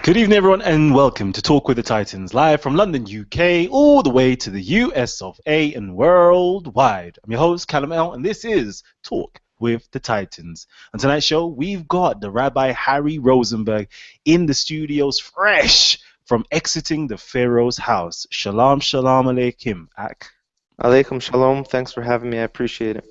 Good evening, everyone, and welcome to Talk with the Titans, live from London, UK, all the way to the US of A and worldwide. I'm your host, Kalam, and this is Talk with the Titans. On tonight's show, we've got the Rabbi Harry Rozenberg in the studios, fresh from exiting the Pharaoh's house. Shalom, shalom aleichem, Ak. Alaikum shalom. Thanks for having me. I appreciate it.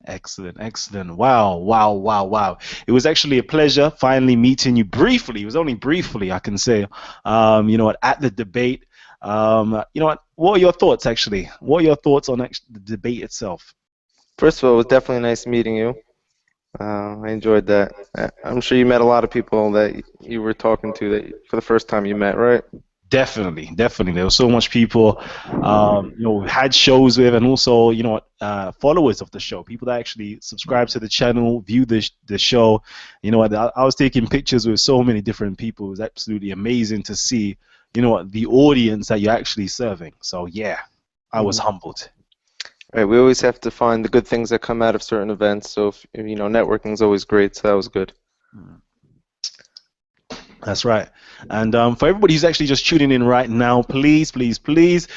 Excellent, excellent. Wow, wow, wow, wow. It was actually a pleasure finally meeting you briefly. It was only briefly, I can say, at the debate. What are your thoughts, actually? What are your thoughts on the debate itself? First of all, it was definitely nice meeting you. I enjoyed that. I'm sure you met a lot of people that you were talking to that for the first time you met, right? Definitely, definitely. There was so much people, had shows with, and also, followers of the show, people that actually subscribe to the channel, view the show. I was taking pictures with so many different people. It was absolutely amazing to see, the audience that you're actually serving. So yeah, I was humbled. Right. We always have to find the good things that come out of certain events. So, networking is always great. So that was good. That's right. And for everybody who's actually just tuning in right now, please, please, please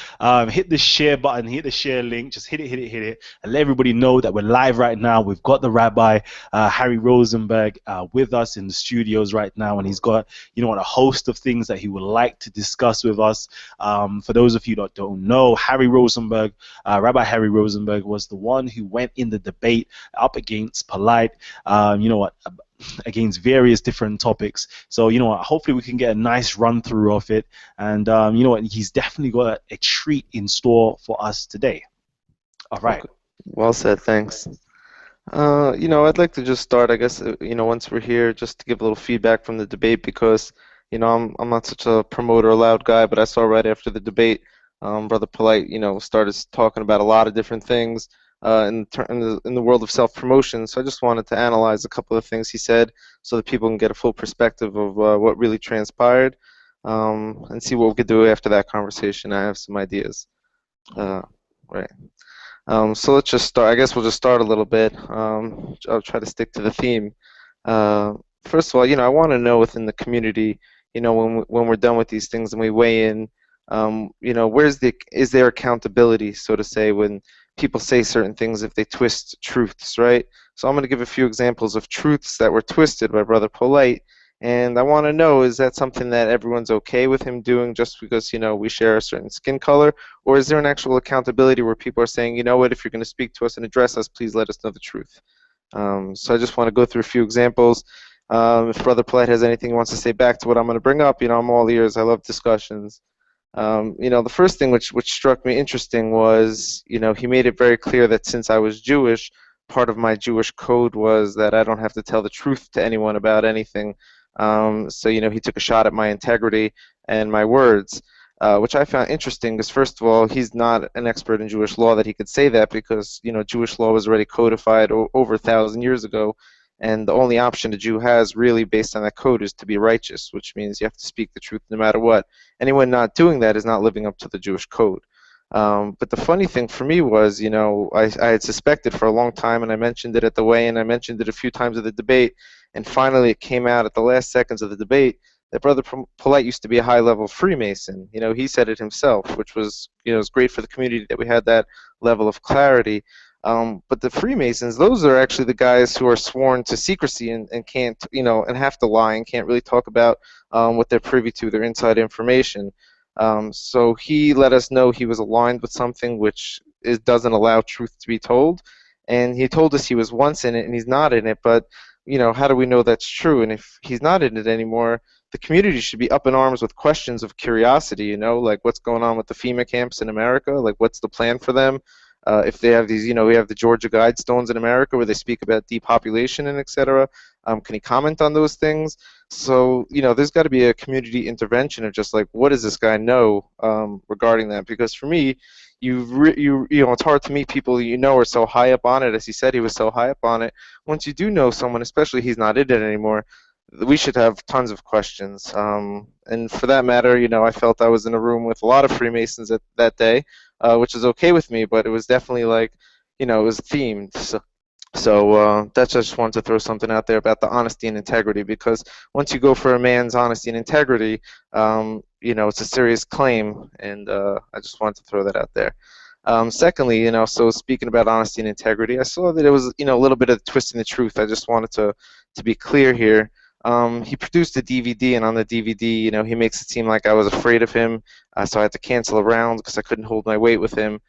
hit the share button, hit the share link, just hit it, and let everybody know that we're live right now. We've got the Rabbi Harry Rozenberg with us in the studios right now, and he's got, a host of things that he would like to discuss with us. For those of you that don't know, Harry Rozenberg, Rabbi Harry Rozenberg was the one who went in the debate up against Polight, against various different topics. So, hopefully we can get a nice run through of it. And, he's definitely got a treat in store for us today. All right. Okay. Well said. Thanks. I'd like to just start, I guess, once we're here, just to give a little feedback from the debate because, I'm not such a promoter or loud guy, but I saw right after the debate, Brother Polight, started talking about a lot of different things. In the world of self-promotion. So I just wanted to analyze a couple of things he said so that people can get a full perspective of what really transpired and see what we could do after that conversation. I have some ideas. Right. So let's just start. I guess we'll just start a little bit. I'll try to stick to the theme. First of all, I want to know within the community, when we're done with these things and we weigh in, is there accountability, so to say, when people say certain things if they twist truths, right? So I'm going to give a few examples of truths that were twisted by Brother Polight, and I want to know, is that something that everyone's okay with him doing just because, we share a certain skin color, or is there an actual accountability where people are saying, if you're going to speak to us and address us, please let us know the truth? So I just want to go through a few examples. If Brother Polight has anything he wants to say back to what I'm going to bring up, I'm all ears. I love discussions. The first thing which struck me interesting was, he made it very clear that since I was Jewish, part of my Jewish code was that I don't have to tell the truth to anyone about anything. So, he took a shot at my integrity and my words, which I found interesting because, first of all, he's not an expert in Jewish law that he could say that because, Jewish law was already codified over 1,000 years ago. And the only option a Jew has really based on that code is to be righteous, which means you have to speak the truth no matter what. Anyone not doing that is not living up to the Jewish code. But the funny thing for me was, I had suspected for a long time, and I mentioned it at the weigh-in, I mentioned it a few times at the debate, and finally it came out at the last seconds of the debate that Brother Polight used to be a high-level Freemason. He said it himself, which was, it was great for the community that we had that level of clarity. But the Freemasons, those are actually the guys who are sworn to secrecy and can't, and have to lie and can't really talk about what they're privy to, their inside information. So he let us know he was aligned with something which doesn't allow truth to be told. And he told us he was once in it and he's not in it. But, how do we know that's true? And if he's not in it anymore, the community should be up in arms with questions of curiosity, like what's going on with the FEMA camps in America? Like what's the plan for them? If they have these, we have the Georgia Guidestones in America where they speak about depopulation and etc. Can he comment on those things? So, there's got to be a community intervention of just like, what does this guy know regarding that? Because for me, it's hard to meet people are so high up on it. As he said, he was so high up on it. Once you do know someone, especially he's not in it anymore, we should have tons of questions. And for that matter, I felt I was in a room with a lot of Freemasons that day, which is okay with me, but it was definitely like, it was themed. So that's, I just wanted to throw something out there about the honesty and integrity, because once you go for a man's honesty and integrity, it's a serious claim, and I just wanted to throw that out there. Secondly, so speaking about honesty and integrity, I saw that it was, a little bit of twisting the truth. I just wanted to be clear here. He produced a DVD, and on the DVD, he makes it seem like I was afraid of him, so I had to cancel a round because I couldn't hold my weight with him.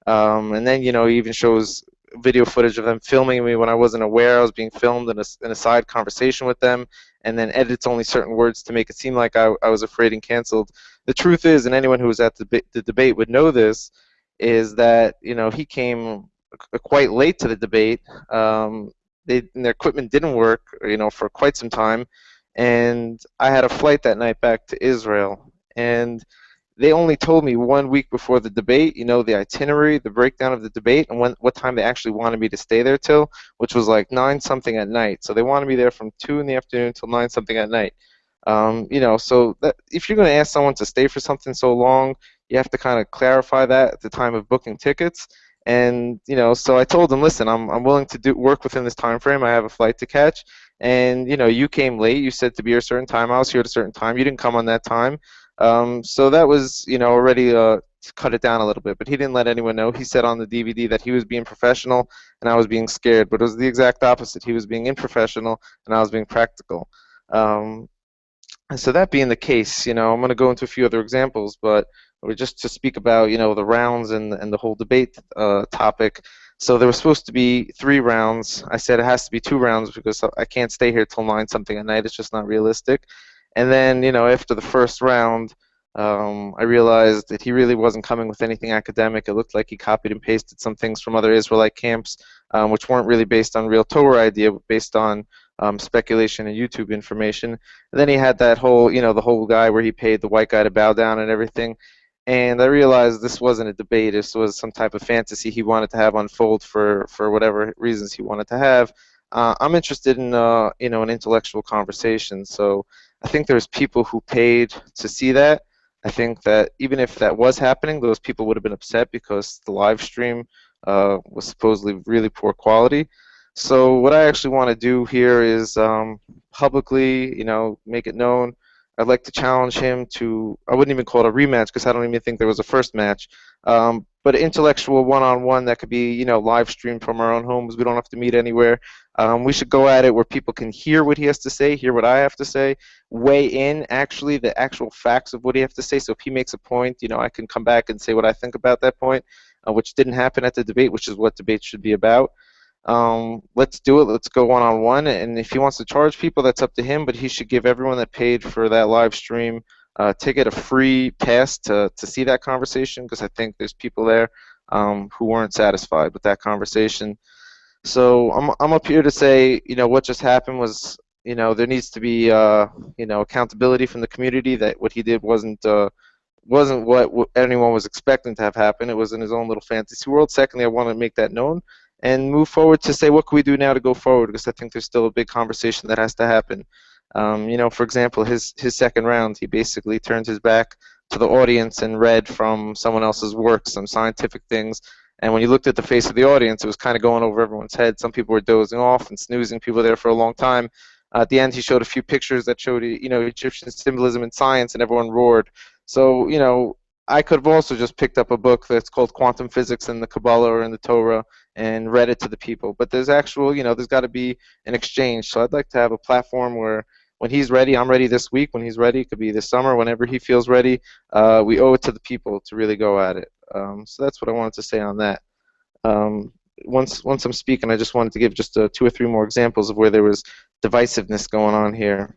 And then, he even shows video footage of them filming me when I wasn't aware I was being filmed in a side conversation with them, and then edits only certain words to make it seem like I was afraid and canceled. The truth is, and anyone who was at the debate would know this, is that he came quite late to the debate. Their equipment didn't work, for quite some time, and I had a flight that night back to Israel, and they only told me 1 week before the debate, the itinerary, the breakdown of the debate, and what time they actually wanted me to stay there till, which was like 9 something at night. So they wanted me there from 2 in the afternoon till 9 something at night. So that if you're going to ask someone to stay for something so long, you have to kind of clarify that at the time of booking tickets. And so I told them, listen, I'm willing to work within this time frame. I have a flight to catch, and you came late. You said to be here a certain time. I was here at a certain time. You didn't come on that time. So that was, already to cut it down a little bit. But he didn't let anyone know. He said on the DVD that he was being professional and I was being scared. But it was the exact opposite. He was being unprofessional and I was being practical. Um, and so that being the case, I'm going to go into a few other examples, but we're just to speak about, the rounds and the whole debate topic. So there was supposed to be 3 rounds. I said it has to be 2 rounds because I can't stay here till 9 something at night. It's just not realistic. And then, after the first round, I realized that he really wasn't coming with anything academic. It looked like he copied and pasted some things from other Israelite camps, which weren't really based on real Torah idea, but based on speculation and YouTube information. And then he had that whole, the whole guy where he paid the white guy to bow down and everything. And I realized this wasn't a debate. This was some type of fantasy he wanted to have unfold for whatever reasons he wanted to have. I'm interested in, an intellectual conversation. So I think there's people who paid to see that. I think that even if that was happening, those people would have been upset because the live stream was supposedly really poor quality. So what I actually want to do here is publicly, make it known. I'd like to challenge him to, I wouldn't even call it a rematch because I don't even think there was a first match, but an intellectual one-on-one that could be, live streamed from our own homes. We don't have to meet anywhere. We should go at it where people can hear what he has to say, hear what I have to say, weigh in actually the actual facts of what he has to say. So if he makes a point, I can come back and say what I think about that point, which didn't happen at the debate, which is what debates should be about. Let's do it. Let's go one-on-one. And if he wants to charge people, that's up to him. But he should give everyone that paid for that live stream ticket a free pass to see that conversation, because I think there's people there who weren't satisfied with that conversation. So I'm up here to say, what just happened was, there needs to be, accountability from the community, that what he did wasn't what anyone was expecting to have happen. It was in his own little fantasy world. Secondly, I want to make that known and move forward to say, what can we do now to go forward? Because I think there's still a big conversation that has to happen. For example, his second round, he basically turned his back to the audience and read from someone else's work, some scientific things. And when you looked at the face of the audience, it was kind of going over everyone's head. Some people were dozing off and snoozing. People were there for a long time. At the end, he showed a few pictures that showed, Egyptian symbolism and science, and everyone roared. So, I could have also just picked up a book that's called Quantum Physics in the Kabbalah or in the Torah and read it to the people. But there's actual, there's got to be an exchange. So I'd like to have a platform where when he's ready, I'm ready this week. When he's ready, it could be this summer, whenever he feels ready. We owe it to the people to really go at it. So that's what I wanted to say on that. Once I'm speaking, I just wanted to give just 2 or 3 more examples of where there was divisiveness going on here.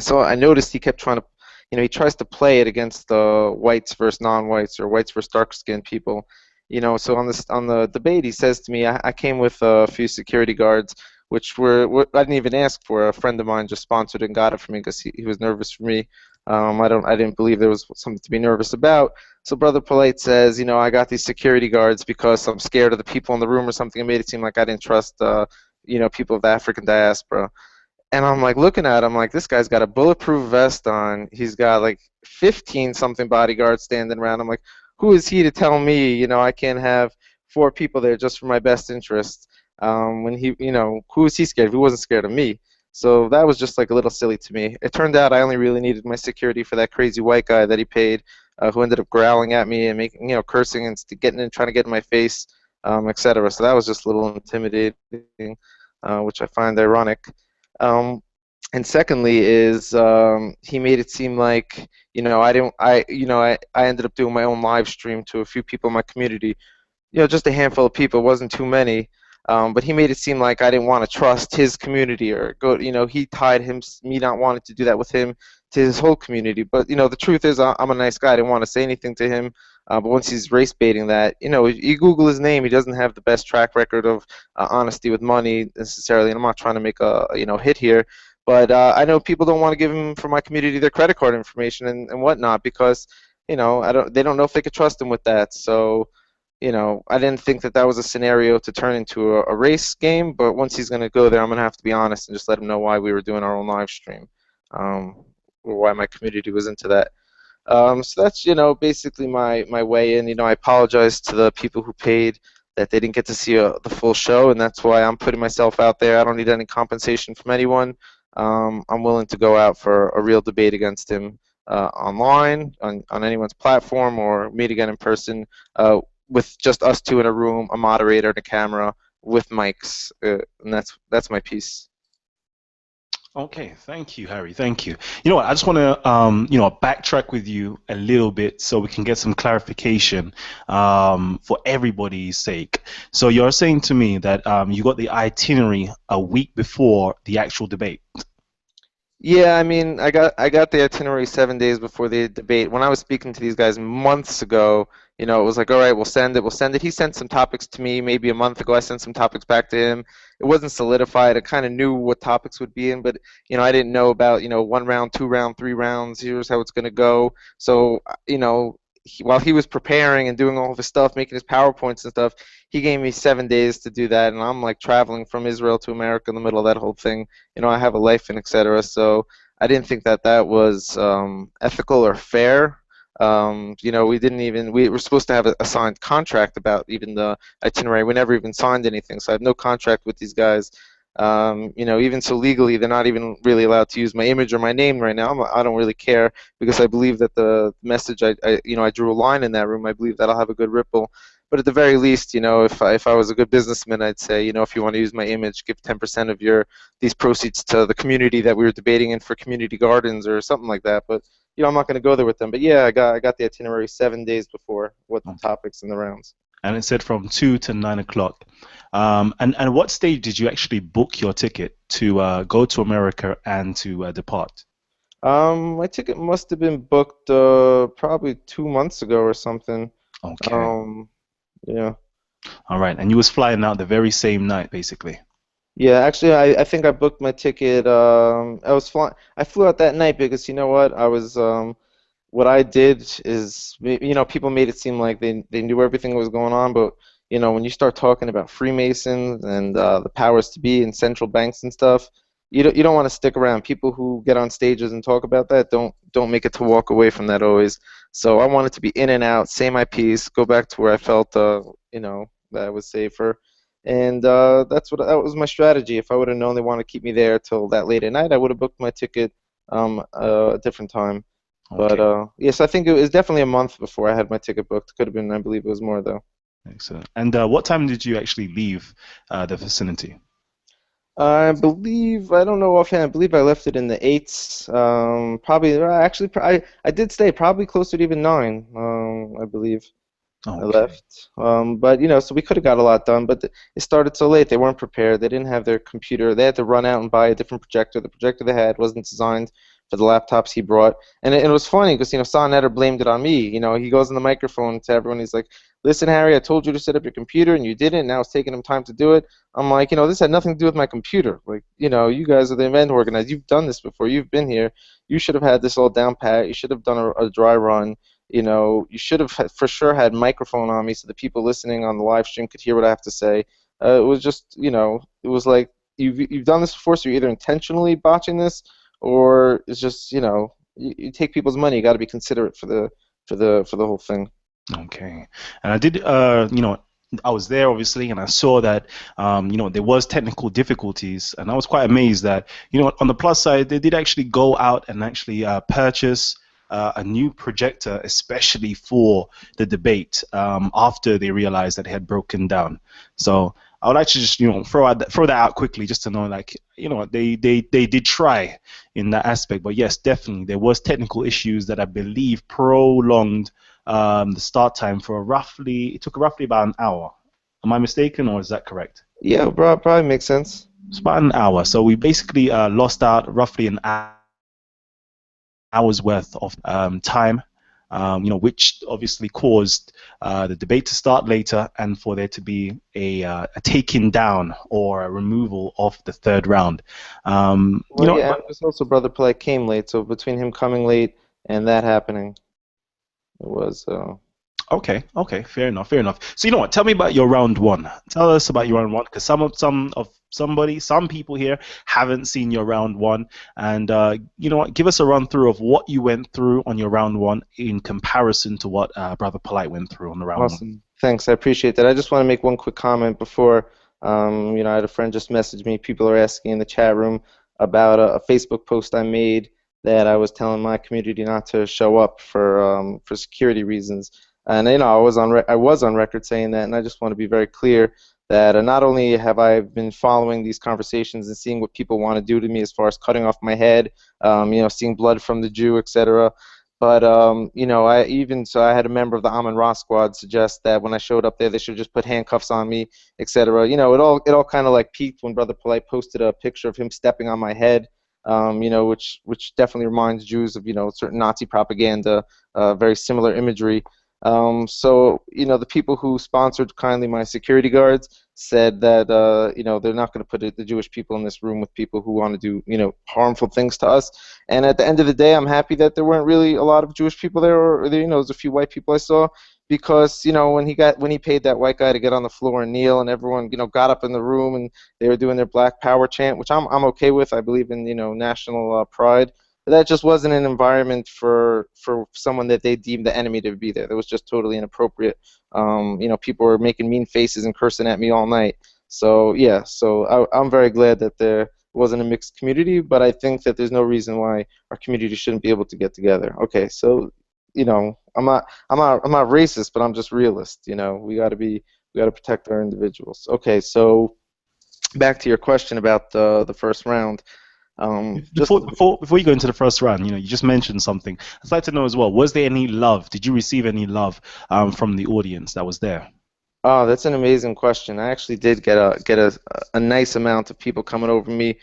So I noticed he kept trying to, he tries to play it against the whites versus non-whites or whites versus dark-skinned people. So on the debate, he says to me, I came with a few security guards, which I didn't even ask for. A friend of mine just sponsored and got it for me because he was nervous for me. I didn't believe there was something to be nervous about. So Brother Polight says, I got these security guards because I'm scared of the people in the room or something. It made it seem like I didn't trust, people of the African diaspora. And I'm like looking at him like, this guy's got a bulletproof vest on. He's got like 15 something bodyguards standing around. I'm like, who is he to tell me, I can't have 4 people there just for my best interest? When he, who was he scared of? He wasn't scared of me. So that was just like a little silly to me. It turned out I only really needed my security for that crazy white guy that he paid, who ended up growling at me and making, cursing and getting in, trying to get in my face, etc. So that was just a little intimidating, which I find ironic. Um, and secondly is he made it seem like I didn't I ended up doing my own live stream to a few people in my community, just a handful of people. It wasn't too many. But he made it seem like I didn't want to trust his community or go. He tied me not wanting to do that with him to his whole community. But the truth is, I'm a nice guy. I didn't want to say anything to him. But once he's race baiting that, you Google his name, he doesn't have the best track record of honesty with money necessarily. And I'm not trying to make a hit here, but I know people don't want to give him for my community their credit card information and whatnot because they don't know if they could trust him with that. So I didn't think that that was a scenario to turn into a race game, but once he's going to go there, I'm going to have to be honest and just let him know why we were doing our own live stream, or why my community was into that. So that's, basically my way in. I apologize to the people who paid that they didn't get to see the full show, and that's why I'm putting myself out there. I don't need any compensation from anyone. I'm willing to go out for a real debate against him online, on anyone's platform, or meet again in person. With just us two in a room, a moderator and a camera with mics, and that's my piece. Okay, thank you, Harry. Thank you. You know what? I just want to, backtrack with you a little bit so we can get some clarification for everybody's sake. So you're saying to me that you got the itinerary a week before the actual debate. Yeah, I mean, I got the itinerary 7 days before the debate. When I was speaking to these guys months ago, it was like, all right, we'll send it, we'll send it. He sent some topics to me maybe a month ago. I sent some topics back to him. It wasn't solidified. I kind of knew what topics would be in, but I didn't know about 1 round, 2 round, 3 rounds. Here's how it's gonna go. So while he was preparing and doing all of his stuff, making his PowerPoints and stuff, he gave me 7 days to do that, and I'm like traveling from Israel to America in the middle of that whole thing. I have a life and etc. So I didn't think that that was ethical or fair. We were supposed to have a signed contract about even the itinerary. We never even signed anything, so I have no contract with these guys. Even so legally, they're not even really allowed to use my image or my name right now. I don't really care because I believe that the message I drew a line in that room. I believe that'll have a good ripple. But at the very least, if I was a good businessman, I'd say, if you want to use my image, give 10% of these proceeds to the community that we were debating in for community gardens or something like that. But I'm not going to go there with them. But yeah, I got the itinerary 7 days before what the topics and the rounds. And it said from 2 to 9 o'clock. And what stage did you actually book your ticket to go to America and to depart? My ticket must have been booked probably 2 months ago or something. Okay. Yeah. All right. And you was flying out the very same night, basically. Yeah, actually, I think I booked my ticket. I flew out that night because you know what? What I did is, people made it seem like they knew everything that was going on, but when you start talking about Freemasons and the powers to be and central banks and stuff, you don't want to stick around. People who get on stages and talk about that don't make it to walk away from that always. So I wanted to be in and out, say my piece, go back to where I felt that I was safer. And that was my strategy. If I would have known they wanted to keep me there till that late at night, I would have booked my ticket a different time. Okay. But yes, I think it was definitely a month before I had my ticket booked. Could have been, I believe it was more though. Excellent. And what time did you actually leave the vicinity? I don't know offhand. I believe I left it in the eights. Probably, actually, I did stay probably closer to even 9. I believe. I Okay. left. But so we could have got a lot done, but it started so late. They weren't prepared. They didn't have their computer. They had to run out and buy a different projector. The projector they had wasn't designed for the laptops he brought. And it was funny because Saneter blamed it on me. He goes on the microphone to everyone. He's like, "Listen, Harry, I told you to set up your computer and you didn't. Now it's taking him time to do it." I'm like, this had nothing to do with my computer. Like, you guys are the event organizers. You've done this before. You've been here. You should have had this all down pat. You should have done a dry run. You should have for sure had microphone on me so the people listening on the live stream could hear what I have to say. It was just, it was like you've done this before, so you're either intentionally botching this, or it's just, you take people's money. You got to be considerate for the whole thing. Okay. And I did, I was there obviously, and I saw that there was technical difficulties, and I was quite amazed that on the plus side they did actually go out and actually purchase a new projector, especially for the debate after they realized that it had broken down. So I would like to just throw that out quickly, just to know, like, they did try in that aspect. But yes, definitely there was technical issues that I believe prolonged the start time for it took roughly about an hour. Am I mistaken, or is that correct? Yeah, bro, probably makes sense. It's about an hour. So we basically lost out roughly an hour's worth of time, which obviously caused the debate to start later and for there to be a taking down or a removal of the third round. Well, yeah, and it was also Brother Polight came late, so between him coming late and that happening, it was. Okay, fair enough, fair enough. So you know what? Tell me about your round one. Tell us about your round one, because some people here haven't seen your round one, and you know what? Give us a run through of what you went through on your round one in comparison to what Brother Polight went through on the round one. Awesome. Thanks, I appreciate that. I just want to make one quick comment before. I had a friend just message me. People are asking in the chat room about a Facebook post I made that I was telling my community not to show up for security reasons. And I was on record saying that, and I just want to be very clear that not only have I been following these conversations and seeing what people want to do to me as far as cutting off my head, seeing blood from the Jew, etc. But I had a member of the Amon Ra squad suggest that when I showed up there, they should just put handcuffs on me, etc. It all kind of like peaked when Brother Polight posted a picture of him stepping on my head. Which definitely reminds Jews of certain Nazi propaganda, very similar imagery. The people who sponsored kindly my security guards said that they're not going to put the Jewish people in this room with people who want to do harmful things to us. And at the end of the day, I'm happy that there weren't really a lot of Jewish people there, or there's a few white people I saw, because when he paid that white guy to get on the floor and kneel, and everyone got up in the room and they were doing their Black Power chant, which I'm okay with. I believe in national pride. But that just wasn't an environment for someone that they deemed the enemy to be there. That was just totally inappropriate. People were making mean faces and cursing at me all night. So yeah, I'm very glad that there wasn't a mixed community, but I think that there's no reason why our community shouldn't be able to get together. Okay, so I'm not racist, but I'm just realist. We got to protect our individuals. Okay, so back to your question about the first round. Before you go into the first round, you just mentioned something. I'd like to know as well, was there any love? Did you receive any love from the audience that was there? Oh, that's an amazing question. I actually did get a nice amount of people coming over me,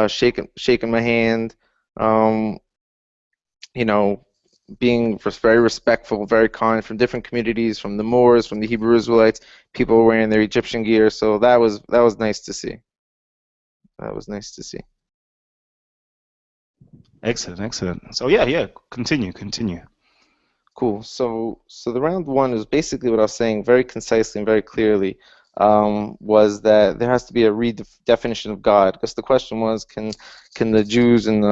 shaking my hand, being very respectful, very kind, from different communities, from the Moors, from the Hebrew Israelites. People were wearing their Egyptian gear, so that was nice to see. That was nice to see. Excellent. So yeah, continue. Cool. So the round one is basically what I was saying very concisely and very clearly, was that there has to be a redefinition of God. Because the question was, can the Jews and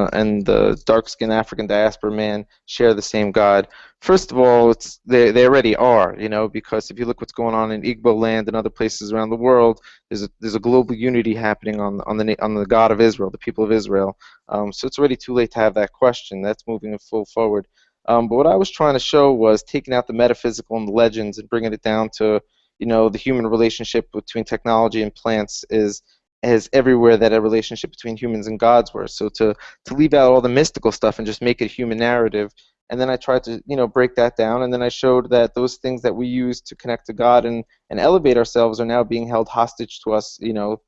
the dark-skinned African diaspora man share the same God? First of all, they already are, because if you look what's going on in Igbo land and other places around the world, there's a global unity happening on the God of Israel, the people of Israel. So it's already too late to have that question. That's moving it full forward. But what I was trying to show was taking out the metaphysical and the legends and bringing it down to, the human relationship between technology and plants is everywhere that a relationship between humans and gods were. So to leave out all the mystical stuff and just make it a human narrative. And then I tried to, break that down, and then I showed that those things that we use to connect to God and elevate ourselves are now being held hostage to us,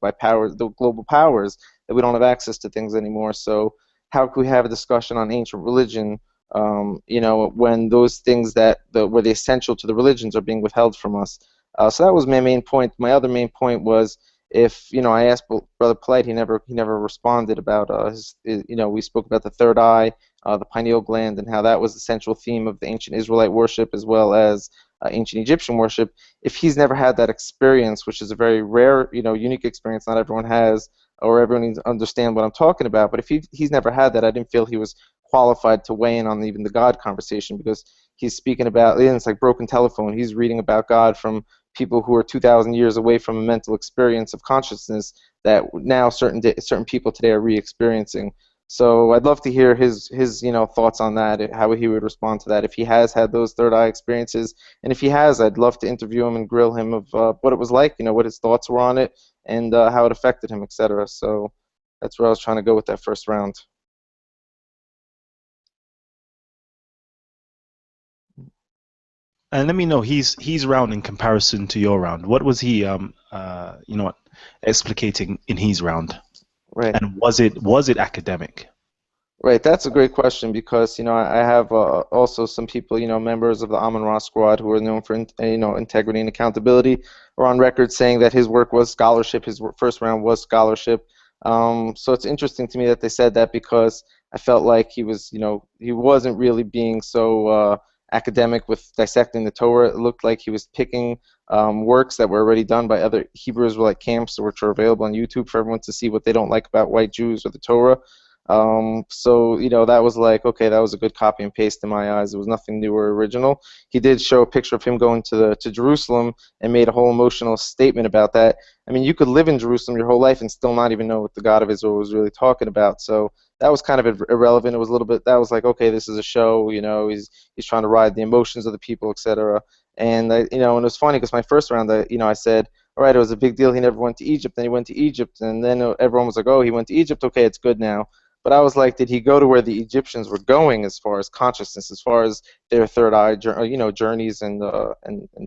by the global powers, that we don't have access to things anymore. So how can we have a discussion on ancient religion, when those things that were the essential to the religions are being withheld from us? So that was my main point. My other main point was, if I asked Brother Polight, he never responded about we spoke about the third eye, the pineal gland, and how that was the central theme of the ancient Israelite worship as well as ancient Egyptian worship. If he's never had that experience, which is a very rare, unique experience, not everyone has, or everyone needs to understand what I'm talking about. But if he's never had that, I didn't feel he was qualified to weigh in on even the God conversation, because he's speaking about, it's like broken telephone. He's reading about God from people who are 2,000 years away from a mental experience of consciousness that now certain people today are re-experiencing. So I'd love to hear his thoughts on that, how he would respond to that if he has had those third eye experiences, and if he has, I'd love to interview him and grill him of what it was like, what his thoughts were on it, and how it affected him, etc. So that's where I was trying to go with that first round. And let me know he's round in comparison to your round. What was he explicating in his round? Right. And was it academic? Right, that's a great question because I have also some people, members of the Amun-Ra squad who are known for integrity and accountability, are on record saying that his work was scholarship. His first round was scholarship. So it's interesting to me that they said that because I felt like he wasn't really being so academic with dissecting the Torah. It looked like he was picking works that were already done by other Hebrew Israelite camps, which are available on YouTube for everyone to see what they don't like about white Jews or the Torah. So that was like, okay, that was a good copy and paste in my eyes. It was nothing new or original. He did show a picture of him going to Jerusalem and made a whole emotional statement about that. I mean, you could live in Jerusalem your whole life and still not even know what the God of Israel was really talking about. So that was kind of irrelevant. It was a little bit, that was like, okay, this is a show, he's trying to ride the emotions of the people, etc. And and it was funny because my first round, I said, all right, it was a big deal. He never went to Egypt. Then he went to Egypt, and then everyone was like, oh, he went to Egypt. Okay, it's good now. But I was like, did he go to where the Egyptians were going as far as consciousness, as far as their third eye, journeys and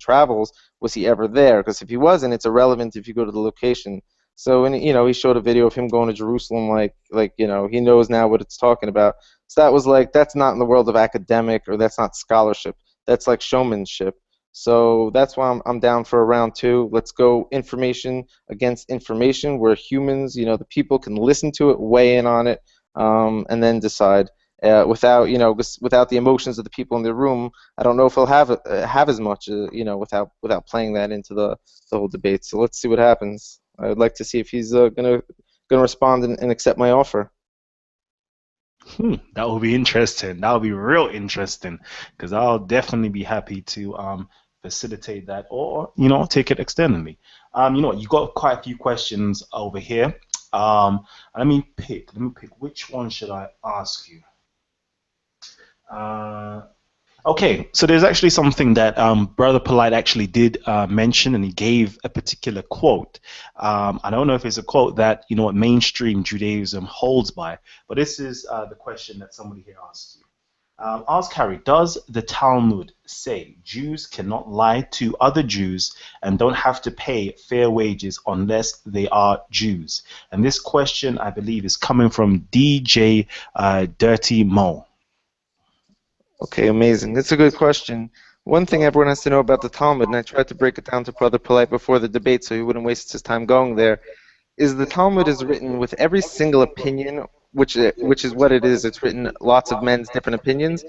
travels? Was he ever there? Because if he wasn't, it's irrelevant if you go to the location. So, and he showed a video of him going to Jerusalem, like he knows now what it's talking about. So that was like, that's not in the world of academic, or that's not scholarship. That's like showmanship. So that's why I'm down for a round two. Let's go information against information, where humans, the people can listen to it, weigh in on it, and then decide. Without without the emotions of the people in the room, I don't know if he'll have as much, without playing that into the whole debate. So let's see what happens. I'd like to see if he's gonna respond and accept my offer. That will be interesting. That will be real interesting because I'll definitely be happy to facilitate that or take it externally. You got quite a few questions over here. Let me pick. Which one should I ask you? Okay, so there's actually something that Brother Polight actually did mention, and he gave a particular quote. I don't know if it's a quote that mainstream Judaism holds by, but this is the question that somebody here asked you. Ask Harry, does the Talmud say Jews cannot lie to other Jews and don't have to pay fair wages unless they are Jews? And this question, I believe, is coming from DJ Dirty Mo. Okay, amazing. That's a good question. One thing everyone has to know about the Talmud, and I tried to break it down to Brother Polight before the debate so he wouldn't waste his time going there, is the Talmud is written with every single opinion, which is what it is. It's written lots of men's different opinions.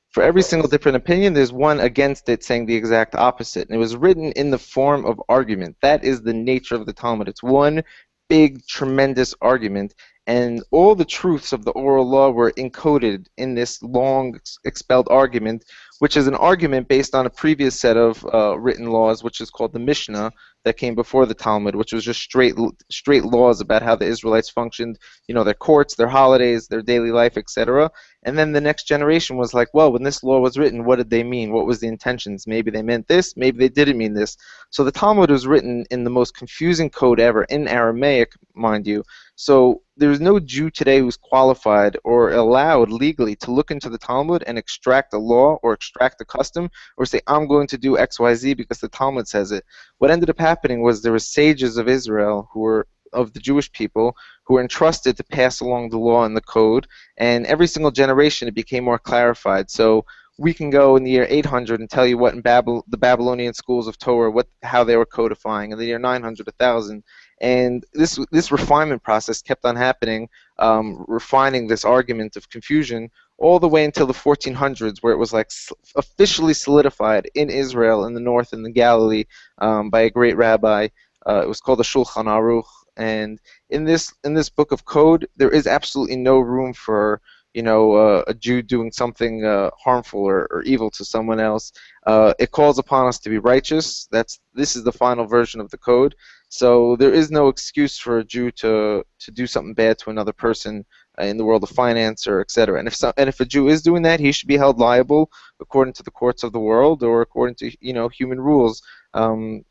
For every single different opinion, there's one against it saying the exact opposite. And it was written in the form of argument. That is the nature of the Talmud. It's one big, tremendous argument. And all the truths of the oral law were encoded in this long, expelled argument, which is an argument based on a previous set of written laws, which is called the Mishnah, that came before the Talmud, which was just straight laws about how the Israelites functioned, their courts, their holidays, their daily life, etc. And then the next generation was like, well, when this law was written, what did they mean? What was the intentions? Maybe they meant this, maybe they didn't mean this. So the Talmud was written in the most confusing code ever, in Aramaic, mind you. So there's no Jew today who's qualified or allowed legally to look into the Talmud and extract a law or extract a custom or say, I'm going to do X, Y, Z because the Talmud says it. What ended up happening was there were sages of Israel who were of the Jewish people who were entrusted to pass along the law and the code, and every single generation it became more clarified. So we can go in the year 800 and tell you what in the Babylonian schools of Torah, how they were codifying, in the year 900, 1000. And this refinement process kept on happening, refining this argument of confusion all the way until the 1400s, where it was like officially solidified in Israel, in the north, in the Galilee, by a great rabbi. It was called the Shulchan Aruch. And in this book of code, there is absolutely no room for a Jew doing something harmful or evil to someone else. It calls upon us to be righteous. This is the final version of the code. So there is no excuse for a Jew to do something bad to another person in the world of finance or etc. And if a Jew is doing that, he should be held liable according to the courts of the world or according to human rules.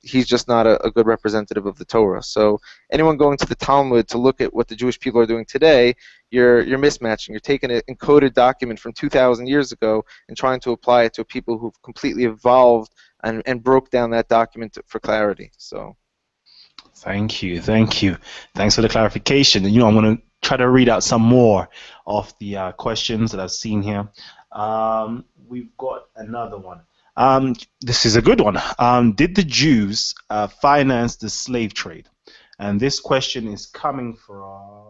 He's just not a good representative of the Torah. So anyone going to the Talmud to look at what the Jewish people are doing today, you're mismatching. You're taking an encoded document from 2,000 years ago and trying to apply it to people who've completely evolved and broke down that document for clarity. So. Thank you. Thanks for the clarification. And I'm going to try to read out some more of the questions that I've seen here. We've got another one. This is a good one. Did the Jews finance the slave trade? And this question is coming from...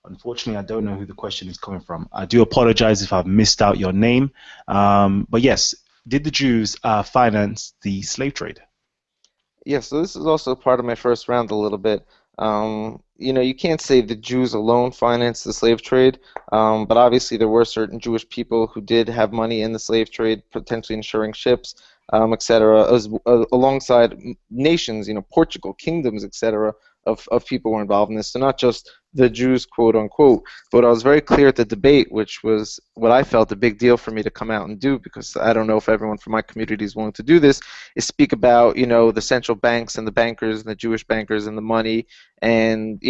Unfortunately, I don't know who the question is coming from. I do apologize if I've missed out your name. But yes, did the Jews finance the slave trade? Yeah, so this is also part of my first round a little bit. You can't say the Jews alone financed the slave trade, but obviously there were certain Jewish people who did have money in the slave trade, potentially insuring ships, etc., alongside nations, Portugal, kingdoms, etc., of people were involved in this. So not just the Jews, quote unquote, but I was very clear at the debate, which was what I felt a big deal for me to come out and do, because I don't know if everyone from my community is willing to do this, is speak about, the central banks and the bankers and the Jewish bankers and the money, and,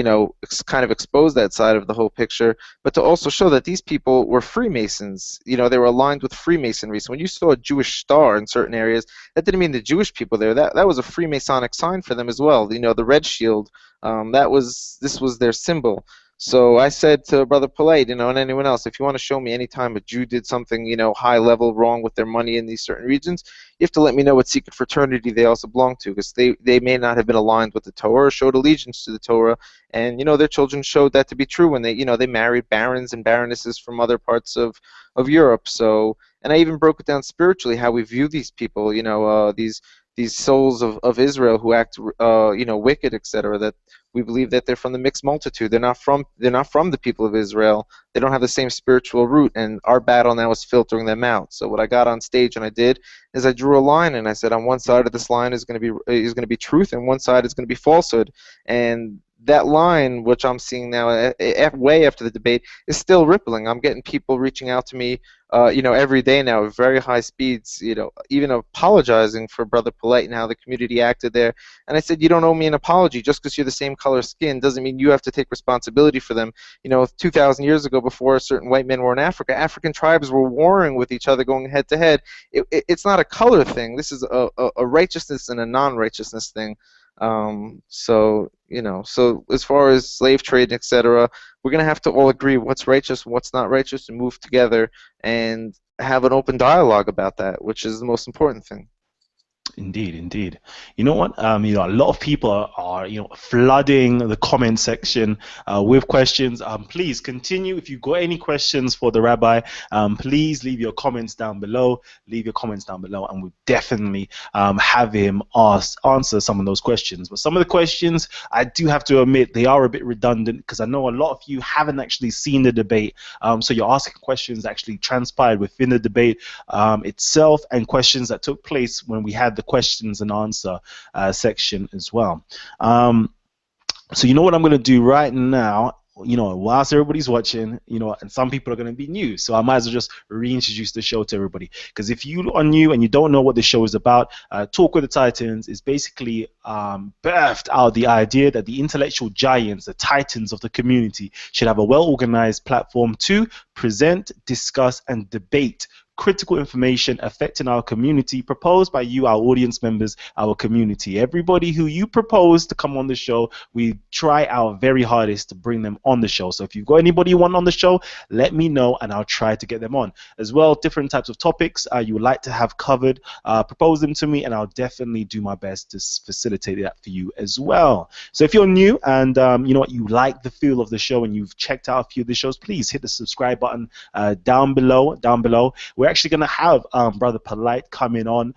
kind of expose that side of the whole picture, but to also show that these people were Freemasons. They were aligned with Freemasonry. So when you saw a Jewish star in certain areas, that didn't mean the Jewish people there. That was a Freemasonic sign for them as well. The red shield. This was their symbol. So I said to Brother Polight, and anyone else, if you want to show me any time a Jew did something, high level wrong with their money in these certain regions, you have to let me know what secret fraternity they also belong to, because they may not have been aligned with the Torah or showed allegiance to the Torah, and their children showed that to be true when they married barons and baronesses from other parts of Europe. So, and I even broke it down spiritually how we view these people, these souls of Israel who act wicked, etc., that we believe that they're from the mixed multitude. They're not from the people of Israel. They don't have the same spiritual root, and our battle now is filtering them out. So what I got on stage and I did is I drew a line, and I said on one side of this line is going to be truth, and one side is going to be falsehood. And that line, which I'm seeing now way after the debate, is still rippling. I'm getting people reaching out to me every day now at very high speeds, even apologizing for Brother Polight and how the community acted there. And I said, you don't owe me an apology. Just because you're the same color skin doesn't mean you have to take responsibility for them. 2,000 years ago, before certain white men were in Africa, African tribes were warring with each other, going head to head. It's not a color thing. This is a righteousness and a non-righteousness thing. So as far as slave trade, etc., we're going to have to all agree what's righteous, what's not righteous, and move together and have an open dialogue about that, which is the most important thing. Indeed. You know what? A lot of people are flooding the comment section with questions. Please continue. If you've got any questions for the Rabbi, please leave your comments down below. And we'll definitely have him answer some of those questions. But some of the questions, I do have to admit, they are a bit redundant, because I know a lot of you haven't actually seen the debate. So you're asking questions that actually transpired within the debate itself, and questions that took place when we had the questions and answer section as well. So what I'm going to do right now, whilst everybody's watching, and some people are going to be new, so I might as well just reintroduce the show to everybody. Because if you are new and you don't know what the show is about, Talk with the Titans is basically birthed out the idea that the intellectual giants, the titans of the community, should have a well-organized platform to present, discuss, and debate critical information affecting our community, proposed by you, our audience members, our community. Everybody who you propose to come on the show, we try our very hardest to bring them on the show. So if you've got anybody you want on the show, let me know and I'll try to get them on. As well, different types of topics you would like to have covered, propose them to me, and I'll definitely do my best to facilitate that for you as well. So if you're new and you like the feel of the show and you've checked out a few of the shows, please hit the subscribe button down below. We're actually going to have Brother Polight coming on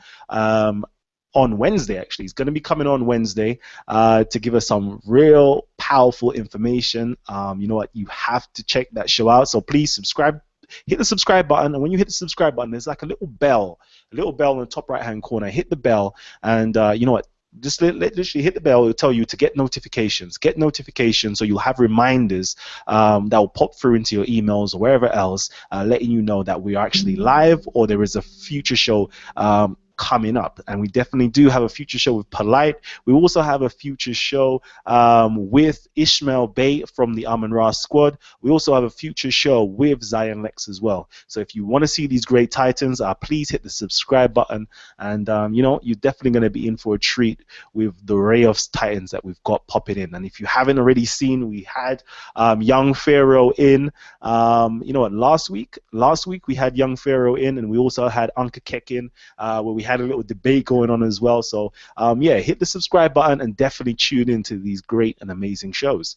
on Wednesday. Actually, he's going to be coming on Wednesday to give us some real powerful information. You know what? You have to check that show out. So please subscribe. Hit the subscribe button, and when you hit the subscribe button, there's like a little bell in the top right hand corner. Hit the bell, and you know what? Just literally hit the bell. It'll tell you to get notifications. Get notifications, so you'll have reminders that will pop through into your emails or wherever else, letting you know that we are actually live or there is a future show coming up. And we definitely do have a future show with Polight. We also have a future show with Ishmael Bey from the Amun-Ra squad. We also have a future show with Zion Lexx as well. So if you want to see these great titans, please hit the subscribe button, and you know, you're definitely going to be in for a treat with the array of titans that we've got popping in. And if you haven't already seen, we had young Pharaoh in. You know what, last week we had young Pharaoh in, and we also had Anka Kek in, where we had a little debate going on as well. So yeah, hit the subscribe button and definitely tune into these great and amazing shows.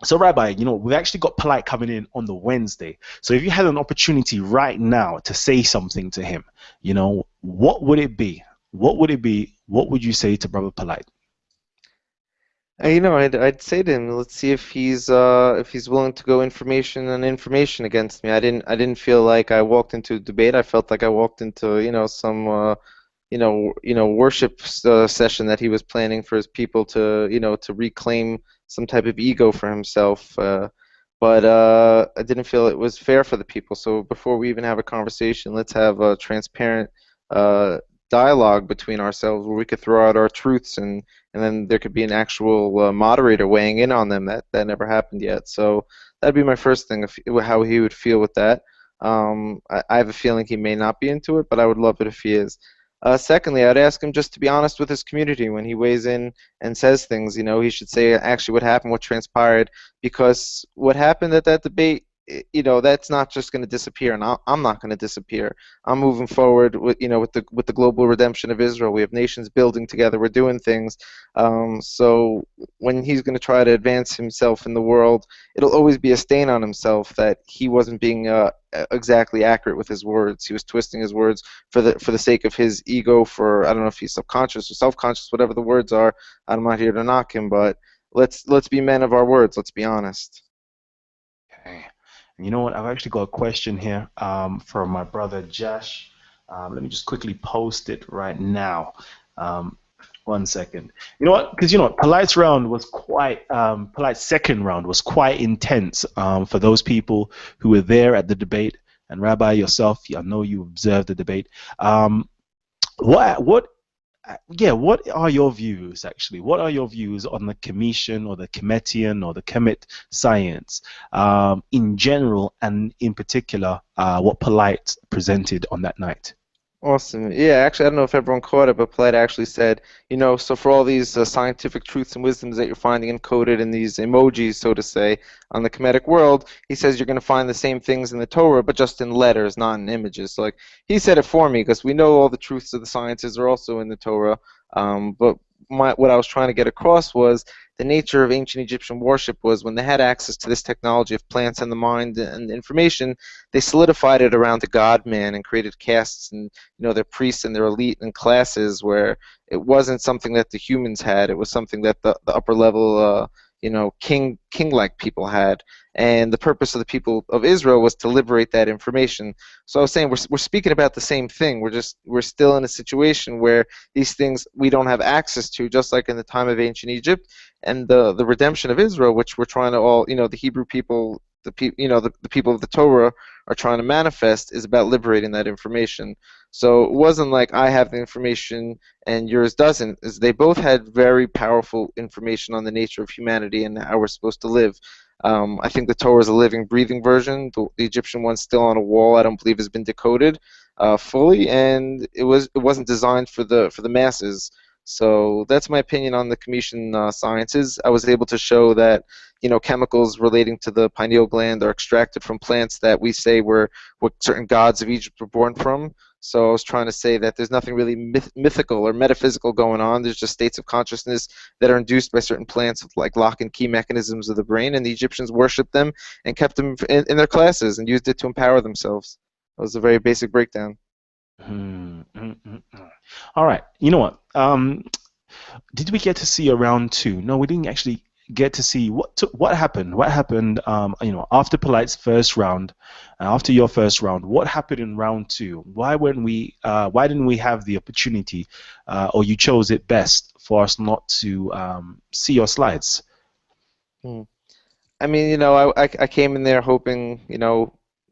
So Rabbi, you know, we've actually got Polight coming in on the Wednesday. So if you had an opportunity right now to say something to him, you know, what would it be? What would it be? What would you say to Brother Polight? You know, I'd say to him, let's see if he's willing to go information and information against me. I didn't feel like I walked into a debate. I felt like I walked into, you know, some worship session that he was planning for his people to, you know, to reclaim some type of ego for himself. But I didn't feel it was fair for the people. So before we even have a conversation, let's have a transparent dialogue between ourselves where we could throw out our truths, and then there could be an actual moderator weighing in on them. That never happened yet. So that'd be my first thing, how he would feel with that. I have a feeling he may not be into it, but I would love it if he is. Secondly, I'd ask him just to be honest with his community when he weighs in and says things. You know, he should say actually what happened, what transpired, because what happened at that debate, you know, that's not just going to disappear, and I'm not going to disappear. I'm moving forward with, you know, with the global redemption of Israel. We have nations building together. We're doing things. So when he's going to try to advance himself in the world, it'll always be a stain on himself that he wasn't being exactly accurate with his words. He was twisting his words for the sake of his ego. For, I don't know if he's subconscious or self-conscious, whatever the words are. I'm not here to knock him, but let's be men of our words. Let's be honest. Okay. You know what? I've actually got a question here from my brother Josh. Let me just quickly post it right now. 1 second. You know what? Because you know, Polight's round was quite. Polight's second round was quite intense for those people who were there at the debate. And Rabbi yourself, I know you observed the debate. What are your views, actually? What are your views on the Commission or the Kemetian or the Kemet science in general, and in particular what Polight presented on that night? Awesome. Yeah, actually, I don't know if everyone caught it, but Platt actually said, you know, so for all these scientific truths and wisdoms that you're finding encoded in these emojis, so to say, on the Kemetic world, he says you're going to find the same things in the Torah, but just in letters, not in images. So, like, he said it for me, because we know all the truths of the sciences are also in the Torah, but what I was trying to get across was the nature of ancient Egyptian worship was when they had access to this technology of plants and the mind and information, they solidified it around the God-man and created castes and, you know, their priests and their elite and classes, where it wasn't something that the humans had. It was something that the upper level, you know, king-like people had. And the purpose of the people of Israel was to liberate that information. So I was saying we're speaking about the same thing. We're still in a situation where these things we don't have access to, just like in the time of ancient Egypt, and the redemption of Israel, which we're trying to all, you know, the Hebrew people, the people of the Torah are trying to manifest, is about liberating that information. So it wasn't like I have the information and yours doesn't. They both had very powerful information on the nature of humanity and how we're supposed to live. I think the Torah is a living, breathing version. The Egyptian one's still on a wall. I don't believe has been decoded fully, and it wasn't designed for the masses. So that's my opinion on the Commission sciences. I was able to show that, you know, chemicals relating to the pineal gland are extracted from plants that we say were what certain gods of Egypt were born from. So I was trying to say that there's nothing really mythical or metaphysical going on. There's just states of consciousness that are induced by certain plants with like lock and key mechanisms of the brain, and the Egyptians worshipped them and kept them in their classes and used it to empower themselves. That was a very basic breakdown. Hmm, All right. You know what? Did we get to see a round two? No, we didn't actually get to see what happened. What happened? After Polite's first round, after your first round, what happened in round two? Why weren't we? Why didn't we have the opportunity, or you chose it best for us not to see your slides? Hmm. I mean, I came in there hoping,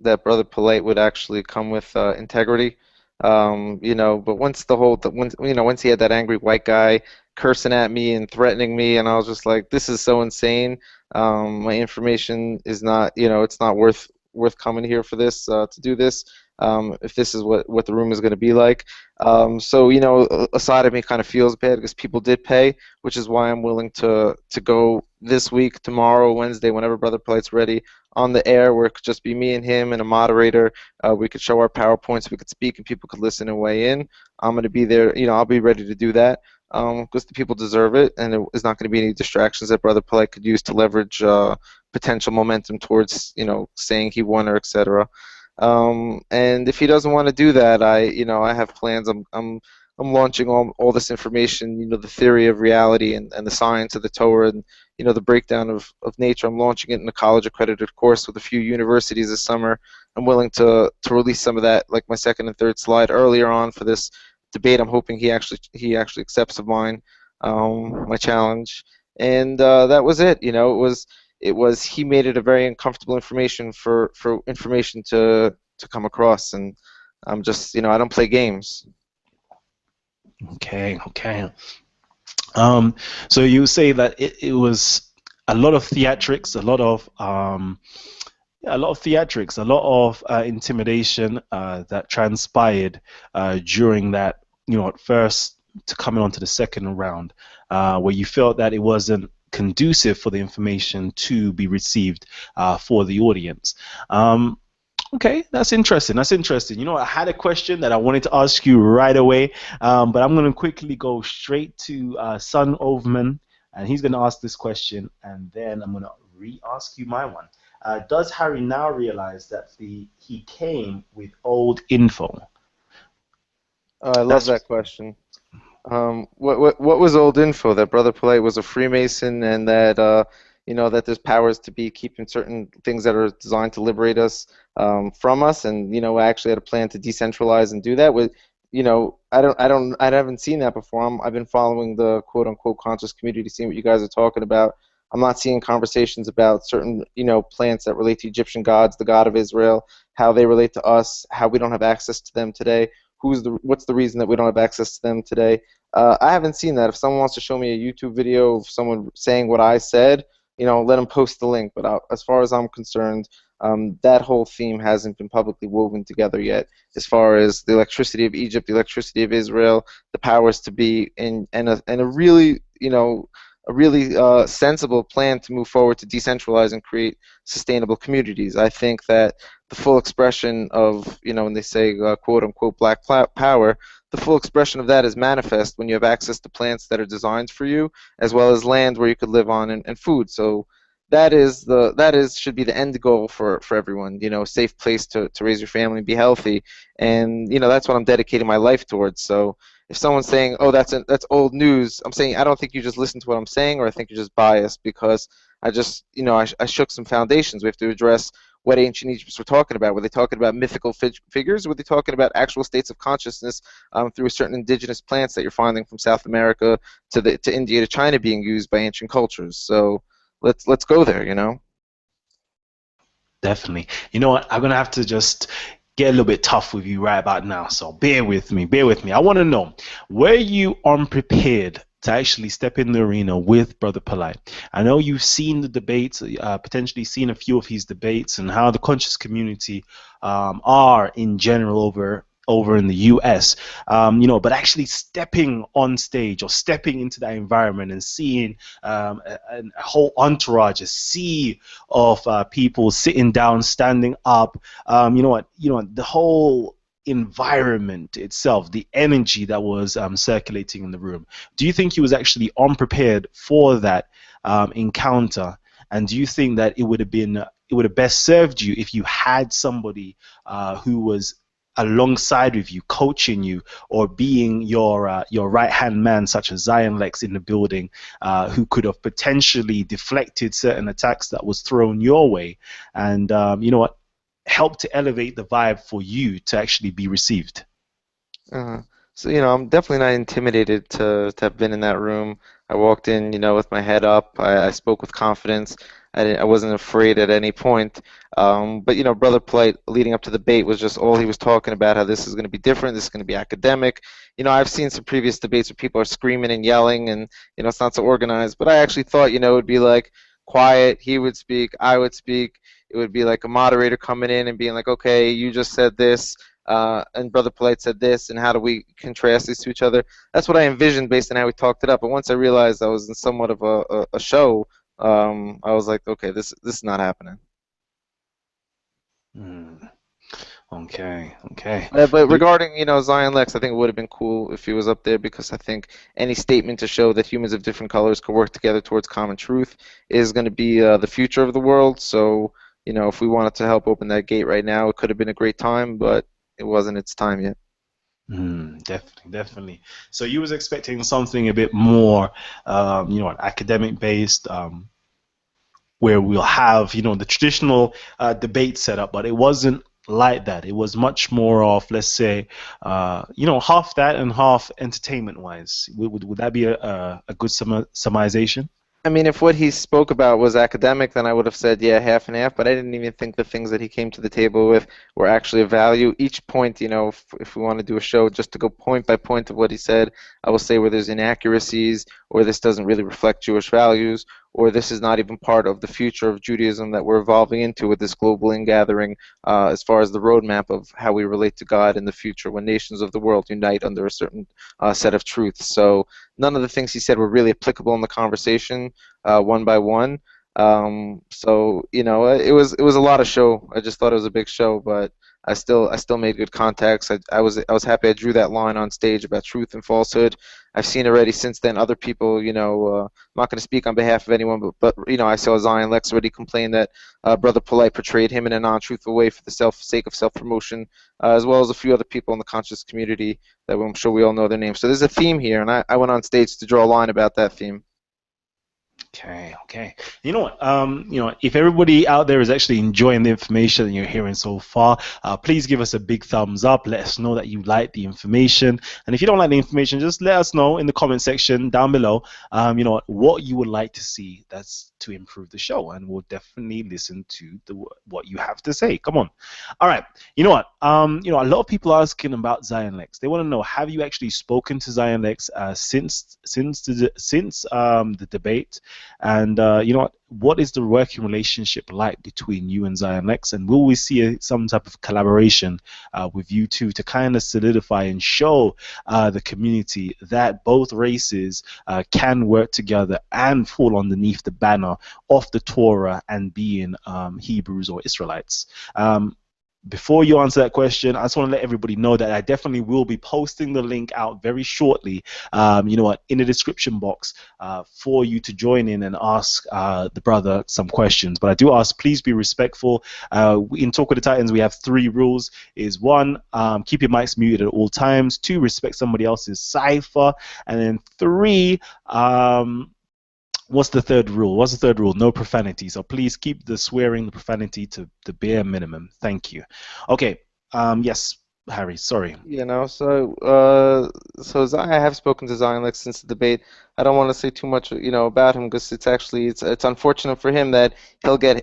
that Brother Polite would actually come with integrity. But once he had that angry white guy cursing at me and threatening me, and I was just like, this is so insane. My information is not, it's not worth coming here for this to do this. If this is what the room is going to be like. So, a side of me kind of feels bad because people did pay, which is why I'm willing to go this week, tomorrow, Wednesday, whenever Brother Polite's ready, on the air where it could just be me and him and a moderator. We could show our PowerPoints, we could speak, and people could listen and weigh in. I'm going to be there. I'll be ready to do that because the people deserve it, and there's not going to be any distractions that Brother Polite could use to leverage potential momentum towards, saying he won or etc. And if he doesn't want to do that, I have plans. I'm launching all this information, the theory of reality and the science of the Torah and, the breakdown of nature. I'm launching it in a college accredited course with a few universities this summer. I'm willing to release some of that, like my second and third slide earlier on for this debate. I'm hoping he actually accepts of mine, my challenge. And that was it. It was he made it a very uncomfortable information for information to come across, and I'm just, I don't play games. Okay, okay. Um, so you say that it was a lot of theatrics, a lot of intimidation that transpired during that, first to coming on to the second round, where you felt that it wasn't conducive for the information to be received for the audience. Okay, that's interesting. That's interesting. I had a question that I wanted to ask you right away, but I'm going to quickly go straight to Son Overman, and he's going to ask this question, and then I'm going to re-ask you my one. Does Harry now realize that he came with old info? I love That's that question. What was old info? That Brother Polite was a Freemason, and that that there's powers to be keeping certain things that are designed to liberate us from us, and I actually had a plan to decentralize and do that. With I haven't seen that before. I've been following the quote unquote conscious community, seeing what you guys are talking about. I'm not seeing conversations about certain plants that relate to Egyptian gods, the God of Israel, how they relate to us, how we don't have access to them today. What's the reason that we don't have access to them today? I haven't seen that. If someone wants to show me a YouTube video of someone saying what I said, let them post the link. But as far as I'm concerned, that whole theme hasn't been publicly woven together yet. As far as the electricity of Egypt, the electricity of Israel, the powers to be, and a really, a really sensible plan to move forward to decentralize and create sustainable communities. I think that the full expression of, when they say quote unquote black power, the full expression of that is manifest when you have access to plants that are designed for you, as well as land where you could live on, and food. So that is should be the end goal for everyone. A safe place to raise your family and be healthy, and that's what I'm dedicating my life towards. So if someone's saying, "Oh, that's old news," I'm saying I don't think you just listen to what I'm saying, or I think you're just biased because I just I shook some foundations. We have to address what ancient Egyptians were talking about. Were they talking about mythical figures? Were they talking about actual states of consciousness through certain indigenous plants that you're finding from South America to India to China being used by ancient cultures? So let's go there. definitely. You know what? I'm gonna have to just get a little bit tough with you right about now. So bear with me. Bear with me. I want to know, were you unprepared to actually step in the arena with Brother Polite? I know you've seen the debates, potentially seen a few of his debates, and how the conscious community are in general over in the US, but actually stepping on stage or stepping into that environment and seeing a whole entourage, a sea of people sitting down, standing up, the whole environment itself, the energy that was circulating in the room. Do you think he was actually unprepared for that encounter? And do you think that it would have best served you if you had somebody who was alongside with you, coaching you, or being your right hand man, such as Lexx in the building, who could have potentially deflected certain attacks that was thrown your way, and you know what, help to elevate the vibe for you to actually be received. Uh, so, I'm definitely not intimidated to have been in that room. I walked in, with my head up. I spoke with confidence. I wasn't afraid at any point. But, Brother Polite, leading up to the debate, was just all he was talking about, how this is going to be different, this is going to be academic. I've seen some previous debates where people are screaming and yelling, and, it's not so organized. But I actually thought, it would be like quiet. He would speak, I would speak. It would be like a moderator coming in and being like, okay, you just said this. And Brother Polite said this, and how do we contrast these to each other? That's what I envisioned based on how we talked it up. But once I realized I was in somewhat of a show, I was like, okay, this is not happening. Mm, okay, okay. But But regarding, Zion Lex, I think it would have been cool if he was up there because I think any statement to show that humans of different colors could work together towards common truth is going to be the future of the world. So, if we wanted to help open that gate right now, it could have been a great time, but it wasn't its time yet. definitely, definitely. So you was expecting something a bit more, academic based, where we'll have, the traditional debate setup, but it wasn't like that. It was much more of, let's say, half that and half entertainment wise. Would that be a good summarization? I mean, if what he spoke about was academic, then I would have said, yeah, half and half, but I didn't even think the things that he came to the table with were actually of value. Each point, if we want to do a show just to go point by point of what he said, I will say where there's inaccuracies, or this doesn't really reflect Jewish values, or this is not even part of the future of Judaism that we're evolving into with this global ingathering, as far as the roadmap of how we relate to God in the future when nations of the world unite under a certain set of truths. So none of the things he said were really applicable in the conversation, one by one. So it was a lot of show. I just thought it was a big show, but I still made good contacts. I was happy I drew that line on stage about truth and falsehood. I've seen already since then other people. I'm not going to speak on behalf of anyone, but I saw Zion Lex already complain that Brother Polite portrayed him in a non-truthful way for the sake of self-promotion, as well as a few other people in the conscious community that I'm sure we all know their names. So there's a theme here, and I went on stage to draw a line about that theme. Okay, okay. You know what? If everybody out there is actually enjoying the information that you're hearing so far, please give us a big thumbs up. Let us know that you like the information. And if you don't like the information, just let us know in the comment section down below, what you would like to see that's to improve the show. And we'll definitely listen to what you have to say. Come on. All right. You know what? A lot of people are asking about Zion Lex. They want to know, have you actually spoken to Zion Lex since the debate? And what is the working relationship like between you and Zion Lex? And will we see some type of collaboration with you two to kind of solidify and show the community that both races can work together and fall underneath the banner of the Torah and being Hebrews or Israelites? Before you answer that question, I just want to let everybody know that I definitely will be posting the link out very shortly, in the description box for you to join in and ask the brother some questions. But I do ask, please be respectful. In Talk with the Titans, we have 3 rules. Is 1, keep your mics muted at all times. 2, respect somebody else's cipher. And then 3, what's the third rule? What's the third rule? No profanity. So please keep the swearing, the profanity to the bare minimum. Thank you. Okay. Yes, Harry. Sorry. I have spoken to Zion Lex since the debate. I don't want to say too much, about him because it's unfortunate for him that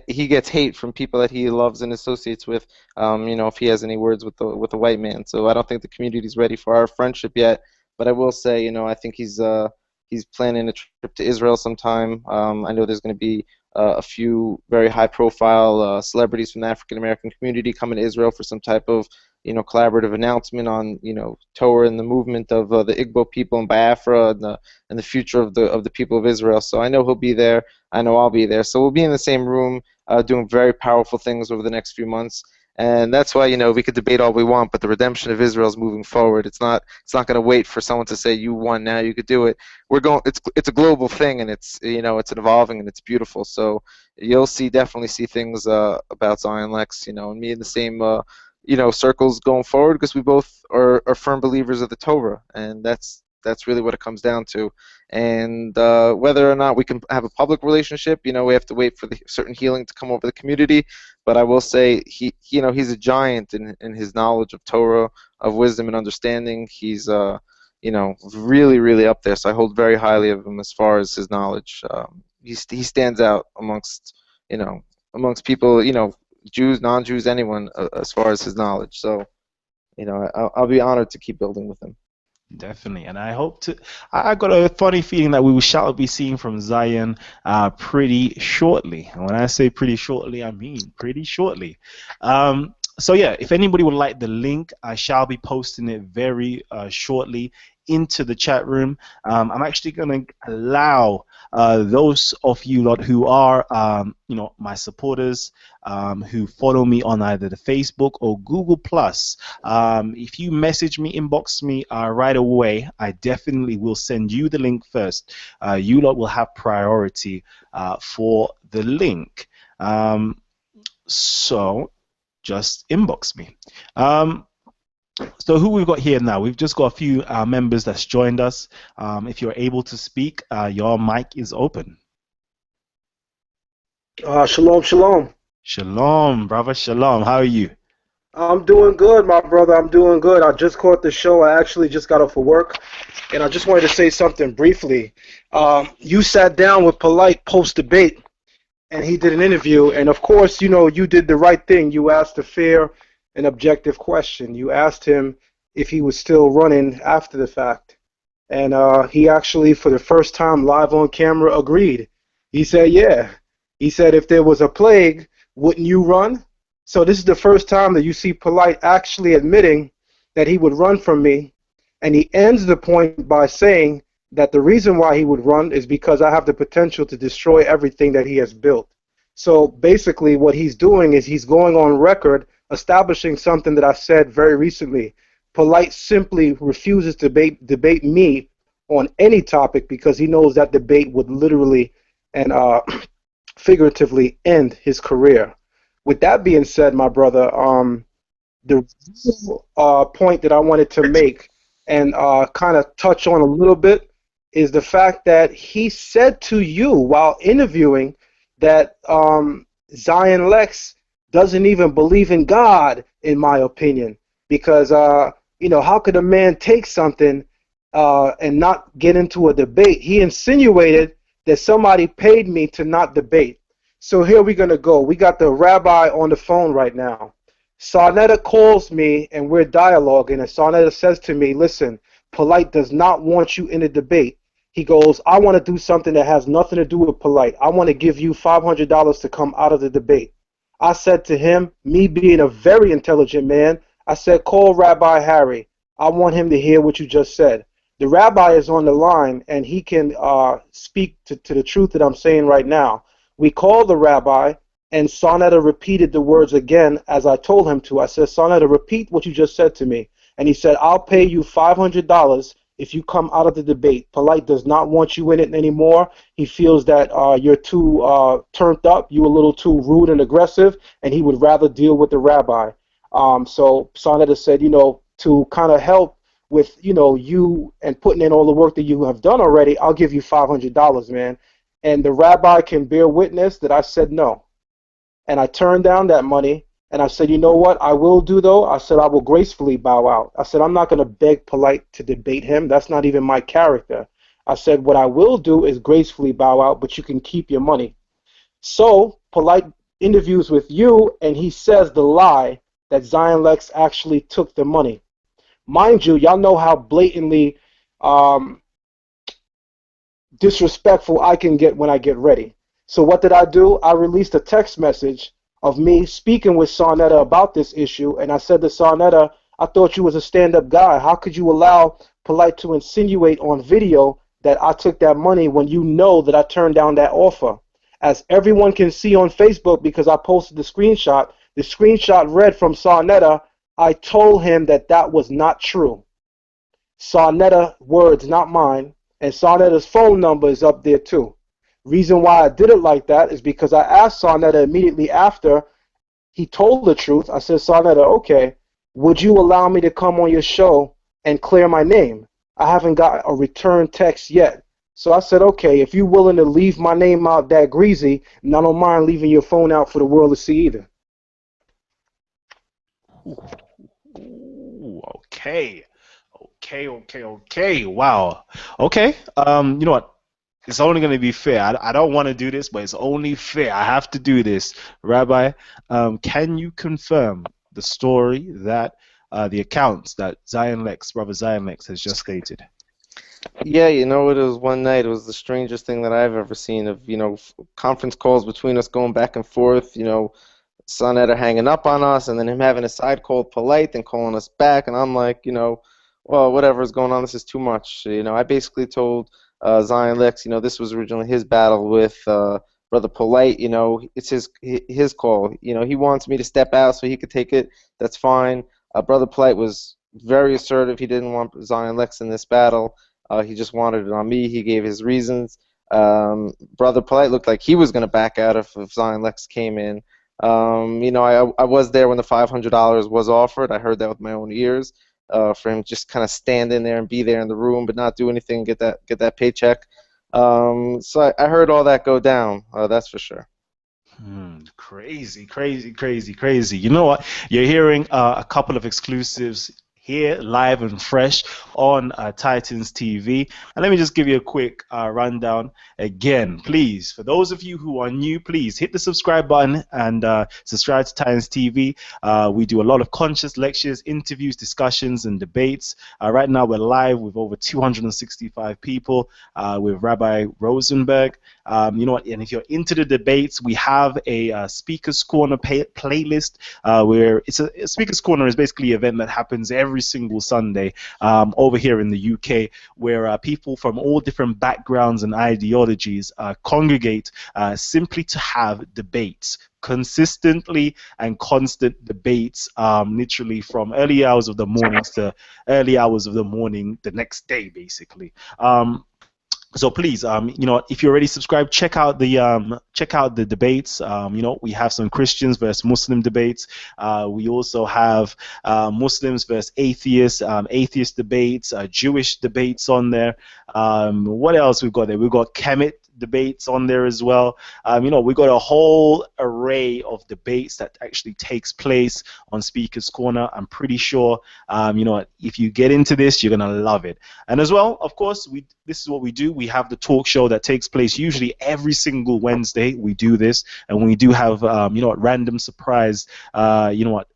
he gets hate from people that he loves and associates with. If he has any words with the white man. So I don't think the community's ready for our friendship yet. But I will say, I think he's planning a trip to Israel sometime. I know there's going to be a few very high-profile celebrities from the African American community coming to Israel for some type of collaborative announcement on Torah and the movement of the Igbo people in Biafra and the future of the people of Israel. So I know he'll be there. I know I'll be there. So we'll be in the same room doing very powerful things over the next few months. And that's why we could debate all we want, but the redemption of Israel is moving forward. It's not going to wait for someone to say you won, now you could do it. It's a global thing, and it's evolving and it's beautiful. So you'll definitely see things about Zion Lex, and me in the same circles going forward, because we both are firm believers of the Torah, and that's really what it comes down to. And whether or not we can have a public relationship, we have to wait for the certain healing to come over the community. But I will say he's a giant in his knowledge of Torah, of wisdom and understanding. He's really, really up there. So I hold very highly of him as far as his knowledge. He stands out amongst people, Jews, non-Jews, anyone, as far as his knowledge. So, I'll be honored to keep building with him. Definitely, and I hope to. I got a funny feeling that we shall be seeing from Zion pretty shortly. And when I say pretty shortly, I mean pretty shortly. So yeah, if anybody would like the link, I shall be posting it very shortly into the chat room. I'm actually going to allow those of you lot who are, my supporters, who follow me on either the Facebook or Google Plus. If you message me, inbox me right away, I definitely will send you the link first. You lot will have priority for the link. So just inbox me. So who we've got here now? We've just got a few members that's joined us. If you're able to speak, your mic is open. Shalom, shalom. Shalom, brother. Shalom. How are you? I'm doing good, my brother. I'm doing good. I just caught the show. I actually just got off of work, and I just wanted to say something briefly. You sat down with Polight post-debate, and he did an interview, and of course, you did the right thing. You asked a fair and objective question. You asked him if he was still running after the fact, and he actually, for the first time live on camera, agreed. He said, yeah. He said, if there was a plague, wouldn't you run? So this is the first time that you see Polight actually admitting that he would run from me, and he ends the point by saying that the reason why he would run is because I have the potential to destroy everything that he has built. So basically what he's doing is he's going on record establishing something that I said very recently. Polight simply refuses to debate me on any topic because he knows that debate would literally and figuratively end his career. With that being said, my brother, the point that I wanted to make and kind of touch on a little bit is the fact that he said to you while interviewing that Zion Lexx doesn't even believe in God, in my opinion, because how could a man take something and not get into a debate? He insinuated that somebody paid me to not debate. So here we're going to go. We got the rabbi on the phone right now. Sarnetta calls me and we're dialoguing, and Sarnetta says to me, listen, Polight does not want you in a debate. He goes, I want to do something that has nothing to do with Polight. I want to give you $500 to come out of the debate. I said to him, me being a very intelligent man, I said, call Rabbi Harry. I want him to hear what you just said. The rabbi is on the line, and he can speak to the truth that I'm saying right now. We called the rabbi, and Sarnetta repeated the words again as I told him to. I said, Sarnetta, repeat what you just said to me. And he said, I'll pay you $500 if you come out of the debate. Polight does not want you in it anymore. He feels that you're too turned up, you're a little too rude and aggressive, and he would rather deal with the rabbi. So Sarnetta said, to kind of help with, you and putting in all the work that you have done already, I'll give you $500, man. And the rabbi can bear witness that I said no. And I turned down that money, and I said, you know what I will do, though? I said, I will gracefully bow out. I said, I'm not going to beg Polight to debate him. That's not even my character. I said, what I will do is gracefully bow out, but you can keep your money. So Polight interviews with you, and he says the lie that Zion Lexx actually took the money. Mind you, y'all know how blatantly disrespectful I can get when I get ready. So what did I do? I released a text message of me speaking with Sarnetta about this issue, and I said to Sarnetta, I thought you was a stand-up guy. How could you allow Polight to insinuate on video that I took that money when you know that I turned down that offer? As everyone can see on Facebook, because I posted the screenshot read from Sarnetta, I told him that that was not true. Sarnetta words, not mine, and Sarnetta's phone number is up there too. Reason why I did it like that is because I asked Sarnetta immediately after, he told the truth. I said, Sarnetta, okay, would you allow me to come on your show and clear my name? I haven't got a return text yet. So I said, okay, if you're willing to leave my name out that greasy, and I don't mind leaving your phone out for the world to see either. Ooh, okay. Okay. Wow. Okay. You know what? It's only going to be fair. I don't want to do this, but it's only fair. I have to do this. Rabbi, can you confirm the story that the accounts that Zion Lexx, Brother Zion Lexx, has just stated? Yeah, you know, it was one night. It was the strangest thing that I've ever seen of, conference calls between us going back and forth, Saneter hanging up on us, and then him having a side call Polight and calling us back, and I'm like, well, whatever's going on, this is too much. I basically told Zion Lexx, this was originally his battle with Brother Polight. It's his call. He wants me to step out so he could take it. That's fine. Brother Polight was very assertive. He didn't want Zion Lexx in this battle. He just wanted it on me. He gave his reasons. Brother Polight looked like he was going to back out if Zion Lexx came in. I was there when the $500 was offered. I heard that with my own ears. For him just kind of stand in there and be there in the room, but not do anything, get that paycheck. So I heard all that go down. That's for sure. Crazy. You know what? You're hearing a couple of exclusives here, live and fresh on Titans TV. And let me just give you a quick rundown again. Please, for those of you who are new, please hit the subscribe button and subscribe to Titans TV. We do a lot of conscious lectures, interviews, discussions, and debates. Right now, we're live with over 265 people with Rabbi Rozenberg. You know what? And if you're into the debates, we have a Speaker's Corner playlist where it's a Speaker's Corner is basically an event that happens every single Sunday over here in the UK, where people from all different backgrounds and ideologies congregate simply to have debates. Consistently and constant debates, literally from early hours of the mornings to early hours of the morning the next day, basically. So please, if you're already subscribed, check out the debates. We have some Christians versus Muslim debates. We also have Muslims versus atheists, atheist debates, Jewish debates on there. What else we've got there? We've got Kemet debates on there as well. We've got a whole array of debates that actually takes place on Speaker's Corner. I'm pretty sure, if you get into this, you're gonna love it. And as well, of course, this is what we do. We have the talk show that takes place usually every single Wednesday. We do this, and we do have, random surprise,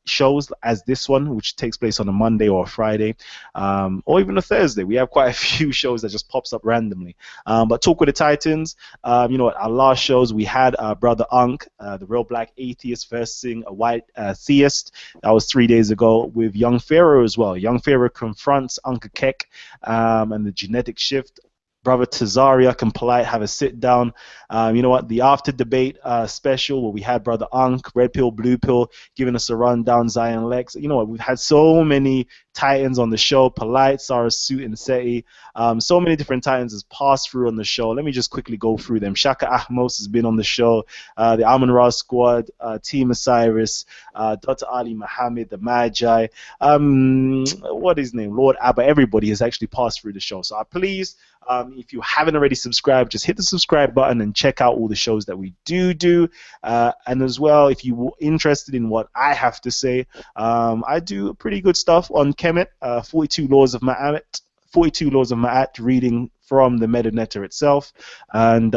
shows as this one, which takes place on a Monday or a Friday, or even a Thursday. We have quite a few shows that just pops up randomly. But Talk with the Titans, our last shows we had Brother Unk, the real black atheist versing a white theist. That was 3 days ago with Young Pharaoh as well. Young Pharaoh confronts Uncle Kek and the genetic shift. Brother Tazariak and Polight have a sit down. The after debate special where we had Brother Unk, Red Pill, Blue Pill, giving us a rundown, Zion Lexx. We've had so many Titans on the show, Polight, Sarah Suit, and Seti. So many different Titans has passed through on the show. Let me just quickly go through them. Shaka Ahmos has been on the show, the Amun Ra Squad, Team Osiris, Dr. Ali Muhammad, the Magi, what is his name? Lord Abba. Everybody has actually passed through the show. So please, if you haven't already subscribed, just hit the subscribe button and check out all the shows that we do. And as well, if you're interested in what I have to say, I do pretty good stuff on Kemet, 42 Laws of Ma'at, reading from the Medanetta itself. And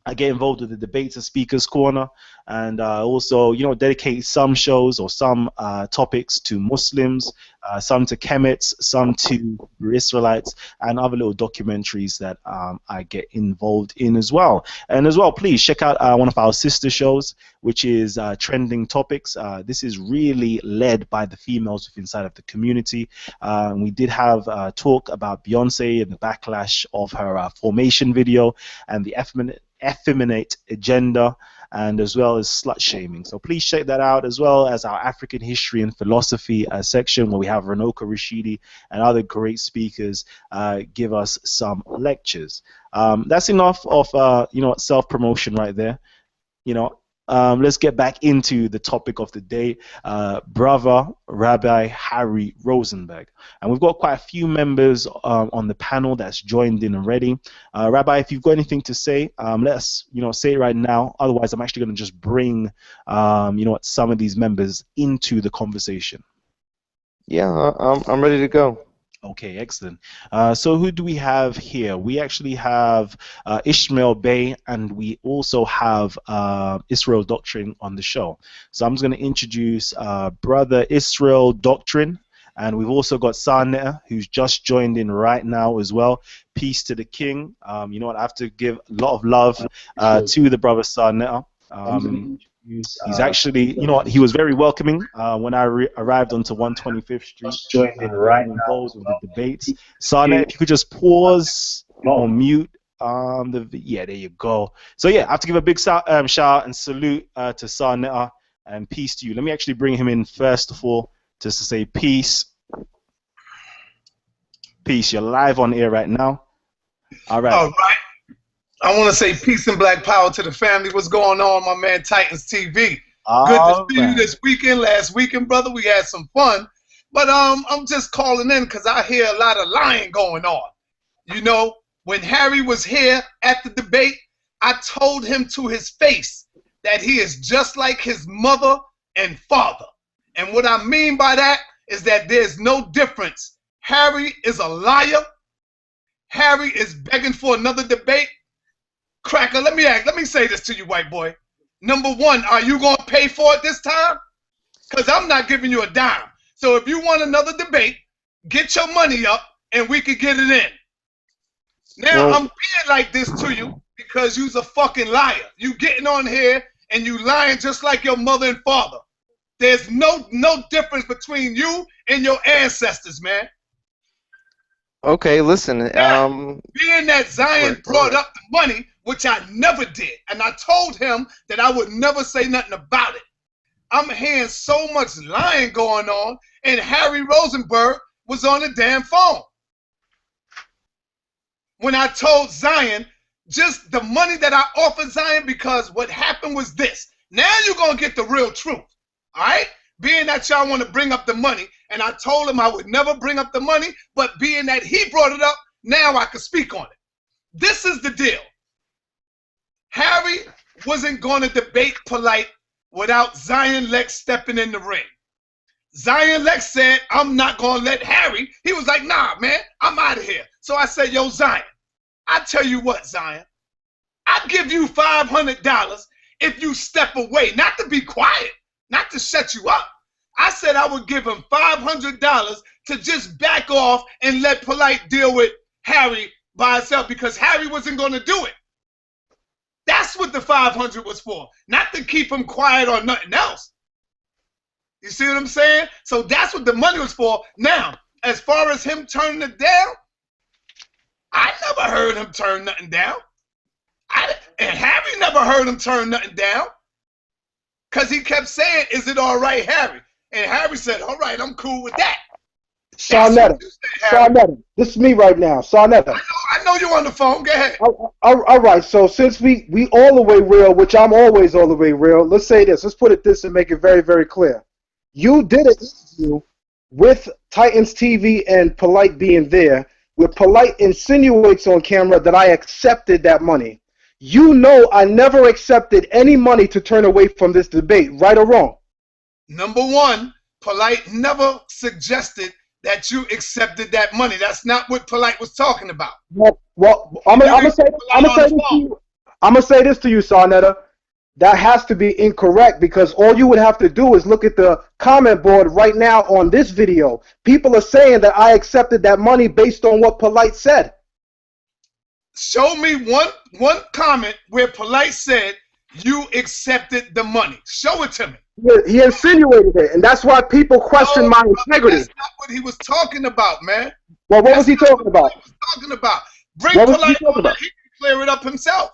I get involved with the debates at Speaker's Corner, and also, dedicate some shows or some topics to Muslims, some to Kemets, some to Israelites, and other little documentaries that I get involved in as well. And as well, please check out one of our sister shows, which is Trending Topics. This is really led by the females inside of the community. We did have talk about Beyonce and the backlash of her formation video and the effeminate agenda, and as well as slut shaming. So please check that out, as well as our African history and philosophy section, where we have Ranoka Rashidi and other great speakers give us some lectures. That's enough of self-promotion right there. let's get back into the topic of the day, brother Rabbi Harry Rozenberg. And we've got quite a few members on the panel that's joined in already. Rabbi, if you've got anything to say, let us, say it right now. Otherwise, I'm actually going to just bring, some of these members into the conversation. Yeah, I'm ready to go. Okay, excellent. So who do we have here? We actually have Ishmael Bey, and we also have Israel Doctrine on the show. So I'm just going to introduce Brother Israel Doctrine, and we've also got Sarnetta, who's just joined in right now as well. Peace to the King. You know what? I have to give a lot of love to the brother Sarnetta. He's actually, he was very welcoming when I arrived onto 125th Street. Joined in right involved with the debates. Sarnetta, if you could just pause or mute. Yeah, there you go. So yeah, I have to give a big shout and salute to Sarnetta and peace to you. Let me actually bring him in first of all, just to say peace. Peace. You're live on air right now. All right. All right. I want to say peace and black power to the family. What's going on, my man Titans TV? Good to see you this weekend. Last weekend, brother, we had some fun. But I'm just calling in because I hear a lot of lying going on. When Harry was here at the debate, I told him to his face that he is just like his mother and father. And what I mean by that is that there's no difference. Harry is a liar. Harry is begging for another debate. Cracker, let me say this to you, white boy. Number one, are you going to pay for it this time? Because I'm not giving you a dime. So if you want another debate, get your money up and we can get it in. Now, I'm being like this to you because you's a fucking liar. You getting on here and you lying just like your mother and father. There's no difference between you and your ancestors, man. Okay, listen. Being that Zion brought up the money, which I never did, and I told him that I would never say nothing about it. I'm hearing so much lying going on, and Harry Rozenberg was on the damn phone. When I told Zion, just the money that I offered Zion, because what happened was this. Now you're going to get the real truth, all right? Being that y'all want to bring up the money, and I told him I would never bring up the money, but being that he brought it up, now I can speak on it. This is the deal. Harry wasn't going to debate Polight without Zion Lexx stepping in the ring. Zion Lexx said, I'm not going to let Harry. He was like, nah, man, I'm out of here. So I said, yo, Zion, I tell you what, Zion, I'll give you $500 if you step away, not to be quiet, not to shut you up. I said I would give him $500 to just back off and let Polight deal with Harry by himself because Harry wasn't going to do it. That's what the 500 was for, not to keep him quiet or nothing else. You see what I'm saying? So that's what the money was for. Now, as far as him turning it down, I never heard him turn nothing down. And Harry never heard him turn nothing down because he kept saying, is it all right, Harry? And Harry said, all right, I'm cool with that. Sarnetta, this is me right now. Sarnetta. I know you're on the phone. Go ahead. All right, so since we all the way real, which I'm always all the way real, let's say this. Let's put it this and make it very, very clear. You did an interview with Titans TV and Polight being there, where Polight insinuates on camera that I accepted that money. You know I never accepted any money to turn away from this debate, right or wrong? Number one, Polight never suggested that you accepted that money. That's not what Polight was talking about. Well, I'm gonna say this to you, Sarnetta. That has to be incorrect because all you would have to do is look at the comment board right now on this video. People are saying that I accepted that money based on what Polight said. Show me one comment where Polight said you accepted the money. Show it to me. He insinuated it, and that's why people question my integrity. That's not what he was talking about, man. Well, what was he talking about? What he was talking about. Bring Polight on there. He can clear it up himself.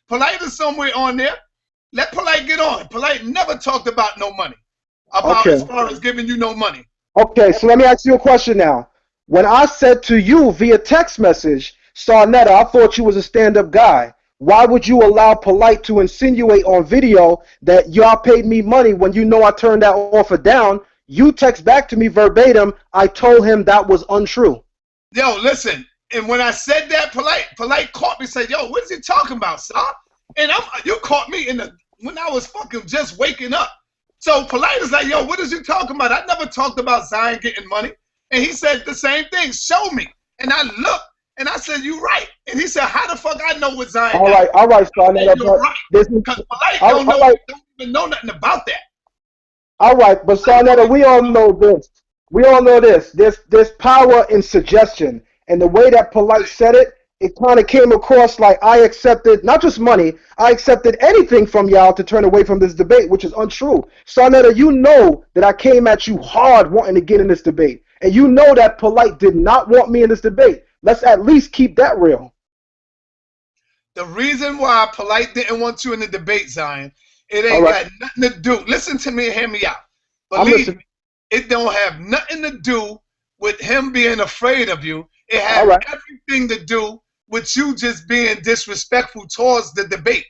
Polight is somewhere on there. Let Polight get on. Polight never talked about no money. As far as giving you no money. Okay, so let me ask you a question now. When I said to you via text message, Sarnetta, I thought you was a stand-up guy. Why would you allow Polight to insinuate on video that y'all paid me money when you know I turned that offer down? You text back to me verbatim, I told him that was untrue. Yo, listen, and when I said that, Polight caught me and said, yo, what is he talking about, son? And you caught me when I was fucking just waking up. So Polight is like, yo, what is you talking about? I never talked about Zion getting money. And he said the same thing, show me. And I looked, and I said, you right. And he said, how the fuck I know what Zion got? All right, Sarnetta. You're right. Because Polight don't even know nothing about that. All right, but Sarnetta, we all know this. We all know this. There's power in suggestion. And the way that Polight said it, it kind of came across like I accepted, not just money, I accepted anything from y'all to turn away from this debate, which is untrue. Sarnetta, you know that I came at you hard wanting to get in this debate. And you know that Polight did not want me in this debate. Let's at least keep that real. The reason why Polight didn't want you in the debate, Zion, it ain't got nothing to do. Listen to me and hear me out. Believe me, it don't have nothing to do with him being afraid of you. It has everything to do with you just being disrespectful towards the debate.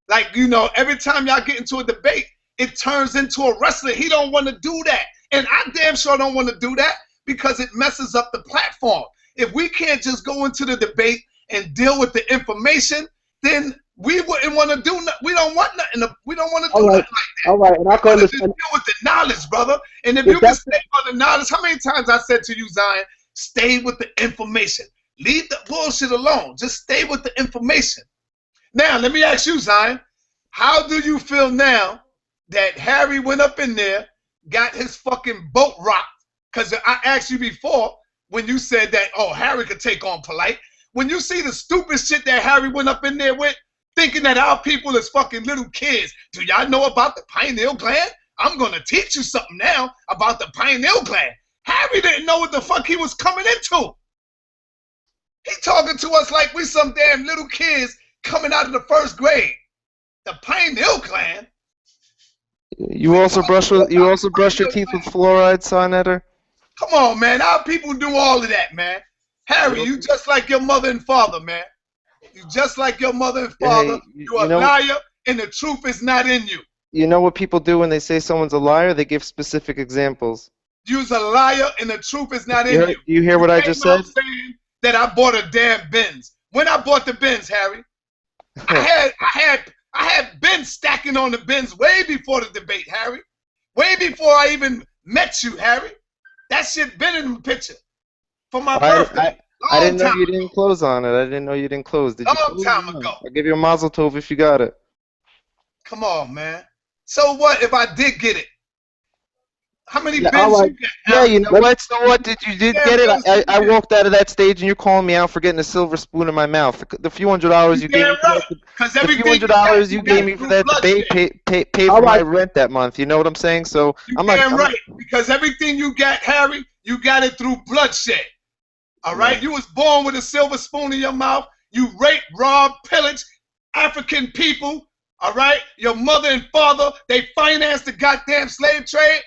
Like, you know, every time y'all get into a debate, it turns into a wrestling. He don't want to do that. And I damn sure don't want to do that because it messes up the platform. If we can't just go into the debate and deal with the information, then we wouldn't want to do nothing. We don't want nothing. We don't want to do nothing like that. All right, and I can understand. Deal with the knowledge, brother. And if you can stay on the knowledge, how many times I said to you, Zion, stay with the information. Leave the bullshit alone. Just stay with the information. Now, let me ask you, Zion, how do you feel now that Harry went up in there, got his fucking boat rocked? Because I asked you before when you said that, oh, Harry could take on Polight. When you see the stupid shit that Harry went up in there with, thinking that our people is fucking little kids. Do y'all know about the pineal gland? I'm going to teach you something now about the pineal gland. Harry didn't know what the fuck he was coming into. He talking to us like we some damn little kids coming out of the first grade. The pineal gland. You also brush your teeth with fluoride, Saneter? Come on, man. Our people do all of that, man. Harry, you just like your mother and father, man. You just like your mother and father. Hey, You're a liar, and the truth is not in you. You know what people do when they say someone's a liar? They give specific examples. You's a liar, and the truth is not in you. You hear what I just said? Saying that I bought a damn Benz. When I bought the Benz, Harry, I had Benz stacking on the Benz way before the debate, Harry. Way before I even met you, Harry. That shit been in the picture for my birthday. I didn't know you didn't close on it. I didn't know you didn't close. Did you? Long time ago. I'll give you a mazel tov if you got it. Come on, man. So what if I did get it? How many bins you get? Yeah, you know what? So what? Did get it? I walked out of that stage, and you're calling me out for getting a silver spoon in my mouth. The few $100 you gave me, the few $100 you gave me for that debate paid for my rent that month. You know what I'm saying? So I'm right, because everything you got, Harry, you got it through bloodshed. All right, you was born with a silver spoon in your mouth. You raped, robbed, pillaged African people. All right, your mother and father, they financed the goddamn slave trade.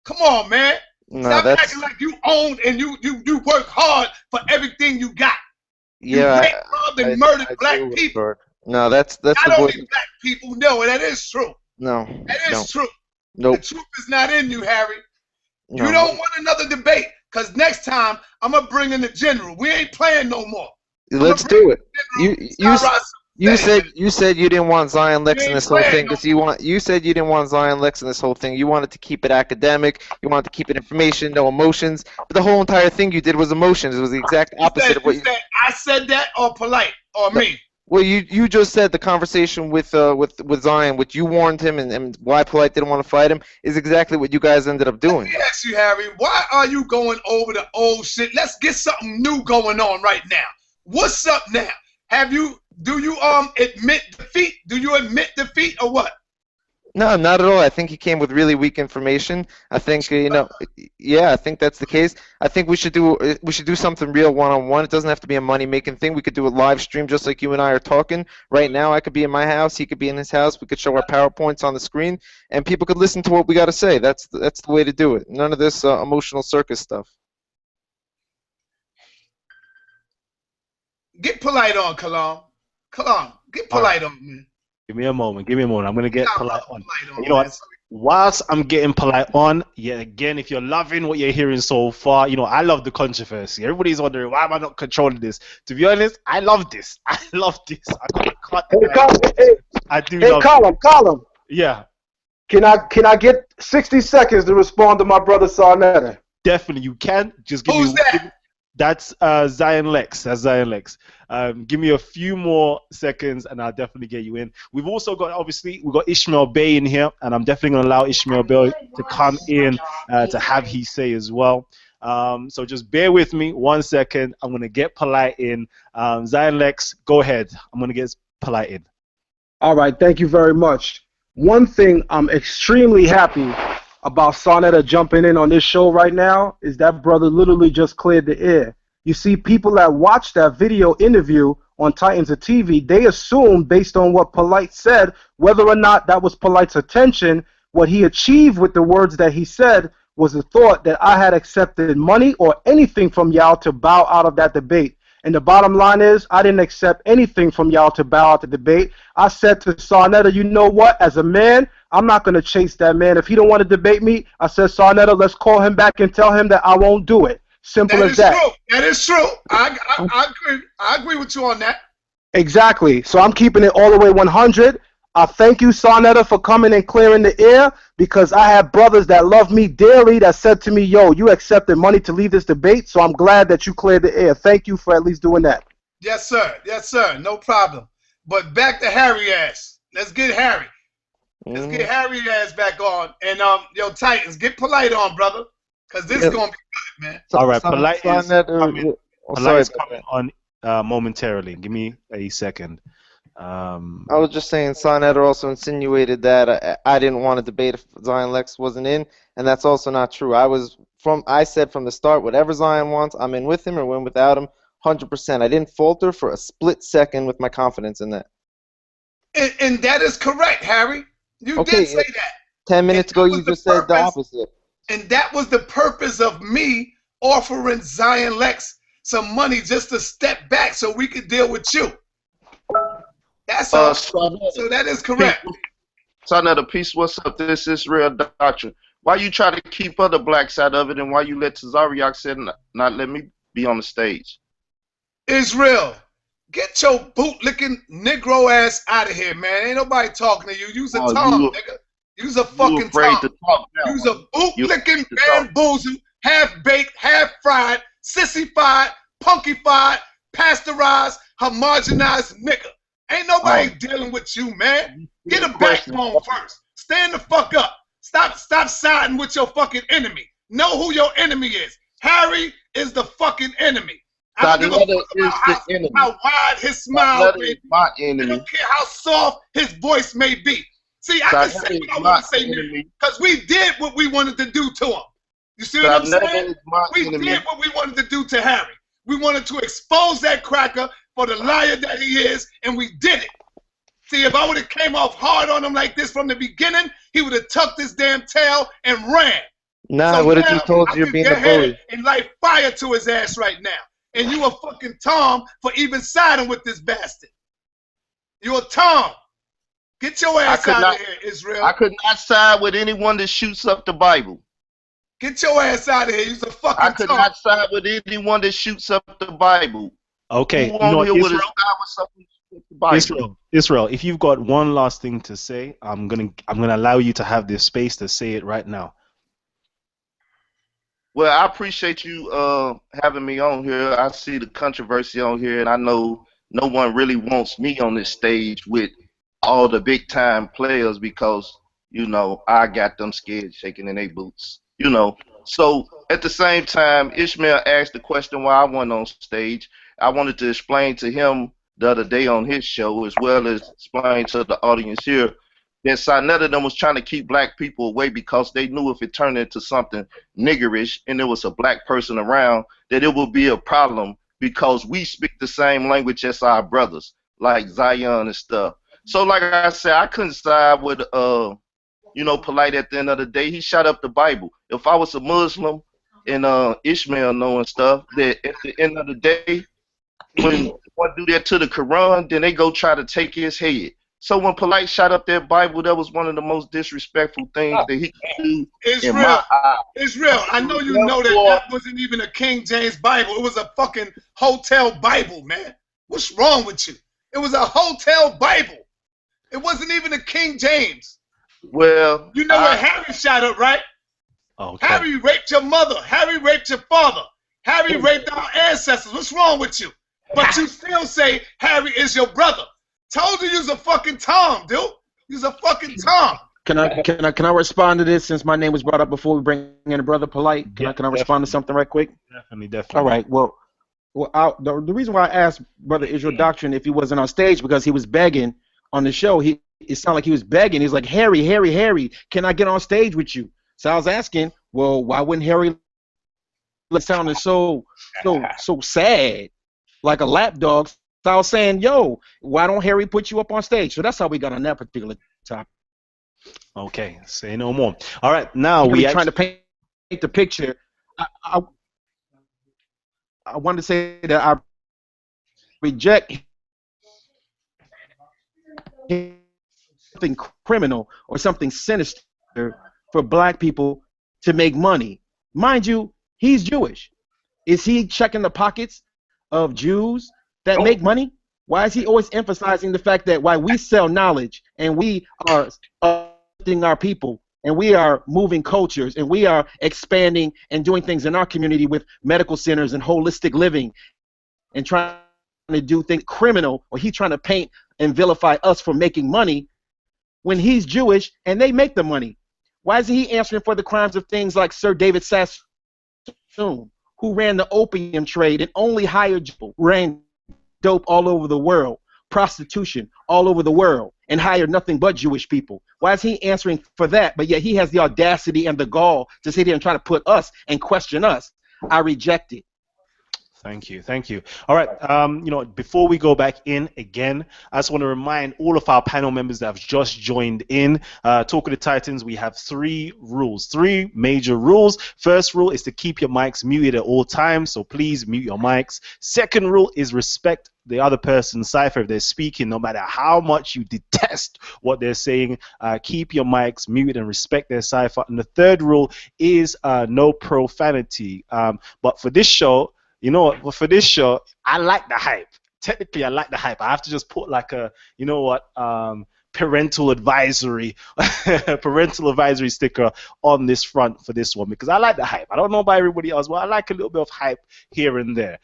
Come on, man. Stop acting like you owned and you work hard for everything you got. Yeah, you raped, robbed, and murdered black people. No, that's not the only black people. No, that is true. No, that is true. Nope. The truth is not in you, Harry. No. You don't want another debate, because next time I'm gonna bring in the general. We ain't playing no more. Let's do it. You said you didn't want Zion Lexx in this whole thing because you said you didn't want Zion Lexx in this whole thing. You wanted to keep it academic. You wanted to keep it information, no emotions. But the whole entire thing you did was emotions. It was the exact opposite of what you said. I said that, or Polight, or me. Well, you just said the conversation with Zion, which you warned him, and why Polight didn't want to fight him, is exactly what you guys ended up doing. Let me ask you, Harry, why are you going over the old shit? Let's get something new going on right now. What's up now? Do you admit defeat? Do you admit defeat or what? No, not at all. I think he came with really weak information. I think yeah, I think that's the case. I think we should do something real one-on-one. It doesn't have to be a money-making thing. We could do a live stream just like you and I are talking right now. I could be in my house, he could be in his house. We could show our PowerPoints on the screen, and people could listen to what we got to say. That's the way to do it. None of this emotional circus stuff. Get Polight on, Kalam. Kalam, Get Polight on, man. Give me a moment. Give me a moment. I'm gonna get Polight on. Polight on, You know man. what? Whilst I'm getting Polight on, yeah, again, if you're loving what you're hearing so far, you know, I love the controversy. Everybody's wondering, why am I not controlling this? To be honest, I love this. I love this. I can't I do love Kalam. Yeah. Can I get 60 seconds to respond to my brother Sarnetta? Definitely, you can. Just give Who's me. that? That's Zion Lexx. That's Zion Lexx. Give me a few more seconds, and I'll definitely get you in. We've also got, obviously, we've got Ishmael Bey in here, and I'm definitely going to allow Ishmael Bey to come in to have his say as well. So just bear with me 1 second. I'm going to get Polight in. Zion Lexx, go ahead. I'm going to get Polight in. All right, thank you very much. One thing I'm extremely happy about Sarnetta jumping in on this show right now is that brother literally just cleared the air. You see, people that watch that video interview on Titans of TV, they assume based on what Polight said, whether or not that was Polight's attention, what he achieved with the words that he said was the thought that I had accepted money or anything from y'all to bow out of that debate. And the bottom line is, I didn't accept anything from y'all to bow out the debate. I said to Sarnetta, you know what? As a man, I'm not going to chase that man. If he don't want to debate me, I said, Sarnetta, let's call him back and tell him that I won't do it. Simple as that. True. That is true. I agree. I agree with you on that. Exactly. So I'm keeping it all the way 100. I thank you, Sarnetta, for coming and clearing the air, because I have brothers that love me dearly that said to me, yo, you accepted money to leave this debate, so I'm glad that you cleared the air. Thank you for at least doing that. Yes, sir. Yes, sir. No problem. But back to Harry ass. Let's get Harry. Let's get Harry ass back on. And yo, Titans, get Polight on, brother, because this is gonna be good, man. All right, Polight is coming on momentarily. Give me a second. I was just saying, Sarnetta also insinuated that I didn't want to debate if Zion Lexx wasn't in, and that's also not true. I said from the start, whatever Zion wants, I'm in with him or win without him, 100%. I didn't falter for a split second with my confidence in that. And that is correct, Harry. You did say that. 10 minutes ago, you just said the opposite. And that was the purpose of me offering Zion Lexx some money just to step back so we could deal with you. That's all. So that is correct. Saneter, peace. What's up? This is Real Doctrine. Why you try to keep other blacks out of it, and why you let Tazariak said not let me be on the stage? Israel, get your boot-licking Negro ass out of here, man. Ain't nobody talking to you. You's a Tom, nigga. You's a fucking Tom. You's a boot-licking bamboozle, half-baked, half-fried, sissified, punkified, pasteurized, homogenized nigga. Ain't nobody dealing with you, man. Get a backbone first. Stand the fuck up. Stop siding with your fucking enemy. Know who your enemy is. Harry is the fucking enemy. I don't give a fuck about how wide his smile may be. My enemy. I don't care how soft his voice may be. See, I can say what I want to say because we did what we wanted to do to him. You see what I'm saying? We did what we wanted to do to Harry. We wanted to expose that cracker for the liar that he is, and we did it. See, if I would have came off hard on him like this from the beginning, he would have tucked his damn tail and ran. Nah, so what if you told you you're being a bully? And light fire to his ass right now. And you a fucking Tom for even siding with this bastard. You a Tom. Get your ass out of here, Israel. I could not side with anyone that shoots up the Bible. Get your ass out of here. You's a fucking Tom. I could not side with anyone that shoots up the Bible. Okay, you know, Israel, if you've got one last thing to say, I'm gonna allow you to have this space to say it right now. Well, I appreciate you having me on here. I see the controversy on here, and I know no one really wants me on this stage with all the big time players because, you know, I got them scared shaking in their boots. You know. So at the same time, Ishmael asked the question why I wasn't on stage. I wanted to explain to him the other day on his show, as well as explain to the audience here, that Saneter was trying to keep black people away because they knew if it turned into something niggerish and there was a black person around, that it would be a problem because we speak the same language as our brothers, like Zion and stuff. So like I said, I couldn't side with you know, Polight at the end of the day. He shot up the Bible. If I was a Muslim and Ishmael knowing stuff, that at the end of the day, when boy do that to the Quran, then they go try to take his head. So when Polight shot up that Bible, that was one of the most disrespectful things that he could do It's in real. my eye. It's real. I know you know that Therefore, that wasn't even a King James Bible. It was a fucking hotel Bible, man. What's wrong with you? It was a hotel Bible. It wasn't even a King James. well, You know where Harry shot up, right? Okay. Harry raped your mother. Harry raped your father. Harry raped our ancestors. What's wrong with you? But you still say Harry is your brother. Told you you's a fucking Tom, dude. You's a fucking Tom. Can I respond to this since my name was brought up before we bring in Brother Polight? Can I respond to something right quick? Definitely. All right. Well, the reason why I asked Brother Israel Doctrine if he wasn't on stage because he was begging on the show. It sounded like he was begging. He's like, Harry, can I get on stage with you? So I was asking, well, why wouldn't Harry sound so sad, like a lap dog? So I was saying, yo, why don't Harry put you up on stage? So that's how we got on that particular topic. Okay, say no more. All right, now we trying to paint the picture. I want to say that I reject something criminal or something sinister for black people to make money. Mind you, he's Jewish. Is he checking the pockets of Jews that make money? Why is he always emphasizing the fact that why we sell knowledge and we are uplifting our people and we are moving cultures and we are expanding and doing things in our community with medical centers and holistic living and trying to do things criminal, or he's trying to paint and vilify us for making money when he's Jewish and they make the money? Why isn't he answering for the crimes of things like Sir David Sassoon, who ran the opium trade and only hired people, ran dope all over the world, prostitution all over the world, and hired nothing but Jewish people? Why is he answering for that? But yet he has the audacity and the gall to sit here and try to put us and question us. I reject it. Thank you. All right, before we go back in again, I just want to remind all of our panel members that have just joined in. Talk of the Titans, we have three major rules. First rule is to keep your mics muted at all times, so please mute your mics. Second rule is respect the other person's cipher if they're speaking, no matter how much you detest what they're saying. Keep your mics muted and respect their cipher. And the third rule is no profanity. But for this show, you know what? Well, for this show, I like the hype. Technically, I like the hype. I have to just put like a, parental advisory sticker on this front for this one because I like the hype. I don't know about everybody else, but I like a little bit of hype here and there.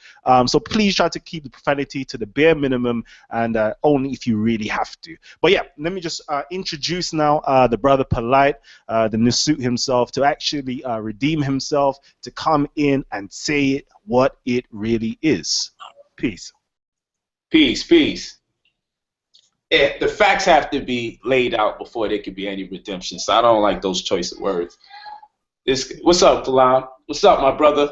So please try to keep the profanity to the bare minimum and only if you really have to. But yeah, let me just introduce now the Brother Polight, the Nasuit himself, to actually redeem himself, to come in and say it what it really is. Peace. Peace. The facts have to be laid out before there could be any redemption. So I don't like those choice of words. What's up, Kalam? What's up, my brother?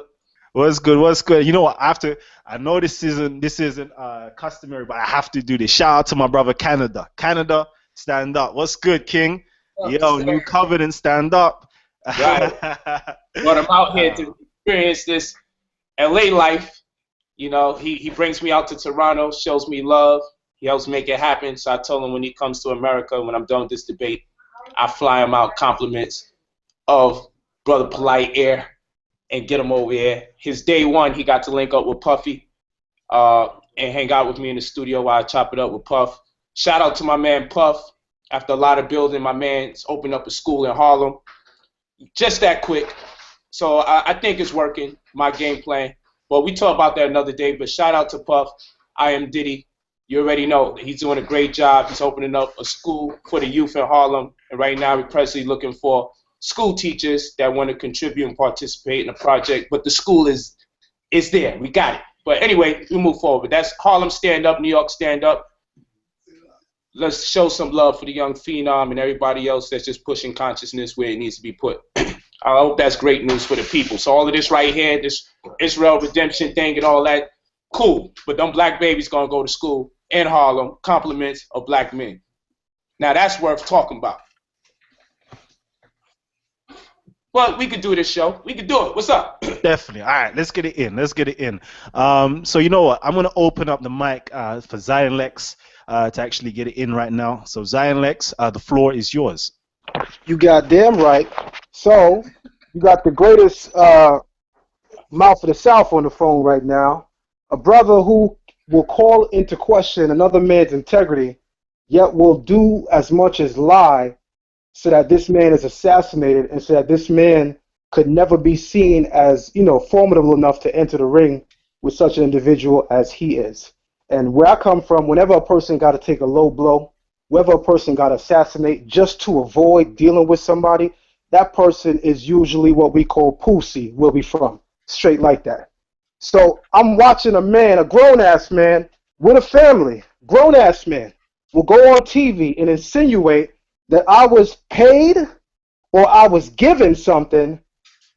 What's good? You know what? I know this isn't customary, but I have to do this. Shout out to my brother Canada. Canada, stand up. What's good, King? Yo, New Covenant, stand up. Right. But I'm out here to experience this LA life. You know, he brings me out to Toronto, shows me love. He helps make it happen. So I told him when he comes to America, when I'm done with this debate, I fly him out compliments of Brother Polight Air and get him over here. His day one, he got to link up with Puffy and hang out with me in the studio while I chop it up with Puff. Shout out to my man Puff. After a lot of building, my man's opened up a school in Harlem. Just that quick. So I think it's working, my game plan. Well, we talk about that another day, but shout out to Puff. I am Diddy. You already know he's doing a great job. He's opening up a school for the youth in Harlem. And right now we're presently looking for school teachers that want to contribute and participate in the project. But the school is there. We got it. But anyway, we move forward. That's Harlem Stand Up, New York Stand Up. Let's show some love for the young phenom and everybody else that's just pushing consciousness where it needs to be put. I hope that's great news for the people. So all of this right here, this Israel redemption thing and all that, cool. But them black babies going to go to school in Harlem, compliments of black men. Now that's worth talking about. But we could do this show. We could do it. What's up? Definitely. All right, let's get it in. Let's get it in. So you know what? I'm gonna open up the mic for Zion Lexx to actually get it in right now. So Zion Lexx, the floor is yours. You got damn right. So you got the greatest mouth of the South on the phone right now. A brother who will call into question another man's integrity, yet will do as much as lie so that this man is assassinated and so that this man could never be seen as, formidable enough to enter the ring with such an individual as he is. And where I come from, whenever a person got to take a low blow, whether a person got to assassinate just to avoid dealing with somebody, that person is usually what we call pussy, where we from, straight like that. So I'm watching a man, a grown-ass man with a family, grown-ass man, will go on TV and insinuate that I was paid or I was given something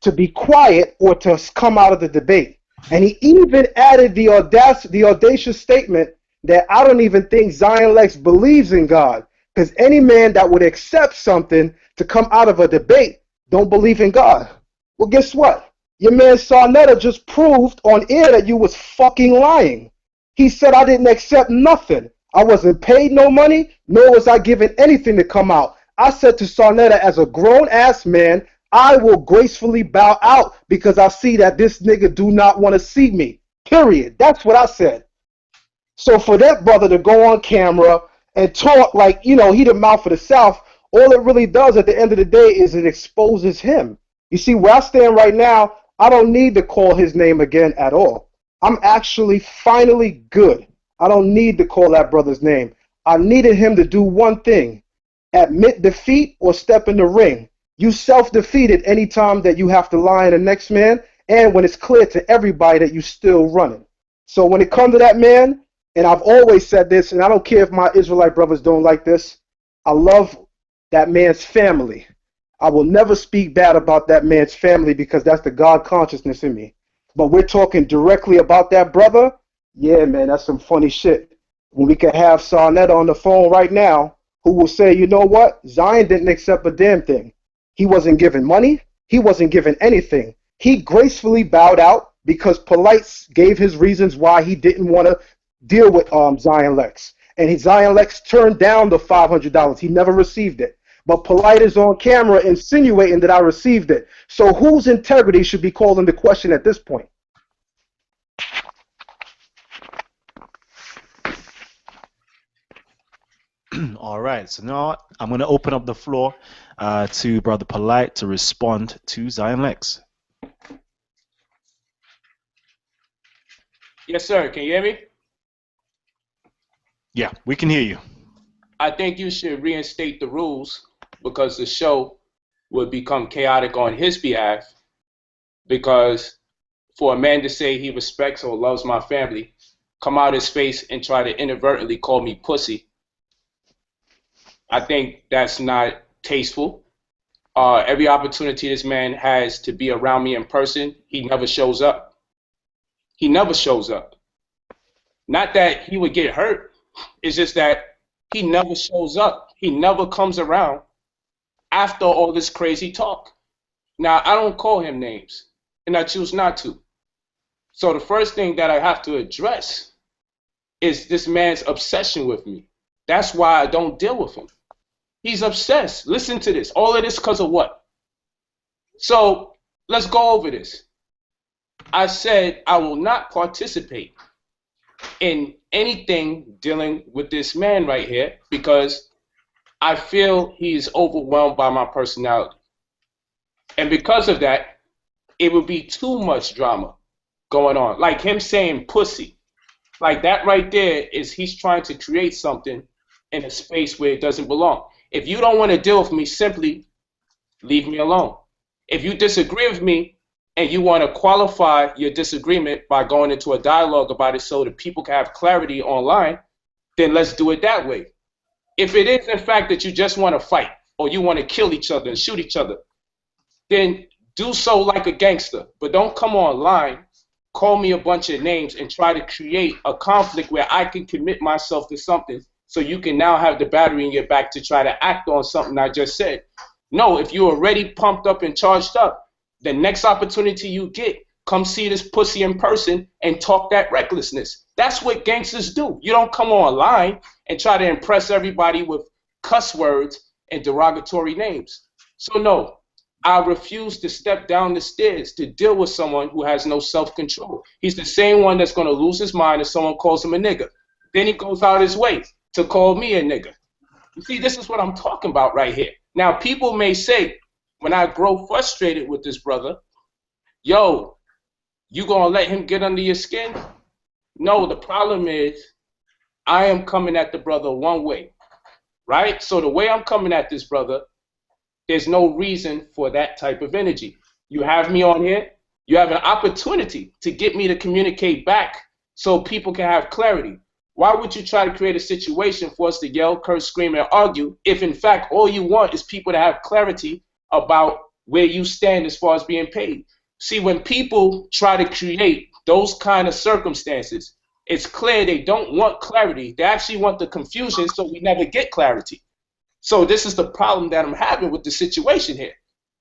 to be quiet or to come out of the debate. And he even added the audacious statement that I don't even think Zion Lexx believes in God, because any man that would accept something to come out of a debate don't believe in God. Well, guess what? Your man Sarnetta just proved on air that you was fucking lying. He said I didn't accept nothing. I wasn't paid no money, nor was I given anything to come out. I said to Sarnetta, as a grown-ass man, I will gracefully bow out because I see that this nigga do not want to see me. Period. That's what I said. So for that brother to go on camera and talk like, he the mouth of the South, all it really does at the end of the day is it exposes him. You see, where I stand right now, I don't need to call his name again at all. I'm actually finally good. I don't need to call that brother's name. I needed him to do one thing: admit defeat or step in the ring. You self-defeated any time that you have to lie in the next man, and when it's clear to everybody that you're still running. So when it comes to that man, and I've always said this, and I don't care if my Israelite brothers don't like this, I love that man's family. I will never speak bad about that man's family because that's the God consciousness in me. But we're talking directly about that brother. Yeah, man, that's some funny shit. When we can have Sarnetta on the phone right now, who will say, you know what? Zion didn't accept a damn thing. He wasn't given money. He wasn't given anything. He gracefully bowed out because Polight gave his reasons why he didn't want to deal with Zion Lexx. And Zion Lexx turned down the $500. He never received it. But Polight is on camera insinuating that I received it. So whose integrity should be called into question at this point? All right, so now I'm going to open up the floor to Brother Polight to respond to Zion Lexx. Yes, sir. Can you hear me? Yeah, we can hear you. I think you should reinstate the rules because the show would become chaotic on his behalf, because for a man to say he respects or loves my family, come out his face and try to inadvertently call me pussy, I think that's not tasteful. Every opportunity this man has to be around me in person, he never shows up. He never shows up. Not that he would get hurt. It's just that he never shows up. He never comes around after all this crazy talk. Now, I don't call him names, and I choose not to. So the first thing that I have to address is this man's obsession with me. That's why I don't deal with him. He's obsessed. Listen to this. All of this because of what? So let's go over this. I said I will not participate in anything dealing with this man right here because I feel he's overwhelmed by my personality. And because of that, it would be too much drama going on. Like him saying pussy. Like that right there is he's trying to create something in a space where it doesn't belong. If you don't want to deal with me, simply leave me alone. If you disagree with me and you want to qualify your disagreement by going into a dialogue about it so that people can have clarity online, then let's do it that way. If it is, in fact, that you just want to fight or you want to kill each other and shoot each other, then do so like a gangster. But don't come online, call me a bunch of names, and try to create a conflict where I can commit myself to something so you can now have the battery in your back to try to act on something I just said. No, if you're already pumped up and charged up, the next opportunity you get, come see this pussy in person and talk that recklessness. That's what gangsters do. You don't come online and try to impress everybody with cuss words and derogatory names. So no, I refuse to step down the stairs to deal with someone who has no self-control. He's the same one that's going to lose his mind if someone calls him a nigger. Then he goes out his way to call me a nigger. You see, this is what I'm talking about right here. Now, people may say, when I grow frustrated with this brother, yo, you gonna let him get under your skin? No, the problem is I am coming at the brother one way, right? So the way I'm coming at this brother, there's no reason for that type of energy. You have me on here, you have an opportunity to get me to communicate back so people can have clarity. Why would you try to create a situation for us to yell, curse, scream, and argue if in fact all you want is people to have clarity about where you stand as far as being paid? See, when people try to create those kind of circumstances, it's clear they don't want clarity. They actually want the confusion, so we never get clarity. So this is the problem that I'm having with the situation here.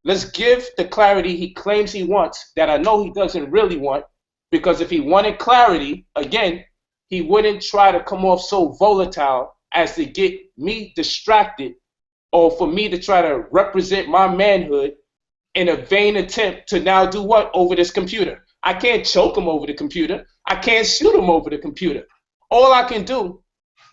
Let's give the clarity he claims he wants that I know he doesn't really want, because if he wanted clarity, again, he wouldn't try to come off so volatile as to get me distracted or for me to try to represent my manhood in a vain attempt to now do what over this computer. I can't choke him over the computer. I can't shoot him over the computer. All I can do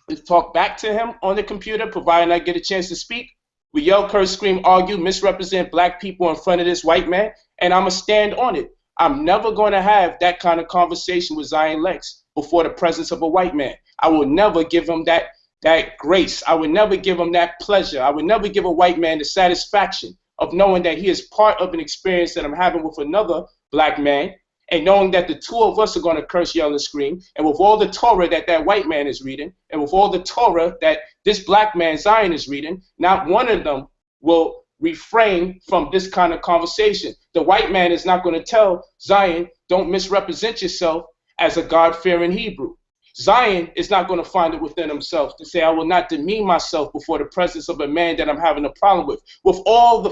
is talk back to him on the computer, providing I get a chance to speak. We yell, curse, scream, argue, misrepresent black people in front of this white man, and I'm going to stand on it. I'm never going to have that kind of conversation with Zion Lexx before the presence of a white man. I will never give him that grace. I would never give him that pleasure. I would never give a white man the satisfaction of knowing that he is part of an experience that I'm having with another black man, and knowing that the two of us are going to curse, yell, and scream, and with all the Torah that white man is reading, and with all the Torah that this black man, Zion, is reading, not one of them will refrain from this kind of conversation. The white man is not going to tell Zion, don't misrepresent yourself as a God-fearing Hebrew. Zion is not going to find it within himself to say, I will not demean myself before the presence of a man that I'm having a problem with all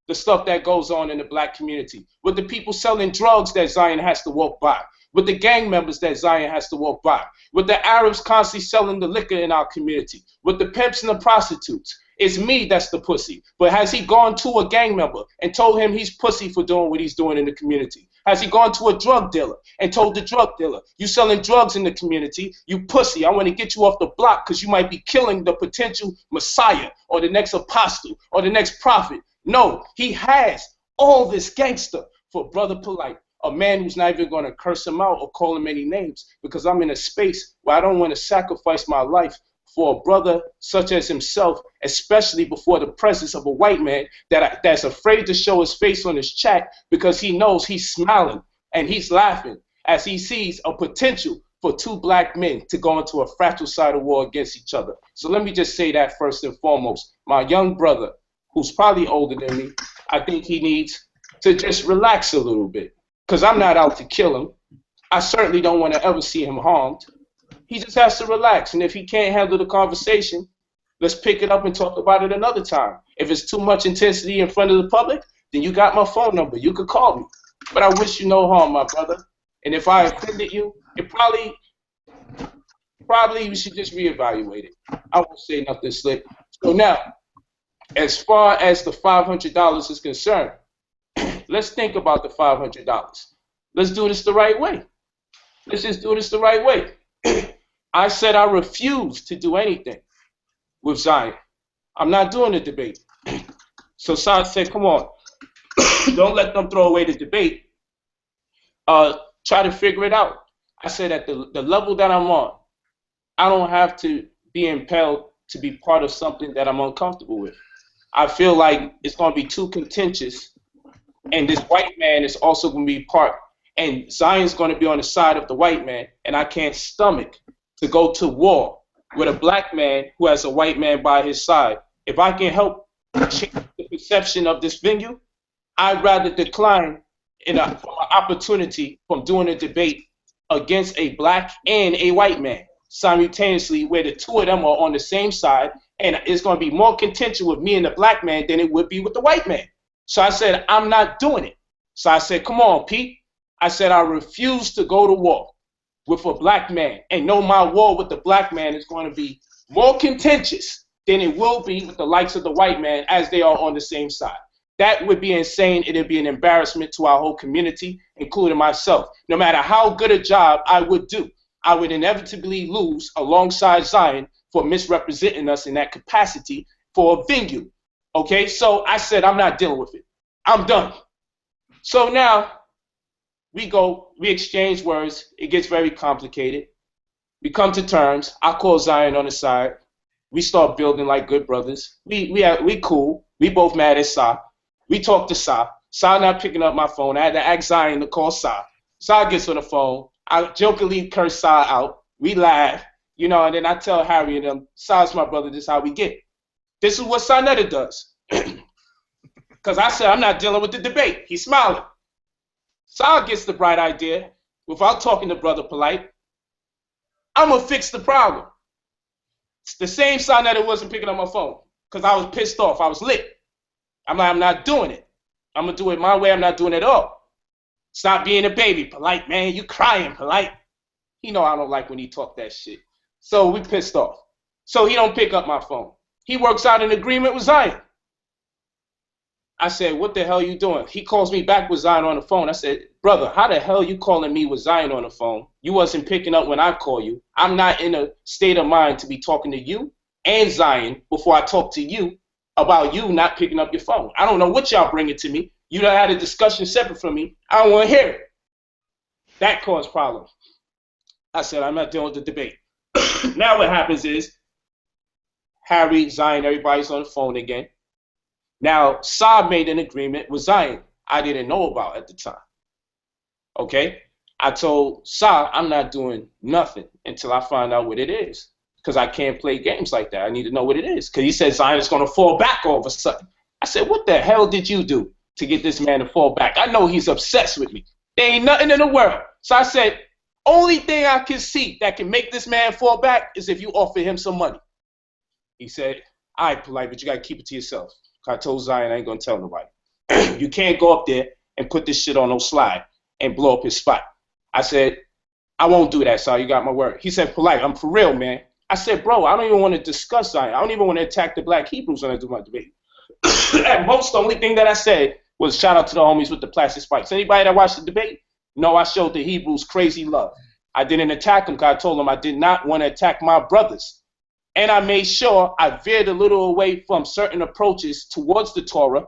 the stuff that goes on in the black community, with the people selling drugs that Zion has to walk by, with the gang members that Zion has to walk by, with the Arabs constantly selling the liquor in our community, with the pimps and the prostitutes. It's me that's the pussy. But has he gone to a gang member and told him he's pussy for doing what he's doing in the community? Has he gone to a drug dealer and told the drug dealer, you selling drugs in the community, you pussy, I want to get you off the block because you might be killing the potential Messiah or the next apostle or the next prophet? No, he has all this gangster for Brother Polight, a man who's not even going to curse him out or call him any names, because I'm in a space where I don't want to sacrifice my life for a brother such as himself, especially before the presence of a white man that's afraid to show his face on his chat because he knows he's smiling and he's laughing as he sees a potential for two black men to go into a fratricidal war against each other. So let me just say that first and foremost. My young brother, who's probably older than me, I think he needs to just relax a little bit, because I'm not out to kill him. I certainly don't want to ever see him harmed. He just has to relax, and if he can't handle the conversation, let's pick it up and talk about it another time. If it's too much intensity in front of the public, then you got my phone number. You could call me. But I wish you no harm, my brother. And if I offended you, it probably you should just reevaluate it. I won't say nothing slick. So now, as far as the $500 is concerned, let's think about the $500. Let's do this the right way. Let's just do this the right way. I said I refuse to do anything with Zion. I'm not doing the debate. So Saad said, come on, don't let them throw away the debate. Try to figure it out. I said at the level that I'm on, I don't have to be impelled to be part of something that I'm uncomfortable with. I feel like it's going to be too contentious, and this white man is also going to be part, and Zion's going to be on the side of the white man, and I can't stomach to go to war with a black man who has a white man by his side. If I can help change the perception of this venue, I'd rather decline an opportunity from doing a debate against a black and a white man simultaneously, where the two of them are on the same side and it's going to be more contention with me and the black man than it would be with the white man. So I said, I'm not doing it. So I said, come on, Pete. I said, I refuse to go to war with a black man, and know my war with the black man is going to be more contentious than it will be with the likes of the white man, as they are on the same side. That would be insane. It would be an embarrassment to our whole community, including myself. No matter how good a job I would do, I would inevitably lose alongside Zion for misrepresenting us in that capacity for a venue. Okay, so I said, I'm not dealing with it. I'm done. So now we exchange words. It gets very complicated. We come to terms. I call Zion on the side. We start building like good brothers. We cool. We both mad at Sa. We talk to Sa. Sa not picking up my phone. I had to ask Zion to call Sa. Sa gets on the phone. I jokingly curse Sa out. We laugh, you know, and then I tell Harry and them, Sa's my brother, this is how we get. This is what Sarnetta does. Because I said, I'm not dealing with the debate. He's smiling. Sa gets the bright idea, without talking to Brother Polight, I'm going to fix the problem. It's the same Sarnetta wasn't picking up my phone because I was pissed off. I was lit. I'm like, I'm not doing it. I'm going to do it my way. I'm not doing it at all. Stop being a baby, Polight, man. You crying, Polight. He know I don't like when he talk that shit. So we pissed off. So he don't pick up my phone. He works out an agreement with Zion. I said, what the hell you doing? He calls me back with Zion on the phone. I said, brother, how the hell you calling me with Zion on the phone? You wasn't picking up when I call you. I'm not in a state of mind to be talking to you and Zion before I talk to you about you not picking up your phone. I don't know what y'all bringing to me. You done had a discussion separate from me. I don't want to hear it. That caused problems. I said, I'm not dealing with the debate. Now what happens is Harry, Zion, everybody's on the phone again. Now, Sa made an agreement with Zion I didn't know about at the time. Okay? I told Sa I'm not doing nothing until I find out what it is. Because I can't play games like that. I need to know what it is. Because he said Zion is going to fall back all of a sudden. I said, what the hell did you do to get this man to fall back? I know he's obsessed with me. There ain't nothing in the world. So I said, only thing I can see that can make this man fall back is if you offer him some money. He said, all right, Polight, but you got to keep it to yourself. I told Zion I ain't going to tell nobody. You can't go up there and put this shit on no slide and blow up his spot. I said, I won't do that, Sa. You got my word. He said, Polight, I'm for real, man. I said, bro, I don't even want to discuss Zion. I don't even want to attack the black Hebrews when I do my debate. At most, the only thing that I said was shout out to the homies with the plastic spikes. Anybody that watched the debate? No, I showed the Hebrews crazy love. I didn't attack them because I told them I did not want to attack my brothers. And I made sure I veered a little away from certain approaches towards the Torah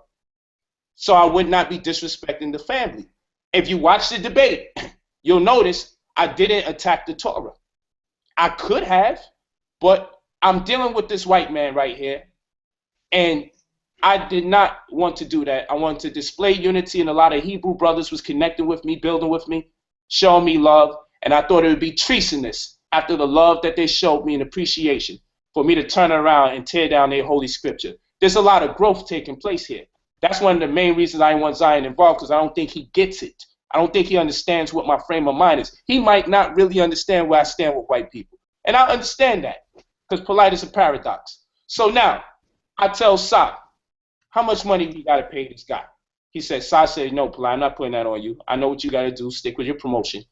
so I would not be disrespecting the family. If you watch the debate, you'll notice I didn't attack the Torah. I could have, but I'm dealing with this white man right here, and I did not want to do that. I wanted to display unity, and a lot of Hebrew brothers was connecting with me, building with me, showing me love, and I thought it would be treasonous after the love that they showed me and appreciation for me to turn around and tear down their holy scripture. There's a lot of growth taking place here. That's one of the main reasons I want Zion involved, because I don't think he gets it. I don't think he understands what my frame of mind is. He might not really understand where I stand with white people. And I understand that, because Polight is a paradox. So now, I tell Sa, how much money we got to pay this guy? He said, Sa said, no, Polight, I'm not putting that on you. I know what you got to do. Stick with your promotion.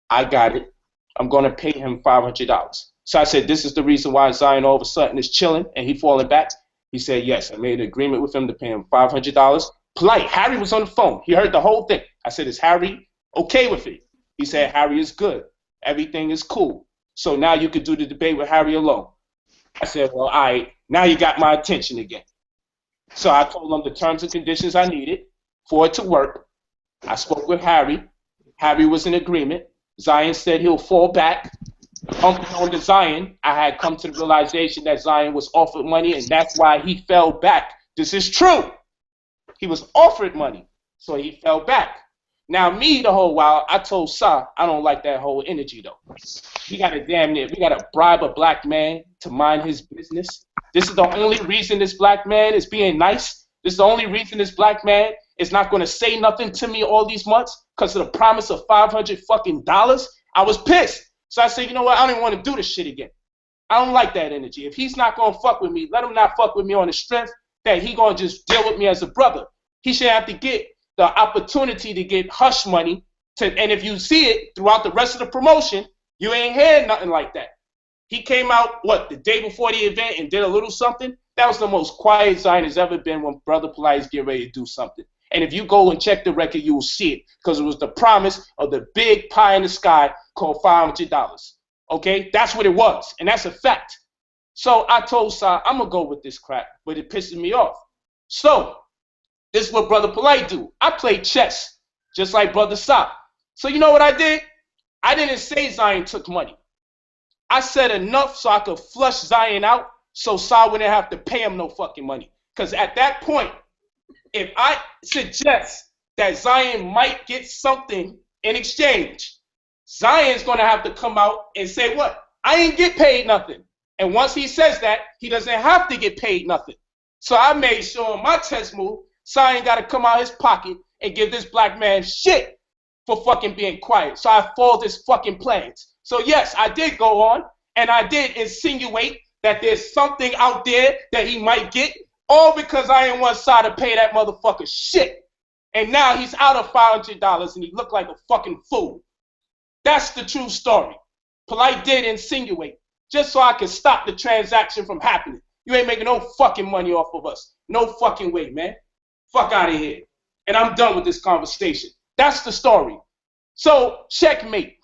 I got it. I'm going to pay him $500. So I said, this is the reason why Zion all of a sudden is chilling and he falling back. He said, yes, I made an agreement with him to pay him $500. Polight, Harry was on the phone. He heard the whole thing. I said, is Harry okay with it? He said, Harry is good. Everything is cool. So now you could do the debate with Harry alone. I said, well, all right, now you got my attention again. So I told him the terms and conditions I needed for it to work. I spoke with Harry. Harry was in agreement. Zion said he'll fall back. On to Zion, I had come to the realization that Zion was offered money, and that's why he fell back. This is true. He was offered money, so he fell back. Now, me, the whole while, I told Sa, I don't like that whole energy, though. We got to bribe a black man to mind his business. This is the only reason this black man is being nice. This is the only reason this black man is not going to say nothing to me all these months because of the promise of $500 fucking dollars. I was pissed. So I said, you know what? I don't even want to do this shit again. I don't like that energy. If he's not gonna fuck with me, let him not fuck with me on the strength that he gonna just deal with me as a brother. He should have to get the opportunity to get hush money. And if you see it throughout the rest of the promotion, you ain't heard nothing like that. He came out, the day before the event and did a little something? That was the most quiet Zion has ever been when Brother Polight is getting ready to do something. And if you go and check the record, you will see it, because it was the promise of the big pie in the sky called $500. Okay? That's what it was, and that's a fact. So I told Sa, I'm going to go with this crap, but it pisses me off. So this is what Brother Polight do. I play chess, just like Brother Sa. So you know what I did? I didn't say Zion took money. I said enough so I could flush Zion out so Sa wouldn't have to pay him no fucking money. Because at that point, if I suggest that Zion might get something in exchange, Zion's going to have to come out and say, what? I ain't get paid nothing. And once he says that, he doesn't have to get paid nothing. So I made sure in my chess move, Zion got to come out his pocket and give this black man shit for fucking being quiet. So I foiled his fucking plans. So yes, I did go on, and I did insinuate that there's something out there that he might get, all because I ain't want Sa to pay that motherfucker shit. And now he's out of $500 and he looked like a fucking fool. That's the true story. Polight did insinuate, just so I could stop the transaction from happening. You ain't making no fucking money off of us. No fucking way, man. Fuck out of here. And I'm done with this conversation. That's the story. So, checkmate.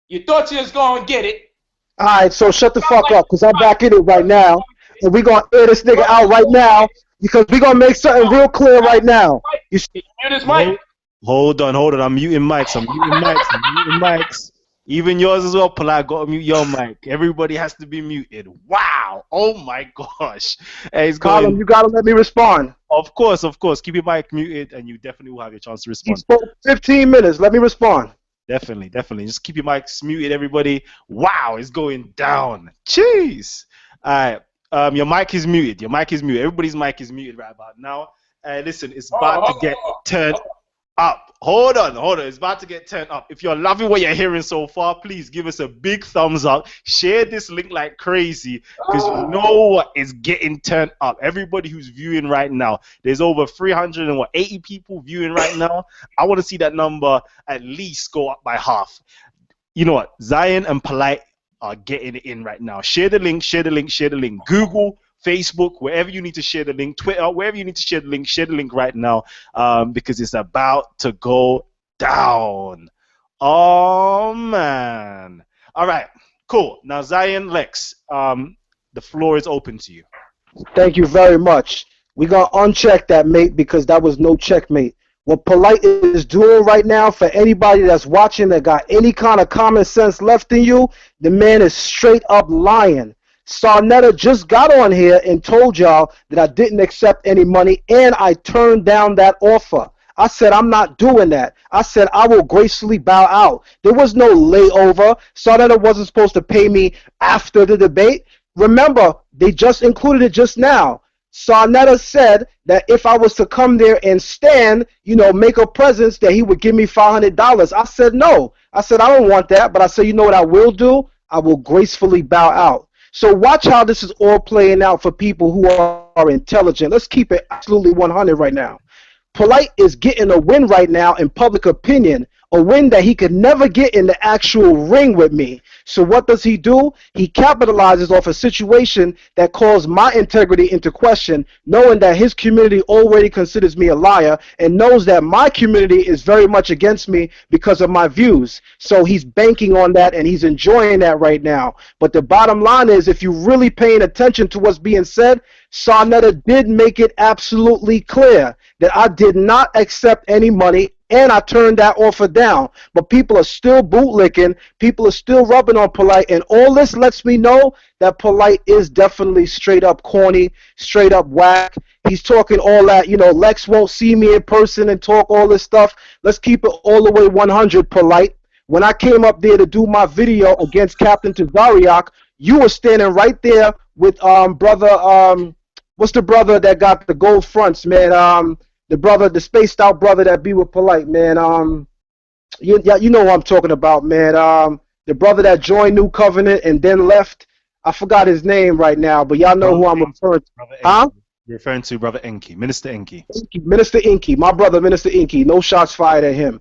You thought you was going to get it. All right, so shut the fuck up, because I'm back in it right now. And we're going to air this nigga out right now, because we're going to make something real clear right now. You mute his mic. Hold on. I'm muting mics. I'm muting mics. Even yours as well, Polight. Got to mute your mic. Everybody has to be muted. Wow. Oh, my gosh. Hey, Kalam, you got to let me respond. Of course. Keep your mic muted, and you definitely will have your chance to respond. He spoke 15 minutes. Let me respond. Definitely. Just keep your mics muted, everybody. Wow, it's going down. Jeez. All right. Your mic is muted. Everybody's mic is muted right about now. Listen, it's about to get turned up. Hold on. It's about to get turned up. If you're loving what you're hearing so far, please give us a big thumbs up. Share this link like crazy, because you know what is getting turned up. Everybody who's viewing right now, there's over 380 people viewing right now. I want to see that number at least go up by half. You know what? Zion and Polight are getting it in right now. Share the link. Google, Facebook, wherever you need to share the link, Twitter, wherever you need to share the link right now, because it's about to go down. Oh, man. All right, cool. Now, Zion, Lexx, the floor is open to you. Thank you very much. We're going to uncheck that, mate, because that was no checkmate. What Polight is doing right now, for anybody that's watching that got any kind of common sense left in you, the man is straight up lying. Sarnetta just got on here and told y'all that I didn't accept any money, and I turned down that offer. I said I'm not doing that. I said I will gracefully bow out. There was no layover. Sarnetta wasn't supposed to pay me after the debate. Remember, they just included it just now. Sarnetta said that if I was to come there and stand, make a presence, that he would give me $500. I said no. I said I don't want that, but I said, you know what I will do? I will gracefully bow out. So watch how this is all playing out for people who are intelligent. Let's keep it absolutely 100 right now. Polight is getting a win right now in public opinion, a win that he could never get in the actual ring with me. So what does he do? He capitalizes off a situation that calls my integrity into question, knowing that his community already considers me a liar and knows that my community is very much against me because of my views. So he's banking on that and he's enjoying that right now. But the bottom line is, if you're really paying attention to what's being said, Sarnetta did make it absolutely clear that I did not accept any money, and I turned that offer down. But people are still bootlicking, people are still rubbing on Polight, and all this lets me know that Polight is definitely straight up corny, straight up whack. He's talking all that, Lexx won't see me in person and talk all this stuff. Let's keep it all the way 100, Polight. When I came up there to do my video against Captain Tazariak, you were standing right there with brother, what's the brother that got the gold fronts, man? The spaced out brother that be with Polight, man. You know what I'm talking about, man. The brother that joined New Covenant and then left. I forgot his name right now, but y'all know who I'm referring to. Brother Huh? Enki. You're referring to Brother Enki, Minister Enki. Minister Inky, my brother, Minister Inky. No shots fired at him.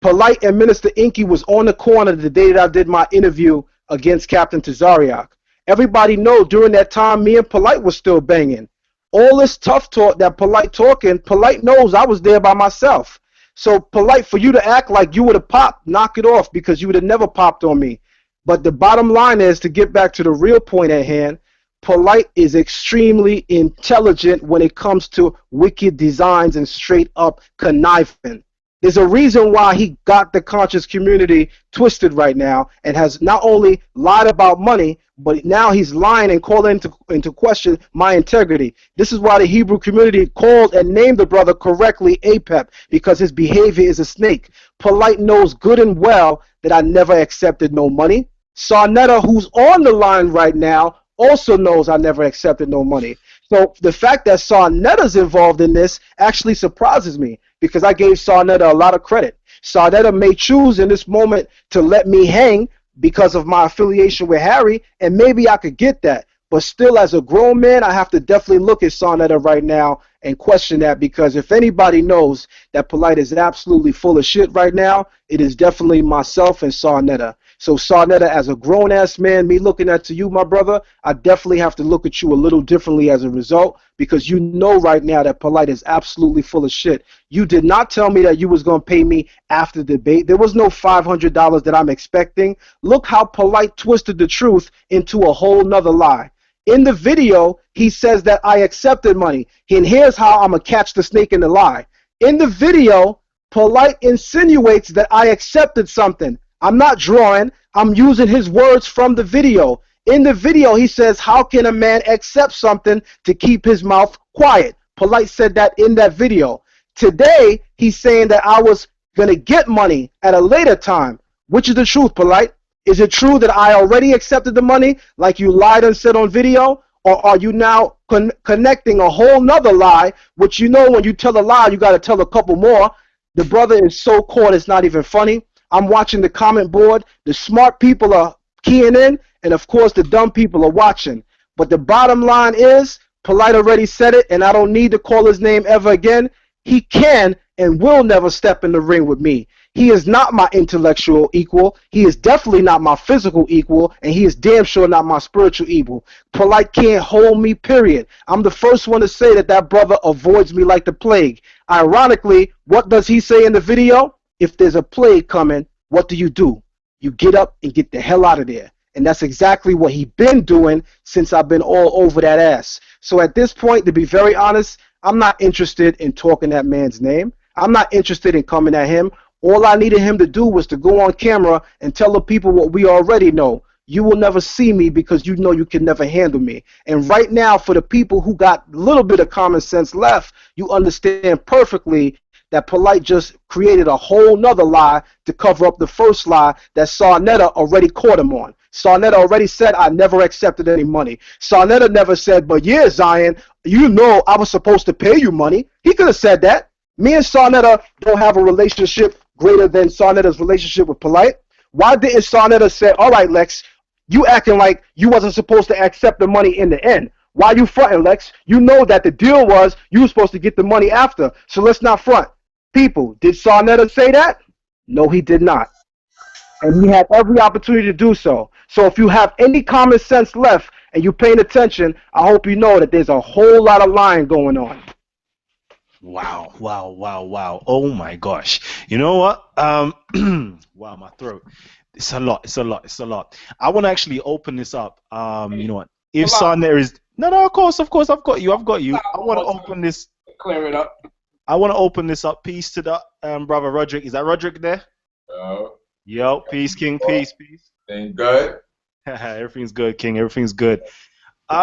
Polite and Minister Inky was on the corner the day that I did my interview against Captain Tazariak. Everybody know during that time, me and Polite was still banging. All this tough talk that Polite talking, Polite knows I was there by myself. So Polite, for you to act like you would have popped, knock it off, because you would have never popped on me. But the bottom line is, to get back to the real point at hand, Polite is extremely intelligent when it comes to wicked designs and straight up conniving. There's a reason why he got the conscious community twisted right now and has not only lied about money, but now he's lying and calling into question my integrity. This is why the Hebrew community called and named the brother correctly Apep, because his behavior is a snake. Polite knows good and well that I never accepted no money. Sarnetta, who's on the line right now, also knows I never accepted no money. So the fact that Sarnetta's involved in this actually surprises me, because I gave Sarnetta a lot of credit. Sarnetta may choose in this moment to let me hang because of my affiliation with Harry, and maybe I could get that. But still, as a grown man, I have to definitely look at Sarnetta right now and question that, because if anybody knows that Polite is absolutely full of shit right now, it is definitely myself and Sarnetta. So Sarnetta, as a grown-ass man, me looking at to you, my brother, I definitely have to look at you a little differently as a result, because you know right now that Polite is absolutely full of shit. You did not tell me that you was going to pay me after the debate. There was no $500 that I'm expecting. Look how Polite twisted the truth into a whole nother lie. In the video, he says that I accepted money. And here's how I'm going to catch the snake in the lie. In the video, Polite insinuates that I accepted something. I'm not drawing. I'm using his words from the video. In the video, he says, how can a man accept something to keep his mouth quiet? Polite said that in that video. Today, he's saying that I was going to get money at a later time. Which is the truth, Polite? Is it true that I already accepted the money like you lied and said on video? Or are you now connecting a whole nother lie, which you know when you tell a lie, you got to tell a couple more. The brother is so caught it's not even funny. I'm watching the comment board. The smart people are keying in, and of course the dumb people are watching. But the bottom line is, Polite already said it, and I don't need to call his name ever again. He can and will never step in the ring with me. He is not my intellectual equal. He is definitely not my physical equal, and he is damn sure not my spiritual equal. Polite can't hold me, period. I'm the first one to say that that brother avoids me like the plague. Ironically, what does he say in the video? If there's a plague coming, what do? You get up and get the hell out of there. And that's exactly what he's been doing since I've been all over that ass. So at this point, to be very honest, I'm not interested in talking that man's name. I'm not interested in coming at him. All I needed him to do was to go on camera and tell the people what we already know. You will never see me because you know you can never handle me. And right now, for the people who got a little bit of common sense left, you understand perfectly that Polite just created a whole nother lie to cover up the first lie that Sarnetta already caught him on. Sarnetta already said I never accepted any money. Sarnetta never said, but yeah, Zion, you know I was supposed to pay you money. He could have said that. Me and Sarnetta don't have a relationship greater than Sarnetta's relationship with Polite. Why didn't Sarnetta say, all right, Lexx, you acting like you wasn't supposed to accept the money in the end? Why you fronting, Lexx? You know that the deal was you were supposed to get the money after, so let's not front. People, did Sarnetta say that? No, he did not. And he had every opportunity to do so. So if you have any common sense left and you're paying attention, I hope you know that there's a whole lot of lying going on. Wow, wow, wow, wow. Oh my gosh. You know what? Wow, my throat. It's a lot, it's a lot, it's a lot. I want to actually open this up. You know what? If Sarnetta is... No, of course, I've got you. I want to open this... Clear it up. I want to open this up. Peace to the brother Roderick. Is that Roderick there? Yo, peace, King. Peace. Ain't good. Everything's good, King. Everything's good. You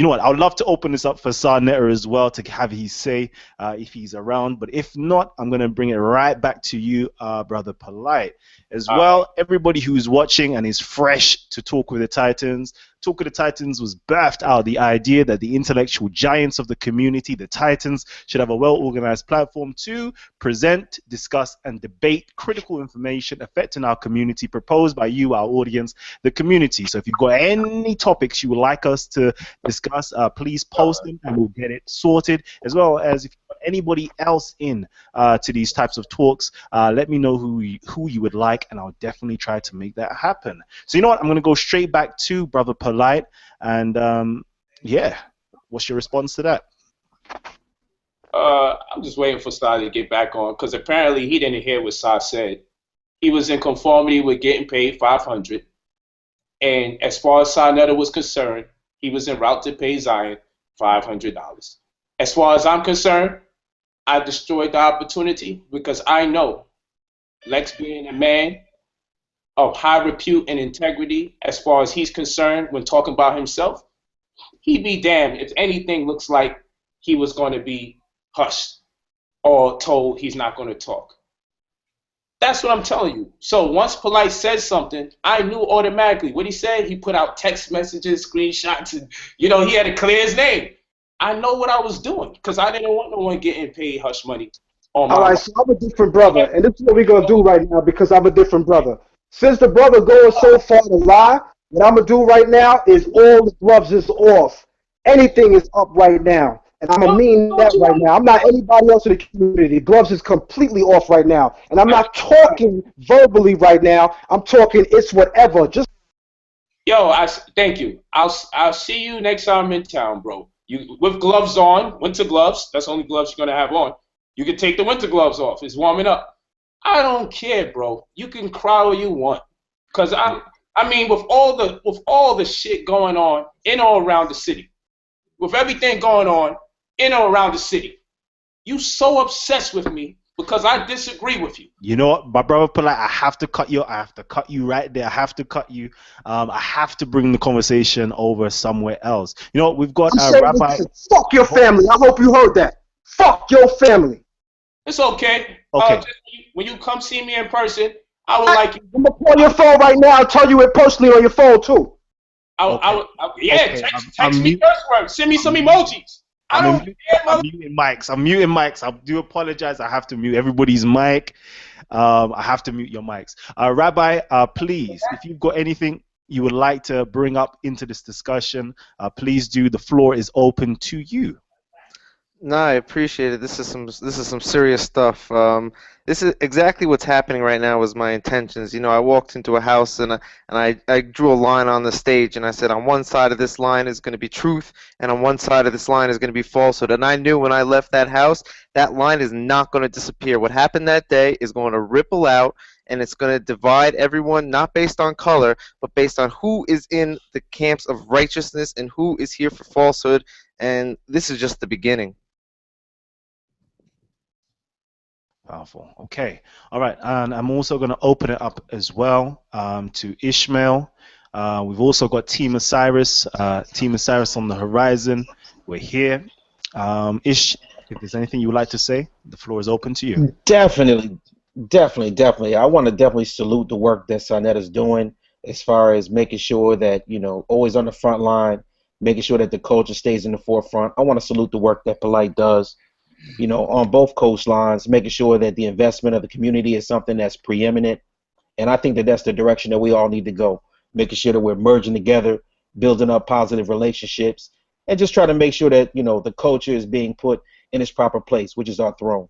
know what? I would love to open this up for Sarnetta as well to have his say if he's around. But if not, I'm going to bring it right back to you, Brother Polight. As well, everybody who's watching and is fresh to Talk with the Titans, Talk of the Titans was birthed out of the idea that the intellectual giants of the community, the Titans, should have a well-organized platform to present, discuss, and debate critical information affecting our community proposed by you, our audience, the community. So if you've got any topics you would like us to discuss, please post them and we'll get it sorted. As well as if you've got anybody else in to these types of talks, let me know who you would like, and I'll definitely try to make that happen. So you know what? I'm going to go straight back to Brother Polight, and yeah, what's your response to that? I'm just waiting for Sai to get back on, because apparently he didn't hear what Sai said. He was in conformity with getting paid $500, and as far as Sarnetta was concerned, he was en route to pay Zion $500. As far as I'm concerned, I destroyed the opportunity because I know Lexx, being a man of high repute and integrity as far as he's concerned when talking about himself, he'd be damned if anything looks like he was going to be hushed or told he's not going to talk. That's what I'm telling you. So once Polight said something, I knew automatically what he said. He put out text messages, screenshots, and he had to clear his name. I know what I was doing because I didn't want no one getting paid hush money on my All right, so I'm a different brother, and this is what we're going to do right now because I'm a different brother. Since the brother going so far to lie, what I'm going to do right now is all the gloves is off. Anything is up right now. And I'm going to mean that right now. I'm not anybody else in the community. Gloves is completely off right now. And I'm not talking verbally right now. I'm talking it's whatever. Just thank you. I'll see you next time I'm in town, bro. You with gloves on, winter gloves. That's the only gloves you're gonna have on. You can take the winter gloves off. It's warming up. I don't care, bro. You can cry all you want, cause I mean, with all the shit going on in or around the city, with everything going on in or around the city, you so obsessed with me because I disagree with you. You know what, my brother Polight, I have to cut you right there. I have to cut you. I have to bring the conversation over somewhere else. You know what, we've got Rabbi. Fuck your family. I hope you heard that. Fuck your family. It's okay. Okay. When you come see me in person, I would like you. I'm gonna call your phone right now and tell you it personally on your phone too. Text me curse words. Send me some emojis. I'm muting mics. I do apologize. I have to mute everybody's mic. I have to mute your mics. Rabbi, please, if you've got anything you would like to bring up into this discussion, please do. The floor is open to you. No, I appreciate it. This is some serious stuff. This is exactly what's happening right now. Was my intentions. I walked into a house and I drew a line on the stage and I said, on one side of this line is going to be truth, and on one side of this line is going to be falsehood. And I knew when I left that house, that line is not going to disappear. What happened that day is going to ripple out, and it's going to divide everyone, not based on color, but based on who is in the camps of righteousness and who is here for falsehood. And this is just the beginning. Powerful. Okay. All right. And I'm also going to open it up as well to Ishmael. We've also got Team Osiris. Team Osiris on the horizon. We're here. Ish, if there's anything you would like to say, the floor is open to you. Definitely. I want to definitely salute the work that Sanetta's doing as far as making sure that, always on the front line, making sure that the culture stays in the forefront. I want to salute the work that Polight does, on both coastlines, making sure that the investment of the community is something that's preeminent. And I think that that's the direction that we all need to go, making sure that we're merging together, building up positive relationships, and just try to make sure that, the culture is being put in its proper place, which is our throne.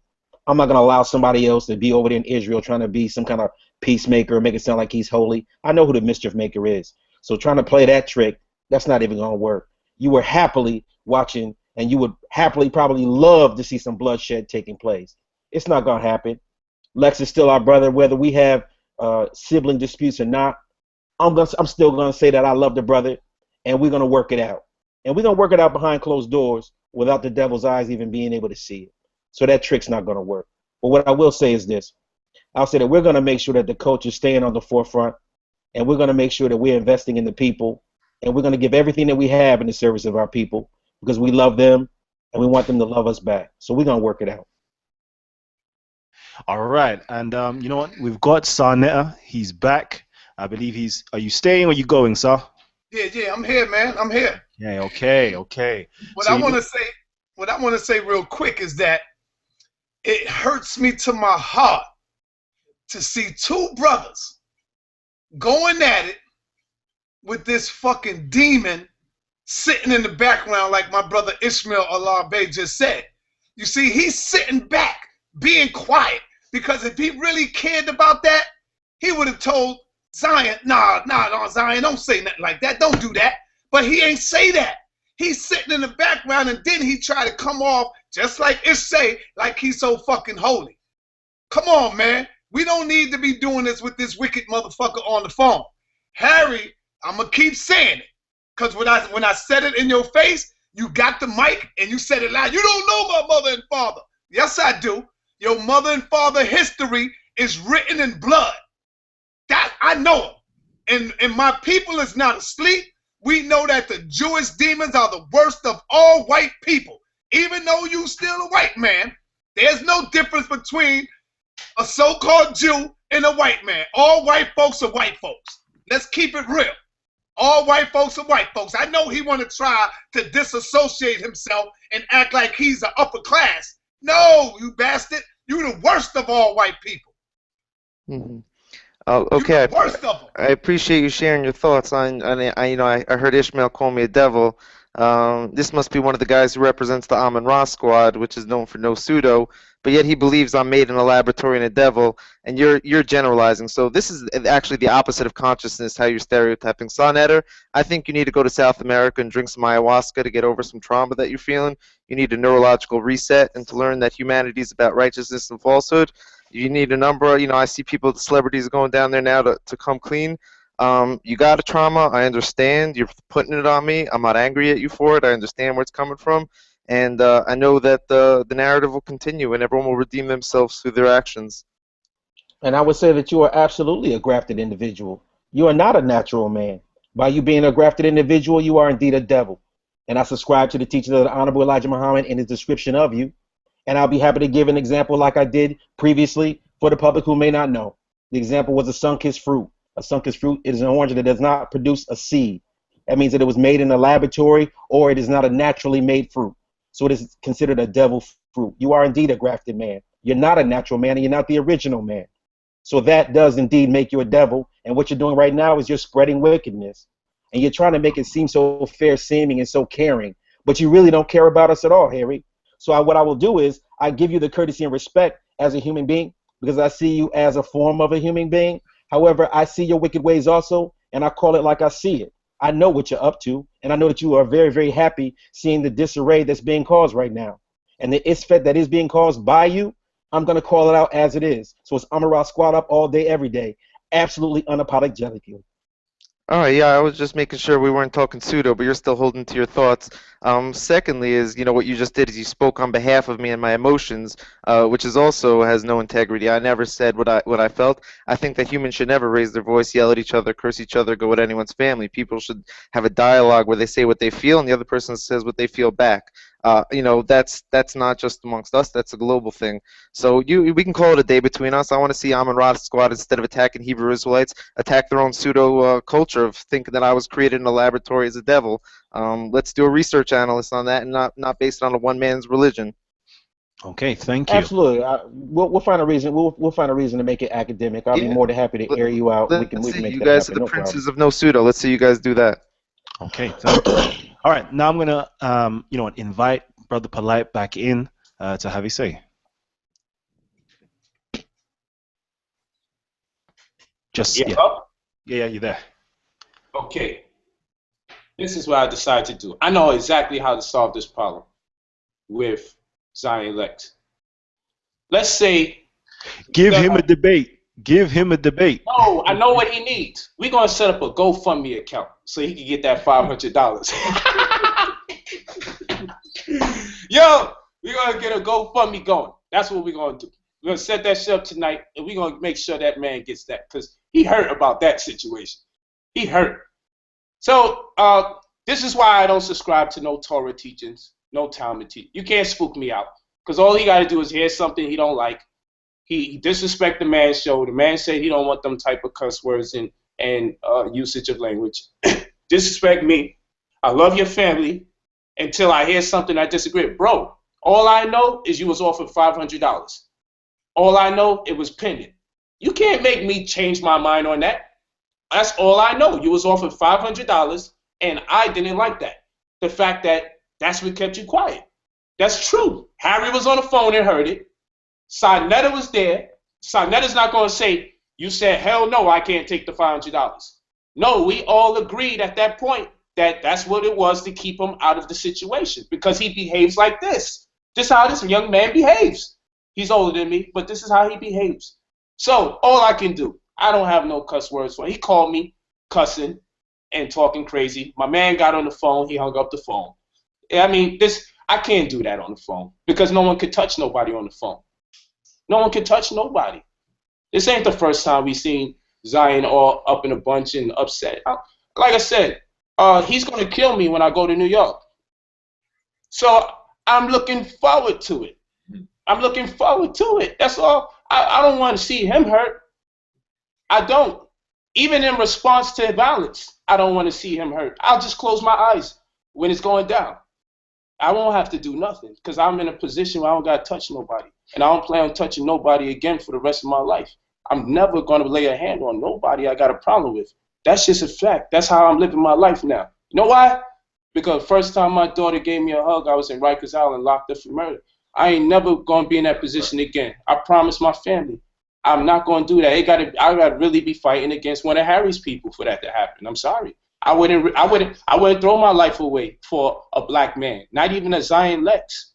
I'm not going to allow somebody else to be over there in Israel trying to be some kind of peacemaker, make it sound like he's holy. I know who the mischief maker is. So trying to play that trick, that's not even going to work. You were happily watching, and you would happily probably love to see some bloodshed taking place. It's not going to happen. Lexx is still our brother, whether we have sibling disputes or not. I'm still going to say that I love the brother, and we're going to work it out. And we're going to work it out behind closed doors without the devil's eyes even being able to see it. So that trick's not going to work. But what I will say is this. I'll say that we're going to make sure that the culture is staying on the forefront, and we're going to make sure that we're investing in the people, and we're going to give everything that we have in the service of our people, because we love them and we want them to love us back. So we're going to work it out. All right. And you know what? We've got Sarnetta. He's back. I believe are you staying or are you going, sir? Yeah, I'm here, man. I'm here. Yeah, okay. What So I you want know, to say, what I want to say real quick is that it hurts me to my heart to see two brothers going at it with this fucking demon sitting in the background, like my brother Ishmael Allah Bey just said. You see, he's sitting back, being quiet, because if he really cared about that, he would have told Zion, nah, Zion, don't say nothing like that. Don't do that. But he ain't say that. He's sitting in the background, and then he tried to come off, just like Ish say, like he's so fucking holy. Come on, man. We don't need to be doing this with this wicked motherfucker on the phone. Harry, I'm going to keep saying it. Because when I said it in your face, you got the mic and you said it loud. You don't know my mother and father. Yes, I do. Your mother and father history is written in blood. That I know. And my people is not asleep. We know that the Jewish demons are the worst of all white people. Even though you still a white man, there's no difference between a so-called Jew and a white man. All white folks are white folks. Let's keep it real. All white folks are white folks. I know he want to try to disassociate himself and act like he's the upper class. No, you bastard. You the worst of all white people. Mm-hmm. Okay, Worst of them. I appreciate you sharing your thoughts. I heard Ishmael call me a devil. This must be one of the guys who represents the Amun-Ra squad, which is known for no pseudo, but yet he believes I'm made in a laboratory and a devil, and you're generalizing. So this is actually the opposite of consciousness, how you're stereotyping. Saneter, I think you need to go to South America and drink some ayahuasca to get over some trauma that you're feeling. You need a neurological reset, and to learn that humanity is about righteousness and falsehood. You need a number. I see people, celebrities going down there now to come clean. You got a trauma. I understand. You're putting it on me. I'm not angry at you for it. I understand where it's coming from. And I know that the narrative will continue and everyone will redeem themselves through their actions. And I would say that you are absolutely a grafted individual. You are not a natural man. By you being a grafted individual, you are indeed a devil. And I subscribe to the teachings of the Honorable Elijah Muhammad in his description of you. And I'll be happy to give an example like I did previously for the public who may not know. The example was a sun-kissed fruit. A sun-kissed fruit is an orange that does not produce a seed. That means that it was made in a laboratory or it is not a naturally made fruit. So it is considered a devil fruit. You are indeed a grafted man. You're not a natural man and you're not the original man. So that does indeed make you a devil. And what you're doing right now is you're spreading wickedness. And you're trying to make it seem so fair-seeming and so caring. But you really don't care about us at all, Harry. So what I will do is I give you the courtesy and respect as a human being because I see you as a form of a human being. However, I see your wicked ways also, and I call it like I see it. I know what you're up to, and I know that you are very, very happy seeing the disarray that's being caused right now. And the isfet that is being caused by you, I'm going to call it out as it is. So it's Amun-Ra squad up all day, every day, absolutely unapologetically. All right, yeah, I was just making sure we weren't talking pseudo, but you're still holding to your thoughts. Secondly is, what you just did is you spoke on behalf of me and my emotions, which is also has no integrity. I never said what I felt. I think that humans should never raise their voice, yell at each other, curse each other, go at anyone's family. People should have a dialogue where they say what they feel and the other person says what they feel back. That's not just amongst us. That's a global thing. So we can call it a day between us. I want to see Amun-Ra squad, instead of attacking Hebrew Israelites, attack their own pseudo culture of thinking that I was created in a laboratory as a devil. Let's do a research analyst on that and not based on a one man's religion. Okay, thank you. Absolutely. We'll find a reason. We'll find a reason to make it academic. I'll be more than happy to air you out. We can make you that guys happen. are the princes of no pseudo. Let's see you guys do that. Okay, thank you. All right, now I'm gonna invite Brother Polight back in to have his say. Yeah, you're there. Okay. This is what I decided to do. I know exactly how to solve this problem with Zion Lexx. Let's say give him a debate. Give him a debate. No, I know what he needs. We're gonna set up a GoFundMe account so he can get that $500. Yo, we're gonna get a GoFundMe going. That's what we're gonna do. We're gonna set that shit up tonight, and we're gonna make sure that man gets that because he hurt about that situation. He hurt. So this is why I don't subscribe to no Torah teachings, no Talmud teachings. You can't spook me out because all he got to do is hear something he don't like. He disrespect the man's show. The man said he don't want them type of cuss words and usage of language. disrespect me. I love your family until I hear something I disagree with. Bro, all I know is you was offered $500. All I know, it was pending. You can't make me change my mind on that. That's all I know. You was offered $500, and I didn't like that. The fact that that's what kept you quiet. That's true. Harry was on the phone and heard it. Sarnetta was there. Sarnetta's not going to say, you said, hell no, I can't take the $500. No, we all agreed at that point that that's what it was to keep him out of the situation because he behaves like this. This is how this young man behaves. He's older than me, but this is how he behaves. So all I can do, I don't have no cuss words for him. He called me cussing and talking crazy. My man got on the phone. He hung up the phone. I mean, I can't do that on the phone because no one could touch nobody on the phone. No one can touch nobody. This ain't the first time we seen Zion all up in a bunch and upset. Like I said, he's going to kill me when I go to New York. So I'm looking forward to it. I'm looking forward to it. That's all. I don't want to see him hurt. I don't. Even in response to violence, I don't want to see him hurt. I'll just close my eyes when it's going down. I won't have to do nothing because I'm in a position where I don't got to touch nobody. And I don't plan on touching nobody again for the rest of my life. I'm never going to lay a hand on nobody I got a problem with. That's just a fact. That's how I'm living my life now. You know why? Because first time my daughter gave me a hug, I was in Rikers Island locked up for murder. I ain't never going to be in that position again. I promise my family. I'm not going to do that. I got to really be fighting against one of Harry's people for that to happen. I'm sorry. I wouldn't throw my life away for a black man, not even a Zion Lexx.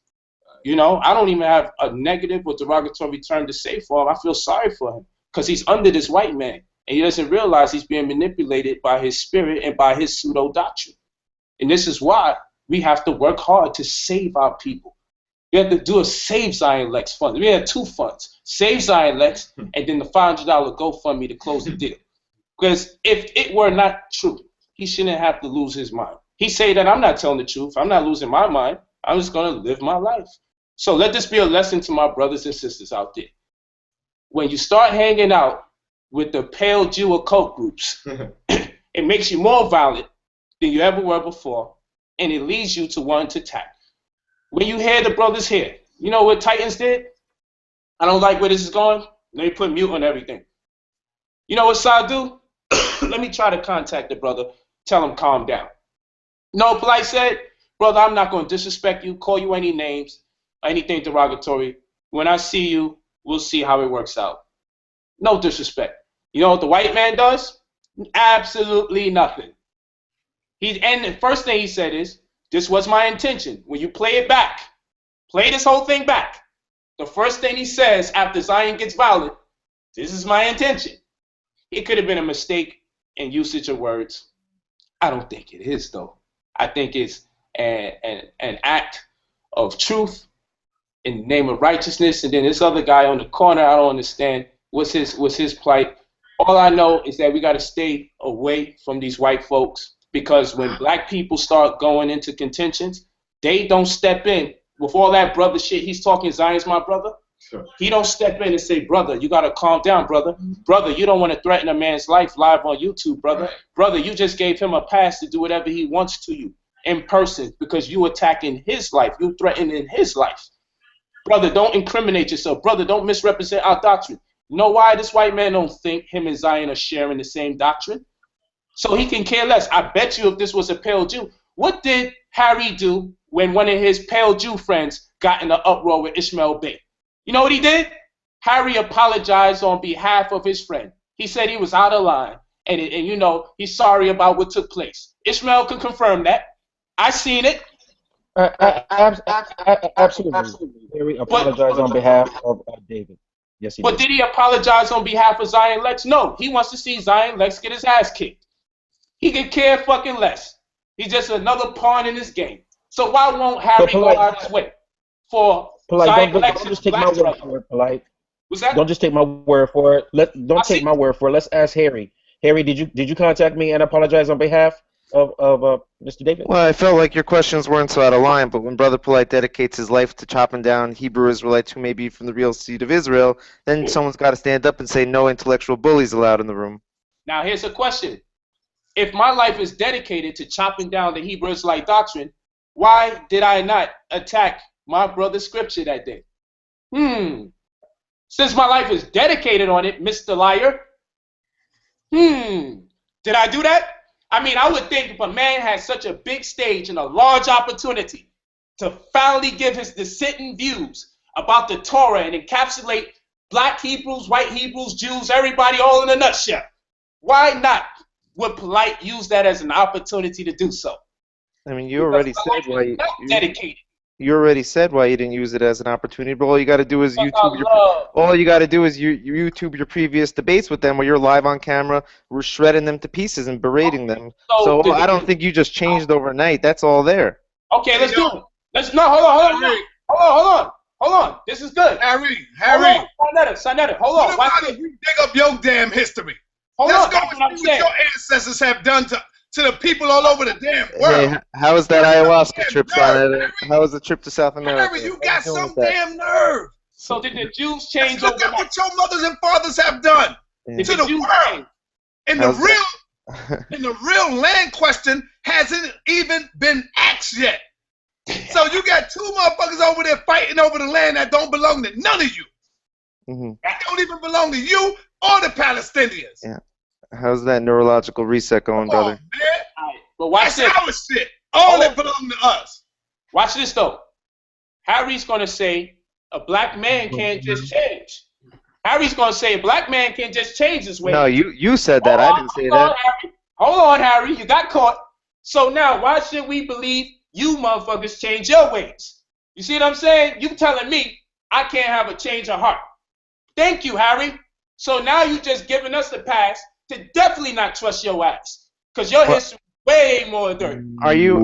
You know, I don't even have a negative or derogatory term to say for him. I feel sorry for him because he's under this white man, and he doesn't realize he's being manipulated by his spirit and by his pseudo doctrine. And this is why we have to work hard to save our people. We have to do a Save Zion Lexx fund. We had 2 funds, Save Zion Lexx, and then the $500 GoFundMe to close the deal. Because if it were not true, he shouldn't have to lose his mind. He say that I'm not telling the truth. I'm not losing my mind. I'm just going to live my life. So let this be a lesson to my brothers and sisters out there. When you start hanging out with the pale Jew occult groups, it makes you more violent than you ever were before, and it leads you to wanting to attack. When you hear the brothers here, you know what Titans did? I don't like where this is going. Let me put mute on everything. You know what Sa do? Let me try to contact the brother, tell him calm down. No, Polight said, brother, I'm not going to disrespect you, call you any names, anything derogatory. When I see you, we'll see how it works out. No disrespect. You know what the white man does? Absolutely nothing. And the first thing he said is, this was my intention. When you play it back, play this whole thing back. The first thing he says after Zion gets violent, this is my intention. It could have been a mistake in usage of words. I don't think it is, though. I think it's an act of truth in the name of righteousness. And then this other guy on the corner, I don't understand what's his plight. All I know is that we got to stay away from these white folks. Because when black people start going into contentions, they don't step in with all that brother shit. He's talking, Zion's my brother. Sure. He don't step in and say, brother, you got to calm down, brother. Brother, you don't want to threaten a man's life live on YouTube, brother. Right. Brother, you just gave him a pass to do whatever he wants to you in person because you attacking his life. You threatening his life. Brother, don't incriminate yourself. Brother, don't misrepresent our doctrine. You know why this white man don't think him and Zion are sharing the same doctrine? So he can care less. I bet you if this was a pale Jew, what did Harry do when one of his pale Jew friends got in an uproar with Ishmael Bey? You know what he did? Harry apologized on behalf of his friend. He said he was out of line, and you know, he's sorry about what took place. Ishmael can confirm that. I seen it. Absolutely. Harry apologized on behalf of David. Yes, he did. But did he apologize on behalf of Zion Lexx? No. He wants to see Zion Lexx get his ass kicked. He could care fucking less. He's just another pawn in this game. So why won't Harry go out his way for Zion Lexx? Don't just take my word for it, Polight. What's that? Don't just take my word for it. Don't take my word for it. Let's ask Harry. Harry, did you contact me and apologize on behalf of Mr. David? Well, I felt like your questions weren't so out of line, but when Brother Polight dedicates his life to chopping down Hebrew Israelites who may be from the real seed of Israel, then someone's got to stand up and say no intellectual bullies allowed in the room. Now here's a question. If my life is dedicated to chopping down the Hebrew Israelite doctrine, why did I not attack my brother's scripture that day? Since my life is dedicated on it, Mr. Liar. Did I do that? I mean, I would think if a man has such a big stage and a large opportunity to finally give his dissenting views about the Torah and encapsulate black Hebrews, white Hebrews, Jews, everybody all in a nutshell, why not would Polight use that as an opportunity to do so? I mean, you already said why you dedicated. You already said why you didn't use it as an opportunity, but all you got to do is YouTube your previous debates with them, where you're live on camera, we're shredding them to pieces and berating them. So I don't think you just changed overnight. That's all there. Okay, let's do it. Hold on. This is good. Harry. Saneter, hold on. What about if you dig up your damn history? Let's go and see what your ancestors have done to the people all over the damn world. Hey, how was that ayahuasca trip, Sarnetta? How was the trip to South America? Harry, you got some damn nerve. So did the Jews change Look at what your mothers and fathers have done to the world. And the real land question hasn't even been asked yet. So you got two motherfuckers over there fighting over the land that don't belong to none of you. That don't even belong to you or the Palestinians. Yeah. How's that neurological reset going, brother? Man. Right. But watch That's our shit. All that belong to us. Watch this though. Harry's gonna say a black man can't just change. Harry's gonna say a black man can't just change his way. No, you said that. I didn't say that. Hold on, Harry. You got caught. So now, why should we believe you motherfuckers change your ways? You see what I'm saying? You telling me I can't have a change of heart. Thank you, Harry. So now you just giving us the pass to definitely not trust your ass, because your history is way more dirt. Are you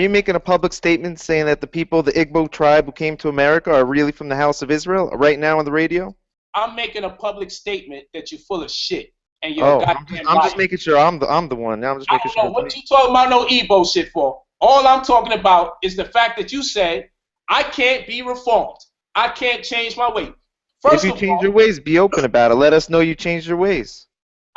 making a public statement saying that the people, the Igbo tribe who came to America, are really from the House of Israel right now on the radio? I'm making a public statement that you're full of shit. And you're I'm just making sure I'm the one. Now I'm just making sure. I don't know what you talking about no Igbo shit for. All I'm talking about is the fact that you said I can't be reformed. I can't change my way. If you change your ways, be open about it. Let us know you changed your ways.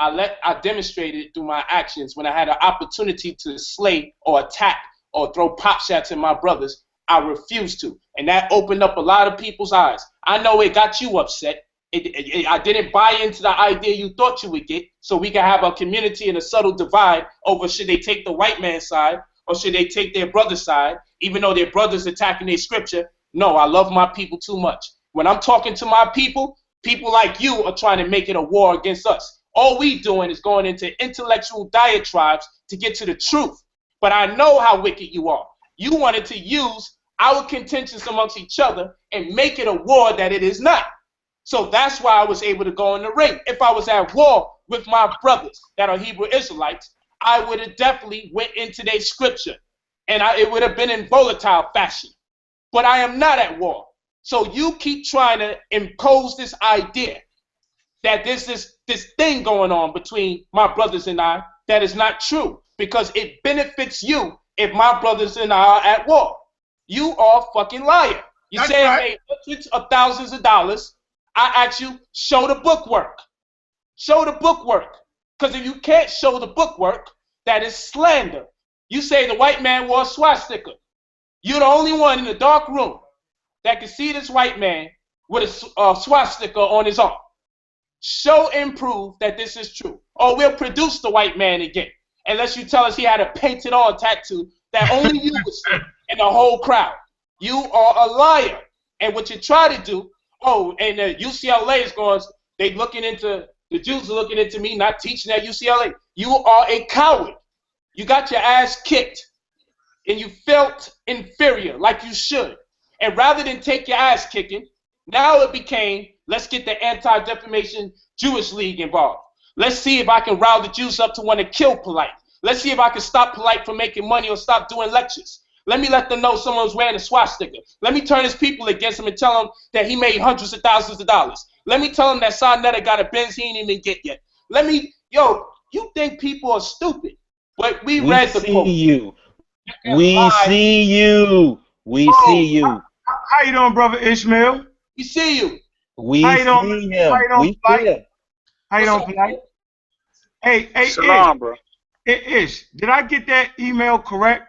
I demonstrated through my actions when I had an opportunity to slay or attack or throw pop shots at my brothers. I refused to, and that opened up a lot of people's eyes. I know it got you upset. I didn't buy into the idea you thought you would get, so we can have a community and a subtle divide over should they take the white man's side or should they take their brother's side, even though their brother's attacking their scripture. No, I love my people too much. When I'm talking to my people, people like you are trying to make it a war against us. All we doing is going into intellectual diatribes to get to the truth. But I know how wicked you are. You wanted to use our contentions amongst each other and make it a war that it is not. So that's why I was able to go in the ring. If I was at war with my brothers that are Hebrew Israelites, I would have definitely went into their scripture. And it would have been in volatile fashion. But I am not at war. So you keep trying to impose this idea that there's this thing going on between my brothers and I that is not true, because it benefits you if my brothers and I are at war. You are a fucking liar. You say I made hundreds of thousands of dollars. I ask you, show the bookwork. Show the bookwork. Because if you can't show the bookwork, that is slander. You say the white man wore a swastika. You're the only one in the dark room that can see this white man with a swastika on his arm. Show and prove that this is true. Or we'll produce the white man again. Unless you tell us he had a painted on tattoo that only you would see in the whole crowd. You are a liar. And what you try to do, and the UCLA is going, the Jews are looking into me not teaching at UCLA. You are a coward. You got your ass kicked. And you felt inferior like you should. And rather than take your ass kicking, now it became, let's get the Anti-Defamation Jewish League involved. Let's see if I can rile the Jews up to want to kill Polight. Let's see if I can stop Polight from making money or stop doing lectures. Let me let them know someone's wearing a swastika. Let me turn his people against him and tell him that he made hundreds of thousands of dollars. Let me tell him that Sarnetta got a Benz he ain't even get yet. You think people are stupid. But we read the book. We see you. We see you. How you doing, brother Ishmael? We see you. We see him. How you doing, Polight? How you doing, Polight? Hey, Shalom, bro. Ish, did I get that email correct?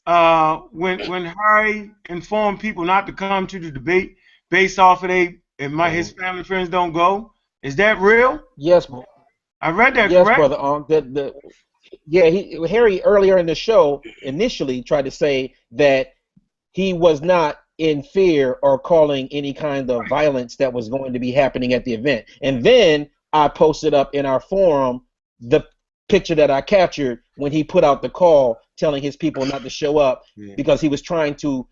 When Harry informed people not to come to the debate based off of his family friends don't go, is that real? Yes, I read that yes, correct? brother. Harry earlier in the show initially tried to say that he was not in fear or calling any kind of violence that was going to be happening at the event. And then I posted up in our forum the picture that I captured when he put out the call telling his people not to show up because he was trying to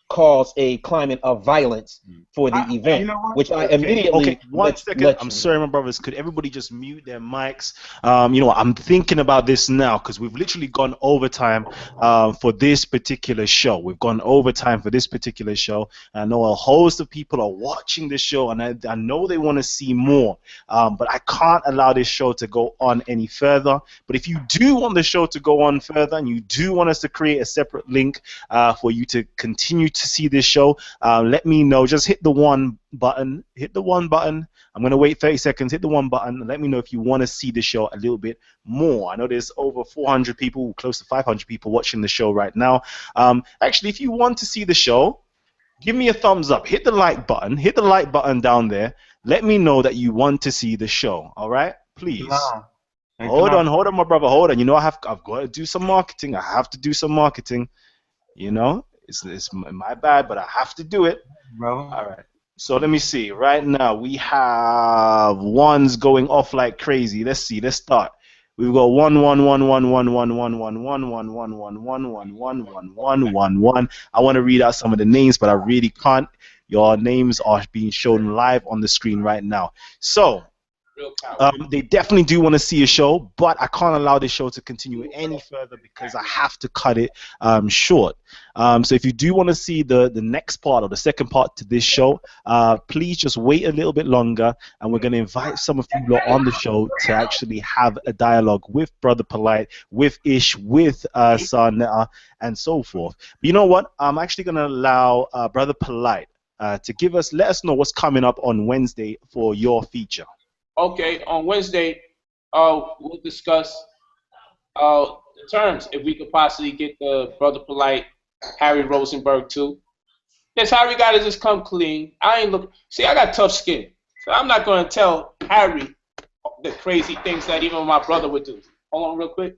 cause a climate of violence for the event, You know what? which I immediately Okay, one second. I'm sorry, my brothers. Could everybody just mute their mics? You know what? I'm thinking about this now because we've literally gone overtime for this particular show. We've gone overtime for this particular show. I know a host of people are watching this show, and I know they want to see more. But I can't allow this show to go on any further. But if you do want the show to go on further, and you do want us to create a separate link for you to continue to see this show, let me know. Just hit the one button. Hit the one button. I'm going to wait 30 seconds. Hit the one button and let me know if you want to see the show a little bit more. I know there's over 400 people, close to 500 people watching the show right now. Actually, if you want to see the show, give me a thumbs up. Hit the like button. Hit the like button down there. Let me know that you want to see the show. All right? Please. Hold on, my brother. Hold on. You know, I've got to do some marketing. I have to do some marketing. You know, it's my bad, but I have to do it. Brother. All right. So let me see. Right now we have ones going off like crazy. Let's see. Let's start. We've got 1. I want to read out some of the names, but I really can't. Your names are being shown live on the screen right now. So they definitely do want to see a show, but I can't allow this show to continue any further because I have to cut it short. So if you do want to see the next part or the second part to this show, please just wait a little bit longer, and we're going to invite some of you lot on the show to actually have a dialogue with Brother Polight, with Ish, with Sarnetta, and so forth. But you know what? I'm actually going to allow Brother Polight to let us know what's coming up on Wednesday for your feature. Okay, on Wednesday, we'll discuss the terms if we could possibly get the Brother Polight, Harry Rozenberg too. Yes, Harry got to just come clean. I got tough skin, so I'm not going to tell Harry the crazy things that even my brother would do. Hold on real quick.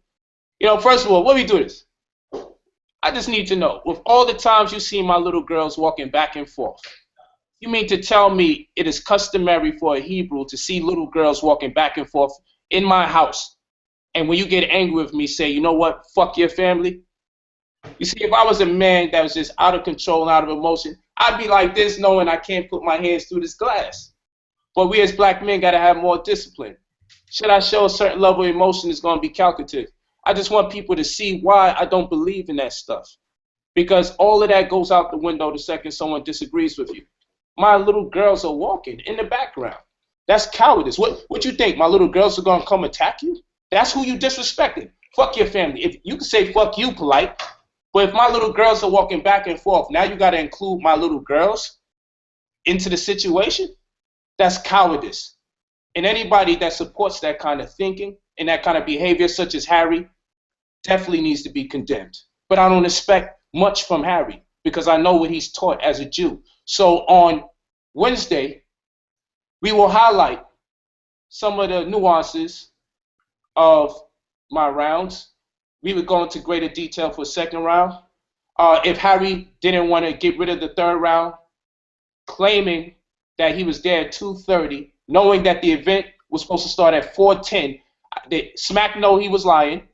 You know, first of all, when we do this, I just need to know, with all the times you see my little girls walking back and forth, you mean to tell me it is customary for a Hebrew to see little girls walking back and forth in my house, and when you get angry with me, say, you know what, fuck your family? You see, if I was a man that was just out of control and out of emotion, I'd be like this, knowing I can't put my hands through this glass. But we as black men got to have more discipline. Should I show a certain level of emotion, it's going to be calculative. I just want people to see why I don't believe in that stuff. Because all of that goes out the window the second someone disagrees with you. My little girls are walking in the background. That's cowardice. What you think? My little girls are going to come attack you? That's who you disrespecting. Fuck your family. If you can say fuck you, Polight, but if my little girls are walking back and forth, now you got to include my little girls into the situation? That's cowardice. And anybody that supports that kind of thinking and that kind of behavior, such as Harry, definitely needs to be condemned. But I don't expect much from Harry because I know what he's taught as a Jew. So on Wednesday, we will highlight some of the nuances of my rounds. We would go into greater detail for second round. If Harry didn't want to get rid of the third round, claiming that he was there at 2:30, knowing that the event was supposed to start at 4:10, Smack know he was lying.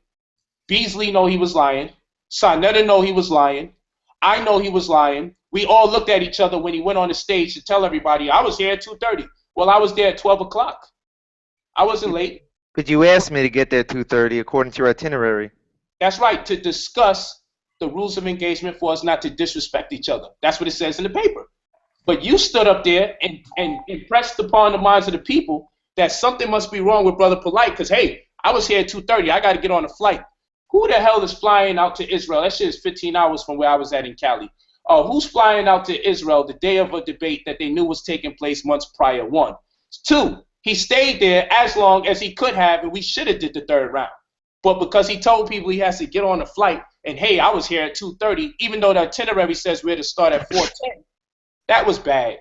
Beasley know he was lying. Saneter know he was lying. I know he was lying. We all looked at each other when he went on the stage to tell everybody, I was here at 2:30. Well, I was there at 12 o'clock. I wasn't late. But you asked me to get there at 2:30 according to your itinerary. That's right, to discuss the rules of engagement for us not to disrespect each other. That's what it says in the paper. But you stood up there and impressed upon the minds of the people that something must be wrong with Brother Polight because, hey, I was here at 2:30. I got to get on a flight. Who the hell is flying out to Israel? That shit is 15 hours from where I was at in Cali. Who's flying out to Israel the day of a debate that they knew was taking place months prior? 1. 2, he stayed there as long as he could have, and we should have did the third round. but because he told people he has to get on a flight, and hey, I was here at 2:30, even though the itinerary says we're to start at 4:10. That was bad.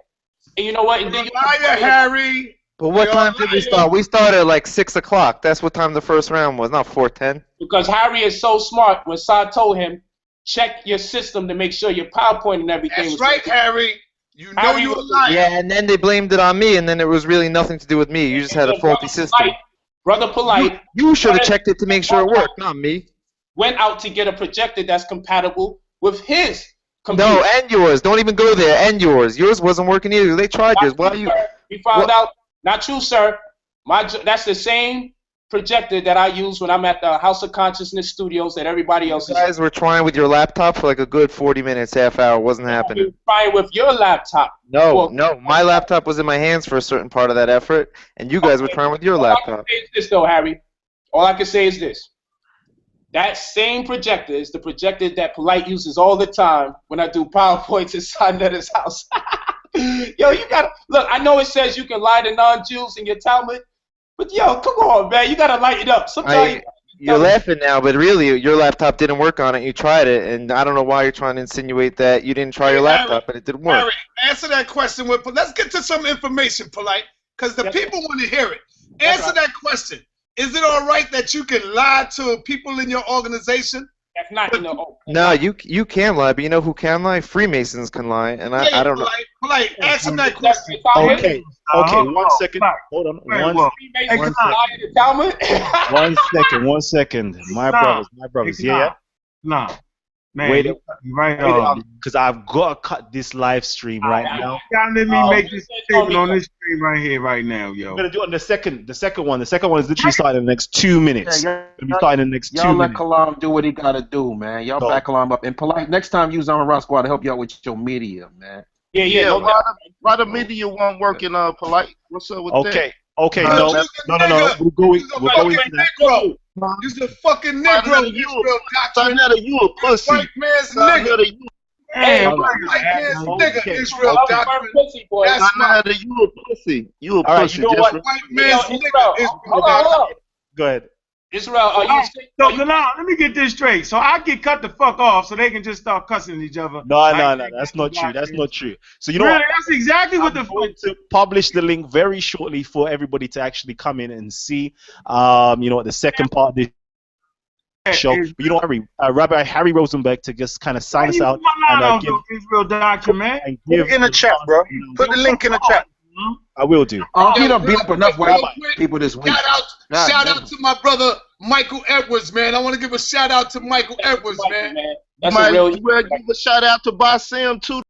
And you know what? And then Liar, Harry. But what You're time did we start? We started at like 6 o'clock. That's what time the first round was, not 4:10. Because Harry is so smart. When Saad told him, check your system to make sure your PowerPoint and everything. That's was right, Harry. You know Harry you a was- liar. Yeah, and then they blamed it on me, and then it was really nothing to do with me. You just had a faulty system. Brother Polight You should have checked it to make sure it worked, not me. went out to get a projector that's compatible with his computer. No, and yours. Don't even go there. And yours. Yours wasn't working either. They tried yours. Why are you? We found out. Not true, sir. That's the same projector that I use when I'm at the House of Consciousness Studios that everybody else You is. guys were trying with your laptop for like a good 40 minutes, half hour. Wasn't happening. Trying with your laptop. No, Well, no. My laptop was in my hands for a certain part of that effort, and you guys were trying with your All I laptop. can say is this, though, Harry. All I can say is this. That same projector is the projector that Polight uses all the time when I do PowerPoints inside Netta's house. Yo, you gotta look. I know it says you can lie to non-Jews in your Talmud, but yo, come on, man, you gotta light it up. Sometimes You're laughing now, but really, your laptop didn't work on it. You tried it, and I don't know why you're trying to insinuate that you didn't try your laptop, but it didn't work. Harry, answer that question with. Let's get to some information, Polight, because the people want to hear it. Answer that question. Is it all right that you can lie to people in your organization? That's not in the open. No, you can lie, but you know who can lie? Freemasons can lie, and I don't know. Polight, answer that question. Okay, one second. Hold on. One second. My brothers. Yeah. Nah. Man, Wait, right because I've got to cut this live stream right now. Y'all let me make this statement on this stream right here, right now, yo. I'm gonna do it on the second one. The second one is literally starting in the next 2 minutes. Yeah, It'll be starting in the next 2 Y'all let minutes. Kalam do what he gotta do, man. Y'all No. back Kalam up. And Polight, next time use on Rock Squad to help you out with your media, man. Yeah, why the media won't working Polight? What's up with that? Okay, No, no. We're going You's a to that. fucking Negro. You's a fucking Negro. Sarnetta, you a pussy. White man's Sarnetta, nigga. you Hey, White man's nigga. Okay. Israel doctrine. That's my Sarnetta, you a pussy. You a All right, pussy. you know just what? white man's Israel, nigga. Israel hold on. doctrine. Go ahead. Israel, are you? So now, let me get this straight. So I get cut the fuck off so they can just start cussing each other. No. That's not true. That's not true. So you know Really, what? that's exactly what the I'm fuck. going to publish the link very shortly for everybody to actually come in and see. You know what? The second part of this show. But you know what, Rabbi Harry Rozenberg to just kind of sign us out and give Israel doctrine, man. and Put give it in the chat, bro. Put the link in the chat. I will do. He done beat up enough white people this week. Shout out to my brother Michael Edwards, man. I want to give a shout out to Michael Edwards, man. That's might a real. as well give a shout out to Basim too.